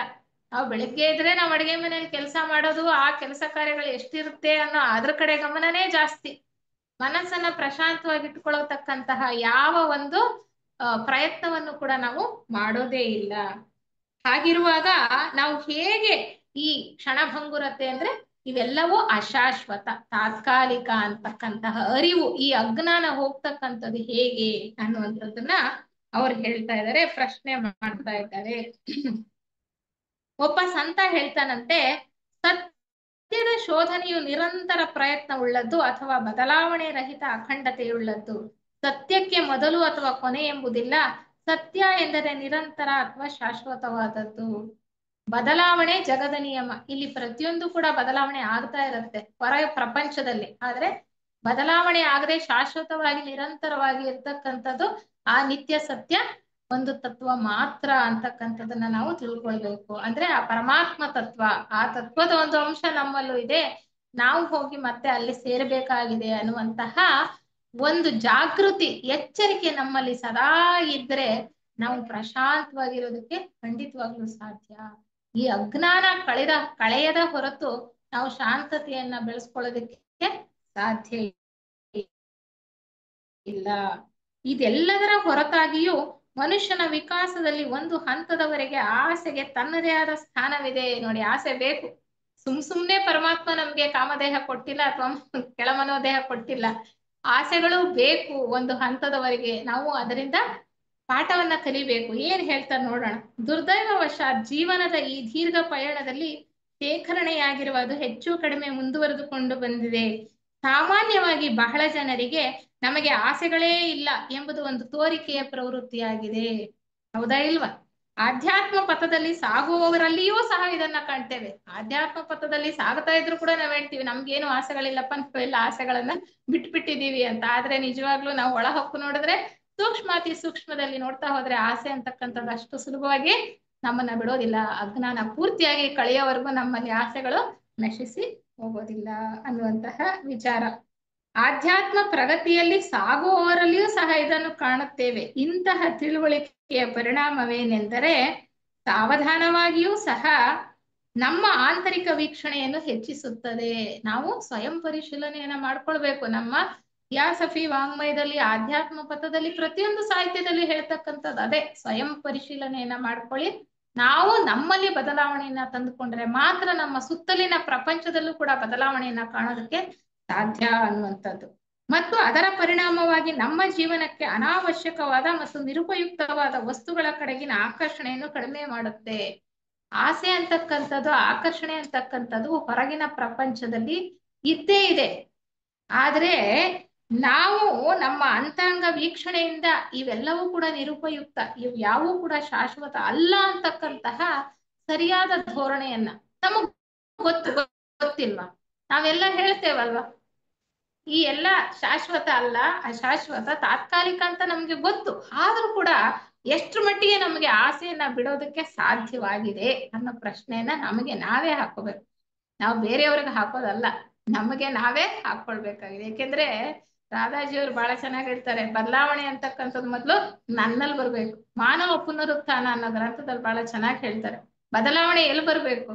ನಾವು ಬೆಳಿಗ್ಗೆ ಇದ್ರೆ ನಾವು ಅಡಿಗೆ ಮನೆಯಲ್ಲಿ ಕೆಲಸ ಮಾಡೋದು, ಆ ಕೆಲಸ ಕಾರ್ಯಗಳು ಎಷ್ಟಿರುತ್ತೆ ಅನ್ನೋ ಅದ್ರ ಕಡೆ ಗಮನನೇ ಜಾಸ್ತಿ. ಮನಸ್ಸನ್ನ ಪ್ರಶಾಂತವಾಗಿಟ್ಕೊಳ್ಳತಕ್ಕಂತಹ ಯಾವ ಒಂದು ಪ್ರಯತ್ನವನ್ನು ಕೂಡ ನಾವು ಮಾಡೋದೇ ಇಲ್ಲ. ಹಾಗಿರುವಾಗ ನಾವು ಹೇಗೆ ಈ ಕ್ಷಣಭಂಗುರತೆ ಅಂದ್ರೆ ಇವೆಲ್ಲವೂ ಅಶಾಶ್ವತ, ತಾತ್ಕಾಲಿಕ ಅಂತಕ್ಕಂತಹ ಅರಿವು, ಈ ಅಜ್ಞಾನ ಹೋಗ್ತಕ್ಕಂಥದ್ದು ಹೇಗೆ ಅನ್ನುವಂಥದ್ದನ್ನ ಅವ್ರು ಹೇಳ್ತಾ ಇದ್ದಾರೆ, ಪ್ರಶ್ನೆ ಮಾಡ್ತಾ ಇದ್ದಾರೆ. ಒಬ್ಬ ಸಂತ ಹೇಳ್ತಾನಂತೆ, ಸತ್ಯದ ಶೋಧನೆಯು ನಿರಂತರ ಪ್ರಯತ್ನ ಉಳ್ಳದ್ದು ಅಥವಾ ಬದಲಾವಣೆ ರಹಿತ ಅಖಂಡತೆಯುಳ್ಳದ್ದು. ಸತ್ಯಕ್ಕೆ ಮೊದಲು ಅಥವಾ ಕೊನೆ ಎಂಬುದಿಲ್ಲ. ಸತ್ಯ ಎಂದರೆ ನಿರಂತರ ಅಥವಾ ಶಾಶ್ವತವಾದದ್ದು. ಬದಲಾವಣೆ ಜಗದ ನಿಯಮ. ಇಲ್ಲಿ ಪ್ರತಿಯೊಂದು ಕೂಡ ಬದಲಾವಣೆ ಆಗ್ತಾ ಇರುತ್ತೆ ಹೊರ ಪ್ರಪಂಚದಲ್ಲಿ, ಆದ್ರೆ ಬದಲಾವಣೆ ಆಗದೆ ಶಾಶ್ವತವಾಗಿ ನಿರಂತರವಾಗಿ ಇರ್ತಕ್ಕಂಥದ್ದು ಆ ನಿತ್ಯ ಸತ್ಯ ಒಂದು ತತ್ವ ಮಾತ್ರ ಅಂತಕ್ಕಂಥದನ್ನ ನಾವು ತಿಳ್ಕೊಳ್ಬೇಕು. ಅಂದ್ರೆ ಆ ಪರಮಾತ್ಮ ತತ್ವ, ಆ ತತ್ವದ ಒಂದು ಅಂಶ ನಮ್ಮಲ್ಲೂ ಇದೆ, ನಾವು ಹೋಗಿ ಮತ್ತೆ ಅಲ್ಲಿ ಸೇರ್ಬೇಕಾಗಿದೆ ಅನ್ನುವಂತಹ ಒಂದು ಜಾಗೃತಿ, ಎಚ್ಚರಿಕೆ ನಮ್ಮಲ್ಲಿ ಸದಾ ಇದ್ರೆ ನಾವು ಪ್ರಶಾಂತವಾಗಿರೋದಕ್ಕೆ ಖಂಡಿತವಾಗ್ಲೂ ಸಾಧ್ಯ. ಈ ಅಜ್ಞಾನ ಕಳೆಯದ ಹೊರತು ನಾವು ಶಾಂತತೆಯನ್ನ ಬೆಳೆಸ್ಕೊಳ್ಳೋದಕ್ಕೆ ಸಾಧ್ಯ ಇಲ್ಲ. ಇದೆಲ್ಲದರ ಹೊರತಾಗಿಯೂ ಮನುಷ್ಯನ ವಿಕಾಸದಲ್ಲಿ ಒಂದು ಹಂತದವರೆಗೆ ಆಸೆಗೆ ತನ್ನದೇ ಆದ ಸ್ಥಾನವಿದೆ. ನೋಡಿ, ಆಸೆ ಬೇಕು. ಸುಮ್ನೆ ಪರಮಾತ್ಮ ನಮ್ಗೆ ಕಾಮದೇಹ ಕೊಟ್ಟಿಲ್ಲ ಅಥವಾ ಕೆಳಮನೋದೇಹ ಕೊಟ್ಟಿಲ್ಲ. ಆಸೆಗಳು ಬೇಕು ಒಂದು ಹಂತದವರೆಗೆ. ನಾವು ಅದರಿಂದ ಪಾಠವನ್ನ ಕಲಿಬೇಕು. ಏನ್ ಹೇಳ್ತಾರೆ ನೋಡೋಣ. ದುರ್ದೈವವಶಾತ್ ಜೀವನದ ಈ ದೀರ್ಘ ಪಯಣದಲ್ಲಿ ಶೇಖರಣೆಯಾಗಿರುವ ಅದು ಹೆಚ್ಚು ಕಡಿಮೆ ಮುಂದುವರೆದುಕೊಂಡು ಬಂದಿದೆ. ಸಾಮಾನ್ಯವಾಗಿ ಬಹಳ ಜನರಿಗೆ ನಮಗೆ ಆಸೆಗಳೇ ಇಲ್ಲ ಎಂಬುದು ಒಂದು ತೋರಿಕೆಯ ಪ್ರವೃತ್ತಿಯಾಗಿದೆ. ಹೌದಾ ಇಲ್ವಾ? ಆಧ್ಯಾತ್ಮ ಪಥದಲ್ಲಿ ಸಾಗುವವರಲ್ಲಿಯೂ ಸಹ ಇದನ್ನ ಕಾಣ್ತೇವೆ. ಆಧ್ಯಾತ್ಮ ಪಥದಲ್ಲಿ ಸಾಗ್ತಾ ಇದ್ರು ಕೂಡ ನಾವ್ ಹೇಳ್ತೀವಿ ನಮ್ಗೇನು ಆಸೆಗಳಿಲ್ಲಪ್ಪ, ನಾವೆಲ್ಲ ಆಸೆಗಳನ್ನ ಬಿಟ್ಬಿಟ್ಟಿದೀವಿ ಅಂತ. ಆದ್ರೆ ನಿಜವಾಗ್ಲೂ ನಾವು ಒಳ ಹೊಕ್ಕು ನೋಡಿದ್ರೆ ಸೂಕ್ಷ್ಮಾತಿ ಸೂಕ್ಷ್ಮದಲ್ಲಿ ನೋಡ್ತಾ ಹೋದ್ರೆ ಆಸೆ ಅಂತಕ್ಕಂಥದ್ದು ಅಷ್ಟು ಸುಲಭವಾಗಿ ನಮ್ಮನ್ನ ಬಿಡೋದಿಲ್ಲ. ಅಜ್ಞಾನ ಪೂರ್ತಿಯಾಗಿ ಕಳೆಯೋವರೆಗೂ ನಮ್ಮಲ್ಲಿ ಆಸೆಗಳು ನಶಿಸಿ ಹೋಗೋದಿಲ್ಲ ಅನ್ನುವಂತಹ ವಿಚಾರ. ಆಧ್ಯಾತ್ಮ ಪ್ರಗತಿಯಲ್ಲಿ ಸಾಗುವವರಲ್ಲಿಯೂ ಸಹ ಇದನ್ನು ಕಾಣುತ್ತೇವೆ. ಇಂತಹ ತಿಳುವಳಿಕೆಯ ಪರಿಣಾಮವೇನೆಂದರೆ ಸಾವಧಾನವಾಗಿಯೂ ಸಹ ನಮ್ಮ ಆಂತರಿಕ ವೀಕ್ಷಣೆಯನ್ನು ಹೆಚ್ಚಿಸುತ್ತದೆ. ನಾವು ಸ್ವಯಂ ಪರಿಶೀಲನೆಯನ್ನ ಮಾಡ್ಕೊಳ್ಬೇಕು. ನಮ್ಮ ಥಿಯಾಸಫಿ ವಾಂಗ್ಮಯದಲ್ಲಿ, ಆಧ್ಯಾತ್ಮ ಪಥದಲ್ಲಿ, ಪ್ರತಿಯೊಂದು ಸಾಹಿತ್ಯದಲ್ಲಿ ಹೇಳ್ತಕ್ಕಂಥದ್ದು ಅದೇ, ಸ್ವಯಂ ಪರಿಶೀಲನೆಯನ್ನ ಮಾಡ್ಕೊಳ್ಳಿ. ನಾವು ನಮ್ಮಲ್ಲಿ ಬದಲಾವಣೆಯನ್ನ ತಂದುಕೊಂಡ್ರೆ ಮಾತ್ರ ನಮ್ಮ ಸುತ್ತಲಿನ ಪ್ರಪಂಚದಲ್ಲೂ ಕೂಡ ಬದಲಾವಣೆಯನ್ನ ಕಾಣೋದಕ್ಕೆ ಸಾಧ್ಯ ಅನ್ನುವಂಥದ್ದು. ಮತ್ತು ಅದರ ಪರಿಣಾಮವಾಗಿ ನಮ್ಮ ಜೀವನಕ್ಕೆ ಅನಾವಶ್ಯಕವಾದ ಮತ್ತು ನಿರುಪಯುಕ್ತವಾದ ವಸ್ತುಗಳ ಕಡೆಗಿನ ಆಕರ್ಷಣೆಯನ್ನು ಕಡಿಮೆ ಮಾಡುತ್ತೆ. ಆಸೆ ಅಂತಕ್ಕಂಥದ್ದು, ಆಕರ್ಷಣೆ ಅಂತಕ್ಕಂಥದ್ದು ಹೊರಗಿನ ಪ್ರಪಂಚದಲ್ಲಿ ಇದ್ದೇ ಇದೆ. ಆದ್ರೆ ನಾವು ನಮ್ಮ ಅಂತಾಂಗ ವೀಕ್ಷಣೆಯಿಂದ ಇವೆಲ್ಲವೂ ಕೂಡ ನಿರುಪಯುಕ್ತ, ಇವು ಯಾವೂ ಕೂಡ ಶಾಶ್ವತ ಅಲ್ಲ ಅಂತಕ್ಕಂತಹ ಸರಿಯಾದ ಧೋರಣೆಯನ್ನ ನಮಗ್ ಗೊತ್ತಿಲ್ವಾ? ನಾವೆಲ್ಲ ಹೇಳ್ತೇವಲ್ವಾ, ಈ ಎಲ್ಲ ಶಾಶ್ವತ ಅಲ್ಲ, ಅಶಾಶ್ವತ, ತಾತ್ಕಾಲಿಕ ಅಂತ ನಮ್ಗೆ ಗೊತ್ತು. ಆದ್ರೂ ಕೂಡ ಎಷ್ಟು ಮಟ್ಟಿಗೆ ನಮಗೆ ಆಸೆಯನ್ನ ಬಿಡೋದಕ್ಕೆ ಸಾಧ್ಯವಾಗಿದೆ ಅನ್ನೋ ಪ್ರಶ್ನೆಯನ್ನ ನಮಗೆ ನಾವೇ ಹಾಕೋಬೇಕು. ನಾವು ಬೇರೆಯವ್ರಿಗೆ ಹಾಕೋದಲ್ಲ, ನಮಗೆ ನಾವೇ ಹಾಕೊಳ್ಬೇಕಾಗಿದೆ. ಯಾಕೆಂದ್ರೆ ರಾಧಾಜಿಯವರು ಬಹಳ ಚೆನ್ನಾಗಿ ಹೇಳ್ತಾರೆ, ಬದಲಾವಣೆ ಅಂತಕ್ಕಂಥದ್ದು ಮೊದಲು ನನ್ನಲ್ಲಿ ಬರ್ಬೇಕು. ಮಾನವ ಪುನರುತ್ಥಾನ ಅನ್ನೋ ಗ್ರಂಥದಲ್ಲಿ ಬಹಳ ಚೆನ್ನಾಗಿ ಹೇಳ್ತಾರೆ, ಬದಲಾವಣೆ ಎಲ್ಲಿ ಬರ್ಬೇಕು,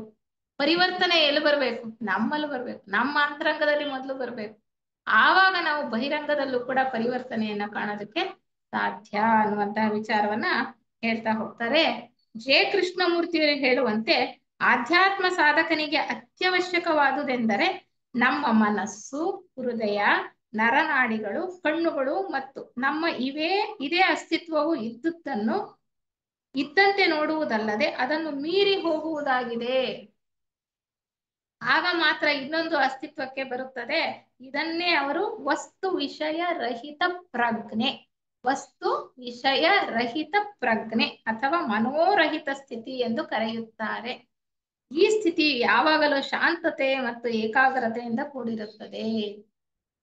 ಪರಿವರ್ತನೆ ಎಲ್ಲಿ ಬರ್ಬೇಕು, ನಮ್ಮಲ್ಲಿ ಬರ್ಬೇಕು, ನಮ್ಮ ಅಂತರಂಗದಲ್ಲಿ ಮೊದಲು ಬರ್ಬೇಕು. ಆವಾಗ ನಾವು ಬಹಿರಂಗದಲ್ಲೂ ಕೂಡ ಪರಿವರ್ತನೆಯನ್ನ ಕಾಣೋದಕ್ಕೆ ಸಾಧ್ಯ ಅನ್ನುವಂತಹ ವಿಚಾರವನ್ನ ಹೇಳ್ತಾ ಹೋಗ್ತಾರೆ. ಜೆ ಕೃಷ್ಣಮೂರ್ತಿಯವರು ಹೇಳುವಂತೆ ಆಧ್ಯಾತ್ಮ ಸಾಧಕನಿಗೆ ಅತ್ಯವಶ್ಯಕವಾದುದೆಂದರೆ ನಮ್ಮ ಮನಸ್ಸು, ಹೃದಯ, ನರನಾಡಿಗಳು, ಕಣ್ಣುಗಳು ಮತ್ತು ನಮ್ಮ ಇದೇ ಅಸ್ತಿತ್ವವು ಇದ್ದಂತೆ ನೋಡುವುದಲ್ಲದೆ ಅದನ್ನು ಮೀರಿ ಹೋಗುವುದಾಗಿದೆ. ಆಗ ಮಾತ್ರ ಇನ್ನೊಂದು ಅಸ್ತಿತ್ವಕ್ಕೆ ಬರುತ್ತದೆ. ಇದನ್ನೇ ಅವರು ವಸ್ತು ವಿಷಯ ರಹಿತ ಪ್ರಜ್ಞೆ, ವಸ್ತು ವಿಷಯ ರಹಿತ ಪ್ರಜ್ಞೆ ಅಥವಾ ಮನೋರಹಿತ ಸ್ಥಿತಿ ಎಂದು ಕರೆಯುತ್ತಾರೆ. ಈ ಸ್ಥಿತಿ ಯಾವಾಗಲೂ ಶಾಂತತೆ ಮತ್ತು ಏಕಾಗ್ರತೆಯಿಂದ ಕೂಡಿರುತ್ತದೆ.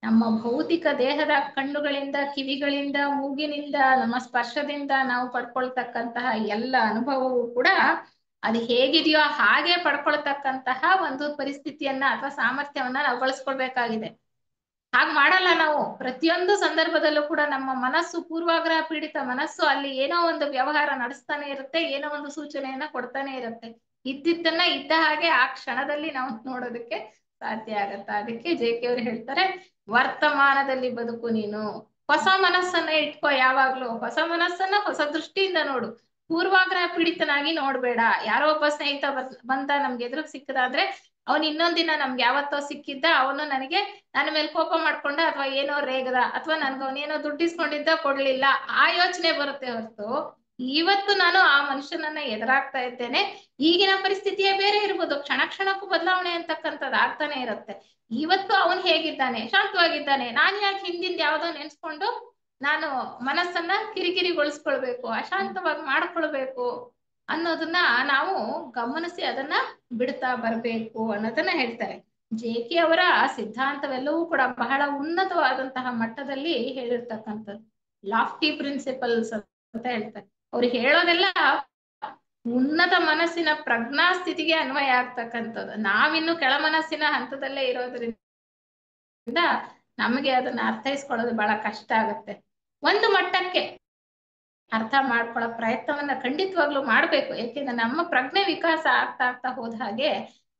ನಮ್ಮ ಭೌತಿಕ ದೇಹದ ಕಣ್ಣುಗಳಿಂದ, ಕಿವಿಗಳಿಂದ, ಮೂಗಿನಿಂದ, ನಮ್ಮ ಸ್ಪರ್ಶದಿಂದ ನಾವು ಪಡ್ಕೊಳ್ತಕ್ಕಂತಹ ಎಲ್ಲ ಅನುಭವವೂ ಕೂಡ ಅದು ಹೇಗಿದೆಯೋ ಹಾಗೆ ಪಡ್ಕೊಳ್ತಕ್ಕಂತಹ ಒಂದು ಪರಿಸ್ಥಿತಿಯನ್ನ ಅಥವಾ ಸಾಮರ್ಥ್ಯವನ್ನ ನಾವು ಬಳಸ್ಕೊಳ್ಬೇಕಾಗಿದೆ. ಹಾಗೆ ಮಾಡಲ್ಲ ನಾವು. ಪ್ರತಿಯೊಂದು ಸಂದರ್ಭದಲ್ಲೂ ಕೂಡ ನಮ್ಮ ಮನಸ್ಸು, ಪೂರ್ವಾಗ್ರಹ ಪೀಡಿತ ಮನಸ್ಸು, ಅಲ್ಲಿ ಏನೋ ಒಂದು ವ್ಯವಹಾರ ನಡೆಸ್ತಾನೆ ಇರುತ್ತೆ, ಏನೋ ಒಂದು ಸೂಚನೆಯನ್ನ ಕೊಡ್ತಾನೆ ಇರುತ್ತೆ. ಇದ್ದಿದ್ದನ್ನ ಇದ್ದ ಹಾಗೆ ಆ ಕ್ಷಣದಲ್ಲಿ ನಾವು ನೋಡೋದಕ್ಕೆ ಸಾಧ್ಯ ಆಗತ್ತ. ಅದಕ್ಕೆ ಜೆ.ಕೆ. ಅವರು ಹೇಳ್ತಾರೆ, ವರ್ತಮಾನದಲ್ಲಿ ಬದುಕು ನೀನು, ಹೊಸ ಮನಸ್ಸನ್ನ ಇಟ್ಕೋ. ಯಾವಾಗ್ಲೂ ಹೊಸ ಮನಸ್ಸನ್ನ ಹೊಸ ದೃಷ್ಟಿಯಿಂದ ನೋಡು, ಪೂರ್ವಾಗ್ರಹ ಪೀಡಿತನಾಗಿ ನೋಡ್ಬೇಡ. ಯಾರೋ ಒಬ್ಬ ಸ್ನೇಹಿತ ಬಂದ ನಮ್ಗೆ ಎದುರು ಸಿಕ್ಕದಾದ್ರೆ ಅವನು ಇನ್ನೊಂದಿನ ನಮ್ಗೆ ಯಾವತ್ತೋ ಸಿಕ್ಕಿದ್ದ, ಅವನು ನನ್ನ ಮೇಲೆ ಕೋಪ ಮಾಡ್ಕೊಂಡ ಅಥವಾ ಏನೋ ರೇಗದ ಅಥವಾ ನನ್ಗೆ ಅವನೇನೋ ದುಡ್ಡಿಸ್ಕೊಂಡಿದ್ದ, ಕೊಡ್ಲಿಲ್ಲ, ಆ ಯೋಚನೆ ಬರುತ್ತೆ ಹೊರತು ಇವತ್ತು ನಾನು ಆ ಮನುಷ್ಯನನ್ನ ಎದುರಾಗ್ತಾ ಇದ್ದೇನೆ, ಈಗಿನ ಪರಿಸ್ಥಿತಿಯೇ ಬೇರೆ ಇರ್ಬೋದು, ಕ್ಷಣ ಕ್ಷಣಕ್ಕೂ ಬದಲಾವಣೆ ಅಂತಕ್ಕಂಥದ್ದು ಆಗ್ತಾನೆ ಇರುತ್ತೆ. ಇವತ್ತು ಅವನು ಹೇಗಿದ್ದಾನೆ, ಶಾಂತವಾಗಿದ್ದಾನೆ, ನಾನು ಯಾಕೆ ಹಿಂದಿಂದ ಯಾವ್ದೋ ನೆನ್ಸ್ಕೊಂಡು ನಾನು ಮನಸ್ಸನ್ನ ಕಿರಿಕಿರಿಗೊಳಿಸ್ಕೊಳ್ಬೇಕು, ಅಶಾಂತವಾಗಿ ಮಾಡ್ಕೊಳ್ಬೇಕು ಅನ್ನೋದನ್ನ ನಾವು ಗಮನಿಸಿ ಅದನ್ನ ಬಿಡ್ತಾ ಬರ್ಬೇಕು ಅನ್ನೋದನ್ನ ಹೇಳ್ತಾರೆ. ಜೆ.ಕೆ. ಅವರ ಸಿದ್ಧಾಂತವೆಲ್ಲವೂ ಕೂಡ ಬಹಳ ಉನ್ನತವಾದಂತಹ ಮಟ್ಟದಲ್ಲಿ ಹೇಳಿರ್ತಕ್ಕಂಥದ್ದು, ಲಾಫ್ಟಿ ಪ್ರಿನ್ಸಿಪಲ್ಸ್ ಅಂತ ಹೇಳ್ತಾರೆ. ಅವ್ರು ಹೇಳೋದೆಲ್ಲ ಉನ್ನತ ಮನಸ್ಸಿನ ಪ್ರಜ್ಞಾ ಸ್ಥಿತಿಗೆ ಅನ್ವಯ ಆಗ್ತಕ್ಕಂಥದ್ದು. ನಾವಿನ್ನು ಕೆಳ ಮನಸ್ಸಿನ ಹಂತದಲ್ಲೇ ಇರೋದ್ರಿಂದ ನಮಗೆ ಅದನ್ನ ಅರ್ಥೈಸ್ಕೊಳ್ಳೋದು ಬಹಳ ಕಷ್ಟ ಆಗುತ್ತೆ. ಒಂದು ಮಟ್ಟಕ್ಕೆ ಅರ್ಥ ಮಾಡ್ಕೊಳ್ಳೋ ಪ್ರಯತ್ನವನ್ನ ಖಂಡಿತವಾಗ್ಲೂ ಮಾಡ್ಬೇಕು. ಯಾಕೆಂದ್ರೆ ನಮ್ಮ ಪ್ರಜ್ಞೆ ವಿಕಾಸ ಆಗ್ತಾ ಹೋದ ಹಾಗೆ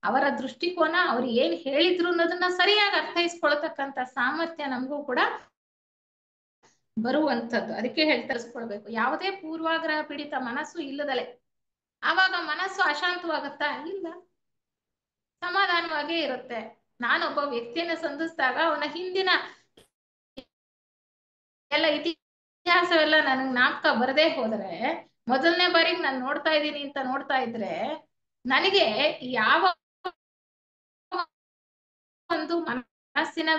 ಅವರ ದೃಷ್ಟಿಕೋನ, ಅವ್ರು ಏನ್ ಹೇಳಿದ್ರು ಅನ್ನೋದನ್ನ ಸರಿಯಾಗಿ ಅರ್ಥೈಸ್ಕೊಳ್ತಕ್ಕಂಥ ಸಾಮರ್ಥ್ಯ ನಮಗೂ ಕೂಡ ಬರುವಂಥದ್ದು. ಅದಕ್ಕೆ ಹೇಳ್ತರಿಸ್ಕೊಳ್ಬೇಕು, ಯಾವುದೇ ಪೂರ್ವಾಗ್ರಹ ಪೀಡಿತ ಮನಸ್ಸು ಇಲ್ಲದಲೆ. ಆವಾಗ ಮನಸ್ಸು ಅಶಾಂತವಾಗುತ್ತಾ? ಇಲ್ಲ, ಸಮಾಧಾನವಾಗೇ ಇರುತ್ತೆ. ನಾನೊಬ್ಬ ವ್ಯಕ್ತಿಯನ್ನ ಸಂಧಿಸಿದಾಗ ಅವನ ಹಿಂದಿನ ಎಲ್ಲ ಇತಿಹಾಸವೆಲ್ಲ ನನಗೆ ಜ್ಞಾಪಕ ಬರದೇ ಹೋದ್ರೆ, ಮೊದಲನೇ ಬಾರಿಗೆ ನಾನು ನೋಡ್ತಾ ಇದ್ದೀನಿ ಅಂತ ನೋಡ್ತಾ ಇದ್ರೆ, ನನಗೆ ಯಾವ ಒಂದು ಮನಸ್ಸಿನ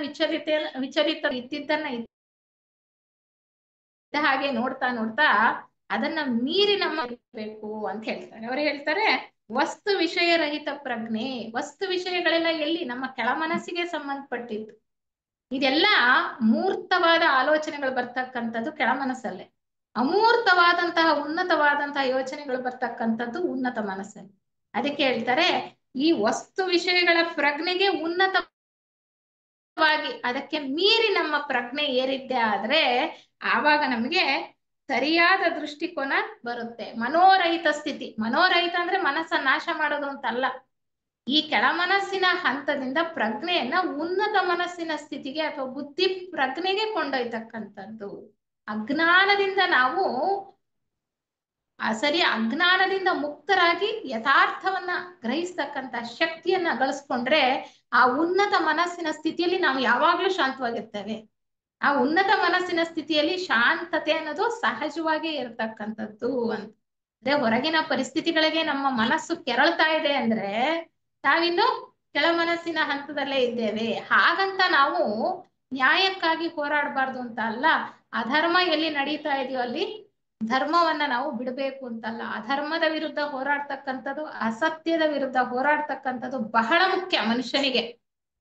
ವಿಚಲಿತ ಇದ್ದಿದ್ದನ್ನ ಹಾಗೆ ನೋಡ್ತಾ ಅದನ್ನ ಮೀರಿ ನಮ್ಮ ಇರಬೇಕು ಅಂತ ಹೇಳ್ತಾರೆ. ಅವ್ರು ಹೇಳ್ತಾರೆ, ವಸ್ತು ವಿಷಯ ರಹಿತ ಪ್ರಜ್ಞೆ. ವಸ್ತು ವಿಷಯಗಳೆಲ್ಲ ಎಲ್ಲಿ? ನಮ್ಮ ಕೆಳ ಮನಸ್ಸಿಗೆ ಸಂಬಂಧಪಟ್ಟಿದ್ದು. ಇದೆಲ್ಲ ಮೂರ್ತವಾದ ಆಲೋಚನೆಗಳು ಬರ್ತಕ್ಕಂಥದ್ದು ಕೆಳ ಮನಸ್ಸಲ್ಲೇ, ಅಮೂರ್ತವಾದಂತಹ ಉನ್ನತವಾದಂತಹ ಯೋಚನೆಗಳು ಬರ್ತಕ್ಕಂಥದ್ದು ಉನ್ನತ ಮನಸ್ಸಲ್ಲಿ. ಅದಕ್ಕೆ ಹೇಳ್ತಾರೆ, ಈ ವಸ್ತು ವಿಷಯಗಳ ಪ್ರಜ್ಞೆಗೆ ಉನ್ನತ ಅದಕ್ಕೆ ಮೀರಿ ನಮ್ಮ ಪ್ರಜ್ಞೆ ಏರಿದ್ದೆ ಆದ್ರೆ ಆವಾಗ ನಮ್ಗೆ ಸರಿಯಾದ ದೃಷ್ಟಿಕೋನ ಬರುತ್ತೆ. ಮನೋರಹಿತ ಸ್ಥಿತಿ, ಮನೋರಹಿತ ಅಂದ್ರೆ ಮನಸ್ಸನ್ನ ನಾಶ ಮಾಡೋದು ಅಂತಲ್ಲ. ಈ ಕೆಳ ಮನಸ್ಸಿನ ಹಂತದಿಂದ ಪ್ರಜ್ಞೆಯನ್ನ ಉನ್ನತ ಮನಸ್ಸಿನ ಸ್ಥಿತಿಗೆ ಅಥವಾ ಬುದ್ಧಿ ಪ್ರಜ್ಞೆಗೆ ಕೊಂಡೊಯ್ತಕ್ಕಂಥದ್ದು. ಅಜ್ಞಾನದಿಂದ ನಾವು ಸರಿ ಅಜ್ಞಾನದಿಂದ ಮುಕ್ತರಾಗಿ ಯಥಾರ್ಥವನ್ನ ಗ್ರಹಿಸ್ತಕ್ಕಂಥ ಶಕ್ತಿಯನ್ನ ಗಳಿಸ್ಕೊಂಡ್ರೆ ಆ ಉನ್ನತ ಮನಸ್ಸಿನ ಸ್ಥಿತಿಯಲ್ಲಿ ನಾವು ಯಾವಾಗ್ಲೂ ಶಾಂತವಾಗಿರ್ತೇವೆ. ಆ ಉನ್ನತ ಮನಸ್ಸಿನ ಸ್ಥಿತಿಯಲ್ಲಿ ಶಾಂತತೆ ಅನ್ನೋದು ಸಹಜವಾಗಿ ಇರತಕ್ಕಂಥದ್ದು ಅಂತ. ಅದೇ ಹೊರಗಿನ ಪರಿಸ್ಥಿತಿಗಳಿಗೆ ನಮ್ಮ ಮನಸ್ಸು ಕೆರಳ್ತಾ ಇದೆ ಅಂದ್ರೆ ನಾವಿನ್ನು ಕೆಳ ಮನಸ್ಸಿನ ಹಂತದಲ್ಲೇ ಇದ್ದೇವೆ. ಹಾಗಂತ ನಾವು ನ್ಯಾಯಕ್ಕಾಗಿ ಹೋರಾಡಬಾರ್ದು ಅಂತ ಅಲ್ಲ. ಅಧರ್ಮ ಎಲ್ಲಿ ನಡೀತಾ ಇದೆಯೋ ಅಲ್ಲಿ ಧರ್ಮವನ್ನ ನಾವು ಬಿಡಬೇಕು ಅಂತಲ್ಲ. ಅಧರ್ಮದ ವಿರುದ್ಧ ಹೋರಾಡ್ತಕ್ಕಂಥದ್ದು, ಅಸತ್ಯದ ವಿರುದ್ಧ ಹೋರಾಡ್ತಕ್ಕಂಥದ್ದು ಬಹಳ ಮುಖ್ಯ ಮನುಷ್ಯನಿಗೆ.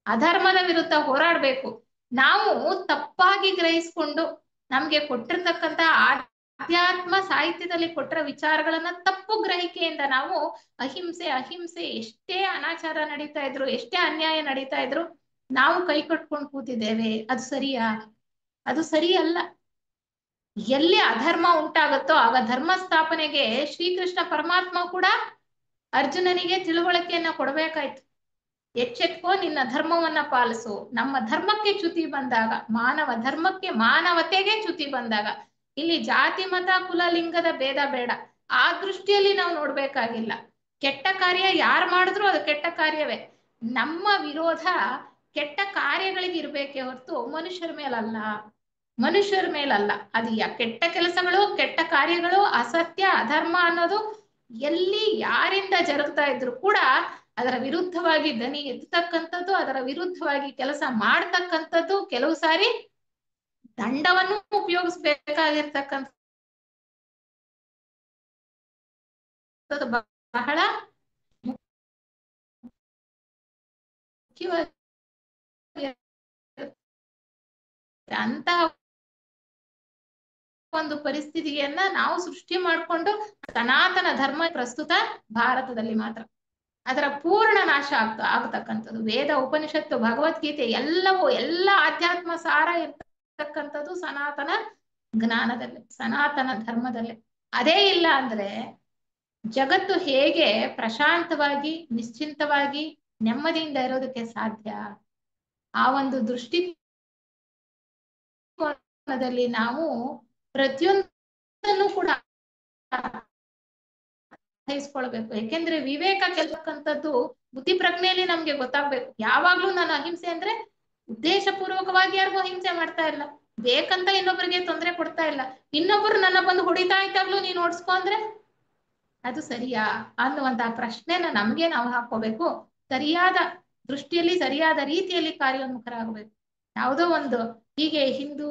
ಅಧರ್ಮದ ವಿರುದ್ಧ ಹೋರಾಡ್ಬೇಕು. ನಾವು ತಪ್ಪಾಗಿ ಗ್ರಹಿಸ್ಕೊಂಡು ನಮ್ಗೆ ಕೊಟ್ಟಿರ್ತಕ್ಕಂಥ ಆಧ್ಯಾತ್ಮ ಸಾಹಿತ್ಯದಲ್ಲಿ ಕೊಟ್ಟಿರೋ ವಿಚಾರಗಳನ್ನ ತಪ್ಪು ಗ್ರಹಿಕೆಯಿಂದ ನಾವು ಅಹಿಂಸೆ ಎಷ್ಟೇ ಅನಾಚಾರ ನಡೀತಾ ಇದ್ರು, ಎಷ್ಟೇ ಅನ್ಯಾಯ ನಡೀತಾ ಇದ್ರು ನಾವು ಕೈ ಕಟ್ಕೊಂಡು ಕೂತಿದ್ದೇವೆ. ಅದು ಸರಿಯಾ? ಅದು ಸರಿಯಲ್ಲ. ಎಲ್ಲಿ ಅಧರ್ಮ ಉಂಟಾಗುತ್ತೋ ಆಗ ಧರ್ಮ ಸ್ಥಾಪನೆಗೆ ಶ್ರೀಕೃಷ್ಣ ಪರಮಾತ್ಮ ಕೂಡ ಅರ್ಜುನನಿಗೆ ತಿಳುವಳಿಕೆಯನ್ನ ಕೊಡ್ಬೇಕಾಯ್ತು. ಎಚ್ಚೆತ್ಕೋ, ನಿನ್ನ ಧರ್ಮವನ್ನ ಪಾಲಿಸು. ನಮ್ಮ ಧರ್ಮಕ್ಕೆ ಚ್ಯುತಿ ಬಂದಾಗ, ಮಾನವ ಧರ್ಮಕ್ಕೆ ಮಾನವತೆಗೆ ಚ್ಯುತಿ ಬಂದಾಗ, ಇಲ್ಲಿ ಜಾತಿ ಮತ ಕುಲ ಲಿಂಗದ ಭೇದ ಬೇಡ, ಆ ದೃಷ್ಟಿಯಲ್ಲಿ ನಾವು ನೋಡ್ಬೇಕಾಗಿಲ್ಲ. ಕೆಟ್ಟ ಕಾರ್ಯ ಯಾರು ಮಾಡಿದ್ರು ಅದು ಕೆಟ್ಟ ಕಾರ್ಯವೇ. ನಮ್ಮ ವಿರೋಧ ಕೆಟ್ಟ ಕಾರ್ಯಗಳಿಗೆ ಇರ್ಬೇಕೇ ಹೊರತು ಮನುಷ್ಯರ ಮೇಲಲ್ಲ. ಮನುಷ್ಯರ ಮೇಲಲ್ಲ. ಅದು ಕೆಟ್ಟ ಕೆಲಸಗಳು, ಕೆಟ್ಟ ಕಾರ್ಯಗಳು, ಅಸತ್ಯ, ಅಧರ್ಮ ಅನ್ನೋದು ಎಲ್ಲಿ ಯಾರಿಂದ ಜರುಗ್ತಾ ಇದ್ರು ಕೂಡ ಅದರ ವಿರುದ್ಧವಾಗಿ ದನಿ ಎತ್ತತಕ್ಕಂಥದ್ದು, ಅದರ ವಿರುದ್ಧವಾಗಿ ಕೆಲಸ ಮಾಡ್ತಕ್ಕಂಥದ್ದು, ಕೆಲವು ಸಾರಿ ದಂಡವನ್ನು ಉಪಯೋಗಿಸ್ಬೇಕಾಗಿರ್ತಕ್ಕಂಥದ್ದು ಬಹಳ ಮುಖ್ಯವಾಗಿ ಅಂತಹ ಒಂದು ಪರಿಸ್ಥಿತಿಯನ್ನ ನಾವು ಸೃಷ್ಟಿ ಮಾಡಿಕೊಂಡು ಸನಾತನ ಧರ್ಮ ಪ್ರಸ್ತುತ ಭಾರತದಲ್ಲಿ ಮಾತ್ರ ಅದರ ಪೂರ್ಣ ನಾಶ ಆಗತಕ್ಕಂಥದ್ದು. ವೇದ, ಉಪನಿಷತ್ತು, ಭಗವದ್ಗೀತೆ ಎಲ್ಲವೂ ಎಲ್ಲ ಆಧ್ಯಾತ್ಮ ಸಾರ ಇರ್ತಕ್ಕಂಥದ್ದು ಸನಾತನ ಜ್ಞಾನದಲ್ಲಿ, ಸನಾತನ ಧರ್ಮದಲ್ಲಿ. ಅದೇ ಇಲ್ಲ ಅಂದ್ರೆ ಜಗತ್ತು ಹೇಗೆ ಪ್ರಶಾಂತವಾಗಿ ನಿಶ್ಚಿಂತವಾಗಿ ನೆಮ್ಮದಿಯಿಂದ ಇರೋದಕ್ಕೆ ಸಾಧ್ಯ? ಆ ಒಂದು ದೃಷ್ಟಿಕೋನದಲ್ಲಿ ನಾವು ಪ್ರತಿಯೊಂದನ್ನು ಕೂಡ ಅರ್ಥೈಸ್ಕೊಳ್ಬೇಕು. ಯಾಕೆಂದ್ರೆ ವಿವೇಕ ಕೆಲಕ್ಕಂಥದ್ದು ಬುದ್ಧಿ ಪ್ರಜ್ಞೆಯಲ್ಲಿ ನಮ್ಗೆ ಗೊತ್ತಾಗ್ಬೇಕು. ಯಾವಾಗ್ಲೂ ನಾನು ಅಹಿಂಸೆ ಅಂದ್ರೆ ಉದ್ದೇಶ ಪೂರ್ವಕವಾಗಿ ಯಾರಿಗೂ ಹಿಂಸೆ ಮಾಡ್ತಾ ಇಲ್ಲ, ಬೇಕಂತ ಇನ್ನೊಬ್ಬರಿಗೆ ತೊಂದರೆ ಕೊಡ್ತಾ ಇಲ್ಲ. ಇನ್ನೊಬ್ರು ನನ್ನ ಬಂದು ಹೊಡಿತಾ ಇದ್ದಾಗ್ಲೂ ನೀನ್ ಓಡಿಸ್ಕೊ ಅಂದ್ರೆ ಅದು ಸರಿಯಾ ಅನ್ನುವಂತಹ ಪ್ರಶ್ನೆನ ನಮ್ಗೆ ನಾವು ಹಾಕೋಬೇಕು. ಸರಿಯಾದ ದೃಷ್ಟಿಯಲ್ಲಿ ಸರಿಯಾದ ರೀತಿಯಲ್ಲಿ ಕಾರ್ಯೋನ್ಮುಖರಾಗಬೇಕು. ಯಾವುದೋ ಒಂದು ಹೀಗೆ ಹಿಂದೂ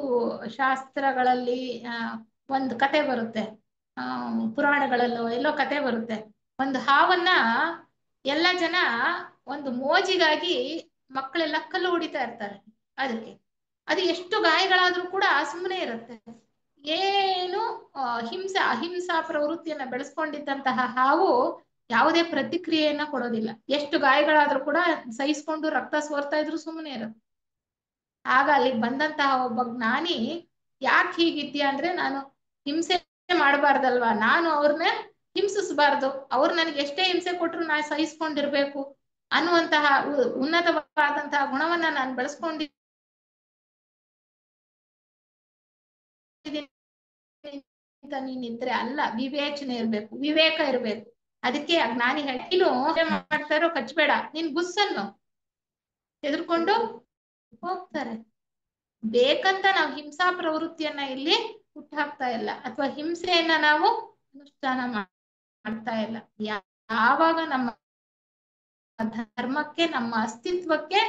ಶಾಸ್ತ್ರಗಳಲ್ಲಿ ಒಂದು ಕತೆ ಬರುತ್ತೆ, ಪುರಾಣಗಳಲ್ಲೋ ಎಲ್ಲೋ ಕತೆ ಬರುತ್ತೆ. ಒಂದು ಹಾವನ್ನ ಎಲ್ಲ ಜನ ಒಂದು ಮೋಜಿಗಾಗಿ ಮಕ್ಕಳೆಲ್ಲ ಕಲ್ಲು ಹೊಡಿತಾ ಇರ್ತಾರೆ. ಅದಕ್ಕೆ ಅದು ಎಷ್ಟು ಗಾಯಗಳಾದ್ರೂ ಕೂಡ ಸುಮ್ಮನೆ ಇರುತ್ತೆ. ಏನು ಅಹಿಂಸಾ ಪ್ರವೃತ್ತಿಯನ್ನ ಬೆಳೆಸ್ಕೊಂಡಿದ್ದಂತಹ ಹಾವು ಯಾವುದೇ ಪ್ರತಿಕ್ರಿಯೆಯನ್ನ ಕೊಡೋದಿಲ್ಲ. ಎಷ್ಟು ಗಾಯಗಳಾದ್ರೂ ಕೂಡ ಸಹಿಸ್ಕೊಂಡು ರಕ್ತ ಸೋರ್ತಾ ಇದ್ರು ಸುಮ್ಮನೆ ಇರುತ್ತೆ. ಆಗ ಅಲ್ಲಿಗೆ ಬಂದಂತಹ ಒಬ್ಬ ಜ್ಞಾನಿ, ಯಾಕೆ ಹೀಗಿದ್ಯಾ ಅಂದ್ರೆ, ನಾನು ಹಿಂಸೆ ಮಾಡಬಾರ್ದಲ್ವಾ, ನಾನು ಅವ್ರನ್ನ ಹಿಂಸಿಸಬಾರ್ದು, ಅವ್ರು ನನಗೆ ಎಷ್ಟೇ ಹಿಂಸೆ ಕೊಟ್ರು ನಾನು ಸಹಿಸ್ಕೊಂಡಿರ್ಬೇಕು ಅನ್ನುವಂತಹ ಉನ್ನತವಾದಂತಹ ಗುಣವನ್ನ ನಾನು ಬೆಳೆಸ್ಕೊಂಡಿದ್ದೀನಿ ನೀನಿದ್ರೆ ಅಲ್ಲ, ವಿವೇಚನೆ ಇರ್ಬೇಕು, ವಿವೇಕ ಇರ್ಬೇಕು. ಅದಕ್ಕೆ ಜ್ಞಾನಿ ನೀನು ಮಾಡ್ತಾ ಇರೋ ಕಚ್ಬೇಡ, ನೀನ್ ಬುಸ್ಸನ್ನು ತೆಗೆದುಕೊಂಡು ಹೋಗ್ತಾರೆ. ಬೇಕಂತ ನಾವು ಹಿಂಸಾ ಪ್ರವೃತ್ತಿಯನ್ನ ಇಲ್ಲಿ ಹುಟ್ಟಾಕ್ತಾ ಇಲ್ಲ, ಅಥವಾ ಹಿಂಸೆಯನ್ನ ನಾವು ಅನುಷ್ಠಾನ ಮಾಡ್ತಾ ಇಲ್ಲ. ಯಾವಾಗ ನಮ್ಮ ಧರ್ಮಕ್ಕೆ, ನಮ್ಮ ಅಸ್ತಿತ್ವಕ್ಕೆ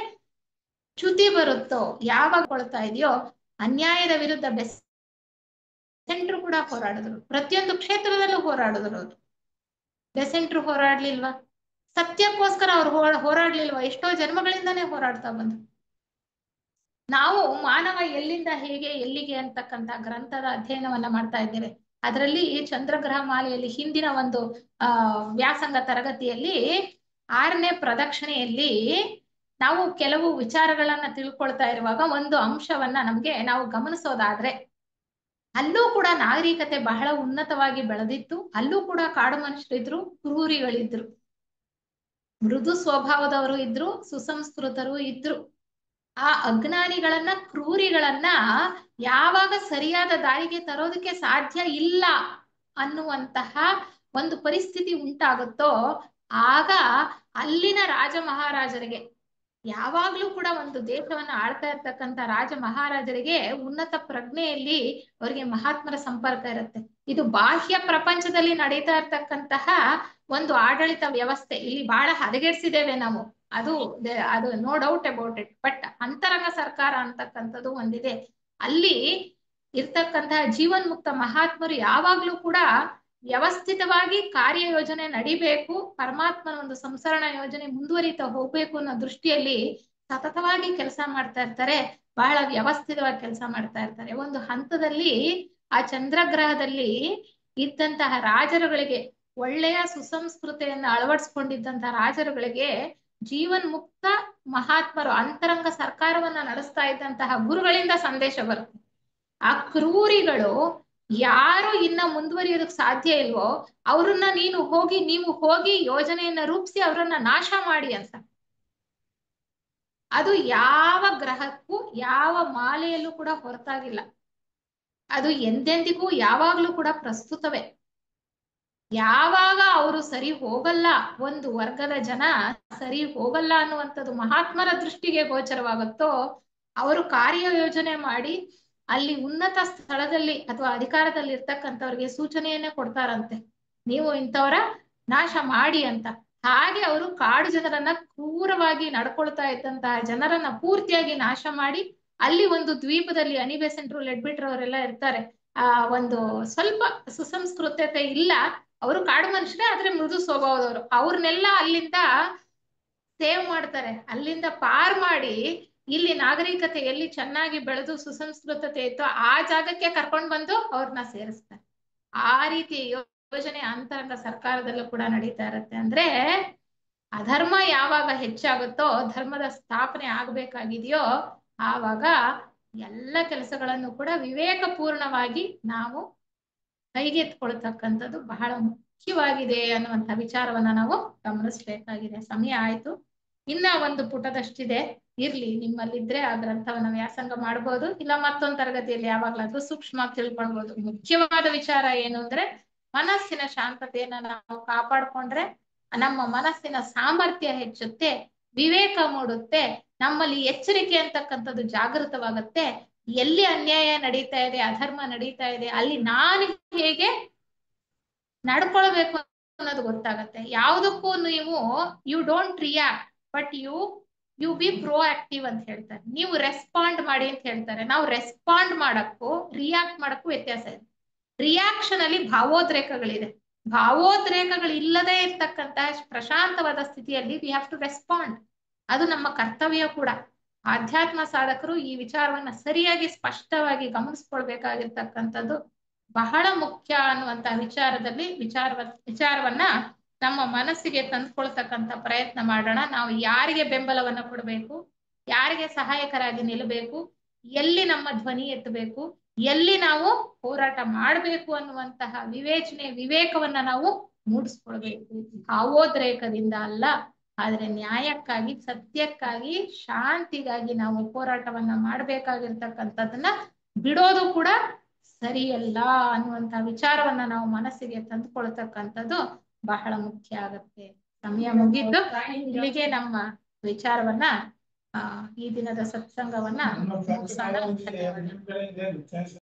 ಚ್ಯುತಿ ಬರುತ್ತೋ, ಯಾವಾಗ ಕೊಳ್ತಾ ಇದೆಯೋ, ಅನ್ಯಾಯದ ವಿರುದ್ಧ ಬೆಸೆಂಟ್ರು ಕೂಡ ಹೋರಾಡಿದ್ರು, ಪ್ರತಿಯೊಂದು ಕ್ಷೇತ್ರದಲ್ಲೂ ಹೋರಾಡಿದ್ರು. ಅವರು ಬೆಸೆಂಟ್ರು ಹೋರಾಡ್ಲಿಲ್ವಾ? ಸತ್ಯಕ್ಕೋಸ್ಕರ ಅವ್ರು ಹೋರಾಡ್ಲಿಲ್ವಾ? ಎಷ್ಟೋ ಜನ್ಮಗಳಿಂದಾನೇ ಹೋರಾಡ್ತಾ ಬಂದ್ರು. ನಾವು ಮಾನವ ಎಲ್ಲಿಂದ ಹೇಗೆ ಎಲ್ಲಿಗೆ ಅಂತಕ್ಕಂಥ ಗ್ರಂಥದ ಅಧ್ಯಯನವನ್ನ ಮಾಡ್ತಾ ಇದ್ದೇವೆ. ಅದರಲ್ಲಿ ಚಂದ್ರಗ್ರಹ ಮಾಲೆಯಲ್ಲಿ ಹಿಂದಿನ ಒಂದು ವ್ಯಾಸಂಗ ತರಗತಿಯಲ್ಲಿ 6ನೇ ಪ್ರದಕ್ಷಿಣೆಯಲ್ಲಿ ನಾವು ಕೆಲವು ವಿಚಾರಗಳನ್ನ ತಿಳ್ಕೊಳ್ತಾ ಇರುವಾಗ ಒಂದು ಅಂಶವನ್ನ ನಮ್ಗೆ ನಾವು ಗಮನಿಸೋದಾದ್ರೆ, ಅಲ್ಲೂ ಕೂಡ ನಾಗರಿಕತೆ ಬಹಳ ಉನ್ನತವಾಗಿ ಬೆಳೆದಿತ್ತು. ಅಲ್ಲೂ ಕೂಡ ಕಾಡು ಮನುಷ್ಯರಿದ್ರು, ಕ್ರೂರಿಗಳಿದ್ರು, ಮೃದು ಸ್ವಭಾವದವರು ಇದ್ರು, ಸುಸಂಸ್ಕೃತರು ಇದ್ರು. ಆ ಅಜ್ಞಾನಿಗಳನ್ನ, ಕ್ರೂರಿಗಳನ್ನ ಯಾವಾಗ ಸರಿಯಾದ ದಾರಿಗೆ ತರೋದಕ್ಕೆ ಸಾಧ್ಯ ಇಲ್ಲ ಅನ್ನುವಂತಹ ಒಂದು ಪರಿಸ್ಥಿತಿ ಉಂಟಾಗುತ್ತೋ ಆಗ ಅಲ್ಲಿನ ರಾಜ ಮಹಾರಾಜರಿಗೆ, ಯಾವಾಗ್ಲೂ ಕೂಡ ಒಂದು ದೇಶವನ್ನ ಆಳ್ತಾ ಇರ್ತಕ್ಕಂಥ ರಾಜ ಮಹಾರಾಜರಿಗೆ ಉನ್ನತ ಪ್ರಜ್ಞೆಯಲ್ಲಿ ಅವರಿಗೆ ಮಹಾತ್ಮರ ಸಂಪರ್ಕ ಇರುತ್ತೆ. ಇದು ಬಾಹ್ಯ ಪ್ರಪಂಚದಲ್ಲಿ ನಡೀತಾ ಇರ್ತಕ್ಕಂತಹ ಒಂದು ಆಡಳಿತ ವ್ಯವಸ್ಥೆ ಇಲ್ಲಿ ಬಹಳ ಹದಗೆಡ್ಸಿದ್ದೇವೆ ನಾವು, ಅದು no doubt about it. But ಅಂತರಂಗ ಸರ್ಕಾರ ಅಂತಕ್ಕಂಥದ್ದು ಒಂದಿದೆ. ಅಲ್ಲಿ ಇರ್ತಕ್ಕಂತಹ ಜೀವನ್ಮುಕ್ತ ಮಹಾತ್ಮರು ಯಾವಾಗ್ಲೂ ಕೂಡ ವ್ಯವಸ್ಥಿತವಾಗಿ ಕಾರ್ಯಯೋಜನೆ ನಡಿಬೇಕು, ಪರಮಾತ್ಮನ ಒಂದು ಸಂಸರಣ ಯೋಜನೆ ಮುಂದುವರಿತಾ ಹೋಗ್ಬೇಕು ಅನ್ನೋ ದೃಷ್ಟಿಯಲ್ಲಿ ಸತತವಾಗಿ ಕೆಲಸ ಮಾಡ್ತಾ ಇರ್ತಾರೆ. ಬಹಳ ವ್ಯವಸ್ಥಿತವಾಗಿ ಕೆಲಸ ಮಾಡ್ತಾ ಇರ್ತಾರೆ. ಒಂದು ಹಂತದಲ್ಲಿ ಆ ಚಂದ್ರಗ್ರಹದಲ್ಲಿ ಇದ್ದಂತಹ ರಾಜರುಗಳಿಗೆ, ಒಳ್ಳೆಯ ಸುಸಂಸ್ಕೃತಿಯನ್ನು ಅಳವಡಿಸ್ಕೊಂಡಿದ್ದಂತಹ ರಾಜರುಗಳಿಗೆ ಜೀವನ್ ಮುಕ್ತ ಮಹಾತ್ಮರು ಅಂತರಂಗ ಸರ್ಕಾರವನ್ನ ನಡೆಸ್ತಾ ಇದ್ದಂತಹ ಗುರುಗಳಿಂದ ಸಂದೇಶ ಬರುತ್ತೆ. ಆ ಕ್ರೂರಿಗಳು ಯಾರು ಇನ್ನ ಮುಂದುವರಿಯೋದಕ್ಕೆ ಸಾಧ್ಯ ಇಲ್ವೋ ಅವ್ರನ್ನ ನೀವು ಹೋಗಿ ಯೋಜನೆಯನ್ನ ರೂಪಿಸಿ ಅವರನ್ನ ನಾಶ ಮಾಡಿ ಅಂತ. ಅದು ಯಾವ ಗ್ರಹಕ್ಕೂ ಯಾವ ಮಾಲೆಯಲ್ಲೂ ಕೂಡ ಹೊರತಾಗಿಲ್ಲ. ಅದು ಎಂದೆಂದಿಗೂ ಯಾವಾಗ್ಲೂ ಕೂಡ ಪ್ರಸ್ತುತವೇ. ಯಾವಾಗ ಅವರು ಸರಿ ಹೋಗಲ್ಲ, ಒಂದು ವರ್ಗದ ಜನ ಸರಿ ಹೋಗಲ್ಲ ಅನ್ನುವಂಥದ್ದು ಮಹಾತ್ಮರ ದೃಷ್ಟಿಗೆ ಗೋಚರವಾಗುತ್ತೋ ಅವರು ಕಾರ್ಯಯೋಜನೆ ಮಾಡಿ ಅಲ್ಲಿ ಉನ್ನತ ಸ್ಥಳದಲ್ಲಿ ಅಥವಾ ಅಧಿಕಾರದಲ್ಲಿ ಇರ್ತಕ್ಕಂಥವ್ರಿಗೆ ಸೂಚನೆಯನ್ನೇ ಕೊಡ್ತಾರಂತೆ, ನೀವು ಇಂಥವರ ನಾಶ ಮಾಡಿ ಅಂತ. ಹಾಗೆ ಅವರು ಕಾಡು ಜನರನ್ನ ಕ್ರೂರವಾಗಿ ನಡ್ಕೊಳ್ತಾ ಇದ್ದಂತಹ ಜನರನ್ನ ಪೂರ್ತಿಯಾಗಿ ನಾಶ ಮಾಡಿ ಅಲ್ಲಿ ಒಂದು ದ್ವೀಪದಲ್ಲಿ ಅನಿಬೆಸೆಂಟ್ರು, ಲೆಡ್ಬಿಟ್ರು ಅವರೆಲ್ಲ ಇರ್ತಾರೆ. ಒಂದು ಸ್ವಲ್ಪ ಸುಸಂಸ್ಕೃತತೆ ಇಲ್ಲ, ಅವರು ಕಾಡು ಮನುಷ್ಯರೇ ಆದ್ರೆ ಮೃದು ಸ್ವಭಾವದವರು. ಅವ್ರನ್ನೆಲ್ಲ ಅಲ್ಲಿಂದ ಸೇವ್ ಮಾಡ್ತಾರೆ, ಅಲ್ಲಿಂದ ಪಾರ್ ಮಾಡಿ ಇಲ್ಲಿ ನಾಗರಿಕತೆ ಎಲ್ಲಿ ಚೆನ್ನಾಗಿ ಬೆಳೆದು ಸುಸಂಸ್ಕೃತತೆ ಇತ್ತು ಆ ಜಾಗಕ್ಕೆ ಕರ್ಕೊಂಡ್ ಬಂದು ಅವ್ರನ್ನ ಸೇರಿಸ್ತಾರೆ. ಆ ರೀತಿ ಯೋಜನೆ ಅಂತರಂಗ ಸರ್ಕಾರದಲ್ಲೂ ಕೂಡ ನಡೀತಾ ಇರುತ್ತೆ. ಅಂದ್ರೆ ಅಧರ್ಮ ಯಾವಾಗ ಹೆಚ್ಚಾಗುತ್ತೋ, ಧರ್ಮದ ಸ್ಥಾಪನೆ ಆಗ್ಬೇಕಾಗಿದೆಯೋ ಆವಾಗ ಎಲ್ಲ ಕೆಲಸಗಳನ್ನು ಕೂಡ ವಿವೇಕಪೂರ್ಣವಾಗಿ ನಾವು ಕೈಗೆತ್ಕೊಳ್ತಕ್ಕಂಥದ್ದು ಬಹಳ ಮುಖ್ಯವಾಗಿದೆ ಅನ್ನುವಂಥ ವಿಚಾರವನ್ನ ನಾವು ಗಮನಿಸ್ಬೇಕಾಗಿದೆ. ಸಮಯ ಆಯ್ತು, ಇನ್ನ ಒಂದು ಪುಟದಷ್ಟಿದೆ, ಇರ್ಲಿ, ನಿಮ್ಮಲ್ಲಿದ್ರೆ ಆ ಗ್ರಂಥವನ್ನ ವ್ಯಾಸಂಗ ಮಾಡ್ಬೋದು, ಇಲ್ಲ ಮತ್ತೊಂದು ತರಗತಿಯಲ್ಲಿ ಯಾವಾಗ್ಲಾದ್ರೂ ಸೂಕ್ಷ್ಮವಾಗಿ ತಿಳ್ಕೊಳ್ಬಹುದು. ಮುಖ್ಯವಾದ ವಿಚಾರ ಏನು ಅಂದ್ರೆ ಮನಸ್ಸಿನ ಶಾಂತತೆಯನ್ನ ನಾವು ಕಾಪಾಡ್ಕೊಂಡ್ರೆ ನಮ್ಮ ಮನಸ್ಸಿನ ಸಾಮರ್ಥ್ಯ ಹೆಚ್ಚುತ್ತೆ, ವಿವೇಕ ಮೂಡುತ್ತೆ, ನಮ್ಮಲ್ಲಿ ಎಚ್ಚರಿಕೆ ಅಂತಕ್ಕಂಥದ್ದು ಜಾಗೃತವಾಗುತ್ತೆ. ಎಲ್ಲಿ ಅನ್ಯಾಯ ನಡೀತಾ ಇದೆ, ಅಧರ್ಮ ನಡೀತಾ ಇದೆ, ಅಲ್ಲಿ ನಾನು ಹೇಗೆ ನಡ್ಕೊಳ್ಬೇಕು ಅನ್ನೋದು ಗೊತ್ತಾಗತ್ತೆ. ಯಾವುದಕ್ಕೂ ನೀವು you don't react but you be proactive ಅಂತ ಹೇಳ್ತಾರೆ. ನೀವು ರೆಸ್ಪಾಂಡ್ ಮಾಡಿ ಅಂತ ಹೇಳ್ತಾರೆ. ನಾವು ರೆಸ್ಪಾಂಡ್ ಮಾಡಕ್ಕೂ ರಿಯಾಕ್ಟ್ ಮಾಡಕ್ಕೂ ವ್ಯತ್ಯಾಸ ಇದೆ. ರಿಯಾಕ್ಷನ್ ಅಲ್ಲಿ ಭಾವೋದ್ರೇಕಗಳಿದೆ, ಭಾವೋದ್ರೇಕಗಳು ಇಲ್ಲದೆ ಇರ್ತಕ್ಕಂತಹ ಪ್ರಶಾಂತವಾದ ಸ್ಥಿತಿಯಲ್ಲಿ ವಿ ಹ್ಯಾವ್ ಟು ರೆಸ್ಪಾಂಡ್. ಅದು ನಮ್ಮ ಕರ್ತವ್ಯ ಕೂಡ. ಆಧ್ಯಾತ್ಮ ಸಾಧಕರು ಈ ವಿಚಾರವನ್ನ ಸರಿಯಾಗಿ ಸ್ಪಷ್ಟವಾಗಿ ಗಮನಿಸ್ಕೊಳ್ಬೇಕಾಗಿರ್ತಕ್ಕಂಥದ್ದು ಬಹಳ ಮುಖ್ಯ ಅನ್ನುವಂತ ವಿಚಾರವನ್ನ ನಮ್ಮ ಮನಸ್ಸಿಗೆ ತಂದ್ಕೊಳ್ತಕ್ಕಂಥ ಪ್ರಯತ್ನ ಮಾಡೋಣ. ನಾವು ಯಾರಿಗೆ ಬೆಂಬಲವನ್ನ ಕೊಡಬೇಕು, ಯಾರಿಗೆ ಸಹಾಯಕರಾಗಿ ನಿಲ್ಲಬೇಕು, ಎಲ್ಲಿ ನಮ್ಮ ಧ್ವನಿ ಎತ್ತಬೇಕು, ಎಲ್ಲಿ ನಾವು ಹೋರಾಟ ಮಾಡಬೇಕು ಅನ್ನುವಂತಹ ವಿವೇಕವನ್ನ ನಾವು ಮೂಡಿಸ್ಕೊಳ್ಬೇಕು. ಭಾವೋದ್ರೇಕದಿಂದ ಅಲ್ಲ, ಆದ್ರೆ ನ್ಯಾಯಕ್ಕಾಗಿ, ಸತ್ಯಕ್ಕಾಗಿ, ಶಾಂತಿಗಾಗಿ ನಾವು ಹೋರಾಟವನ್ನ ಮಾಡ್ಬೇಕಾಗಿರ್ತಕ್ಕಂಥದ್ದನ್ನ ಬಿಡೋದು ಕೂಡ ಸರಿಯಲ್ಲ ಅನ್ನುವಂತ ವಿಚಾರವನ್ನ ನಾವು ಮನಸ್ಸಿಗೆ ತಂದುಕೊಳ್ತಕ್ಕಂಥದ್ದು ಬಹಳ ಮುಖ್ಯ ಆಗತ್ತೆ. ಸಮಯ ಮುಗಿದ್ದು ಇಲ್ಲಿಗೆ ನಮ್ಮ ವಿಚಾರವನ್ನ ಈ ದಿನದ ಸತ್ಸಂಗವನ್ನ ಮುಗಿಸೋಣ.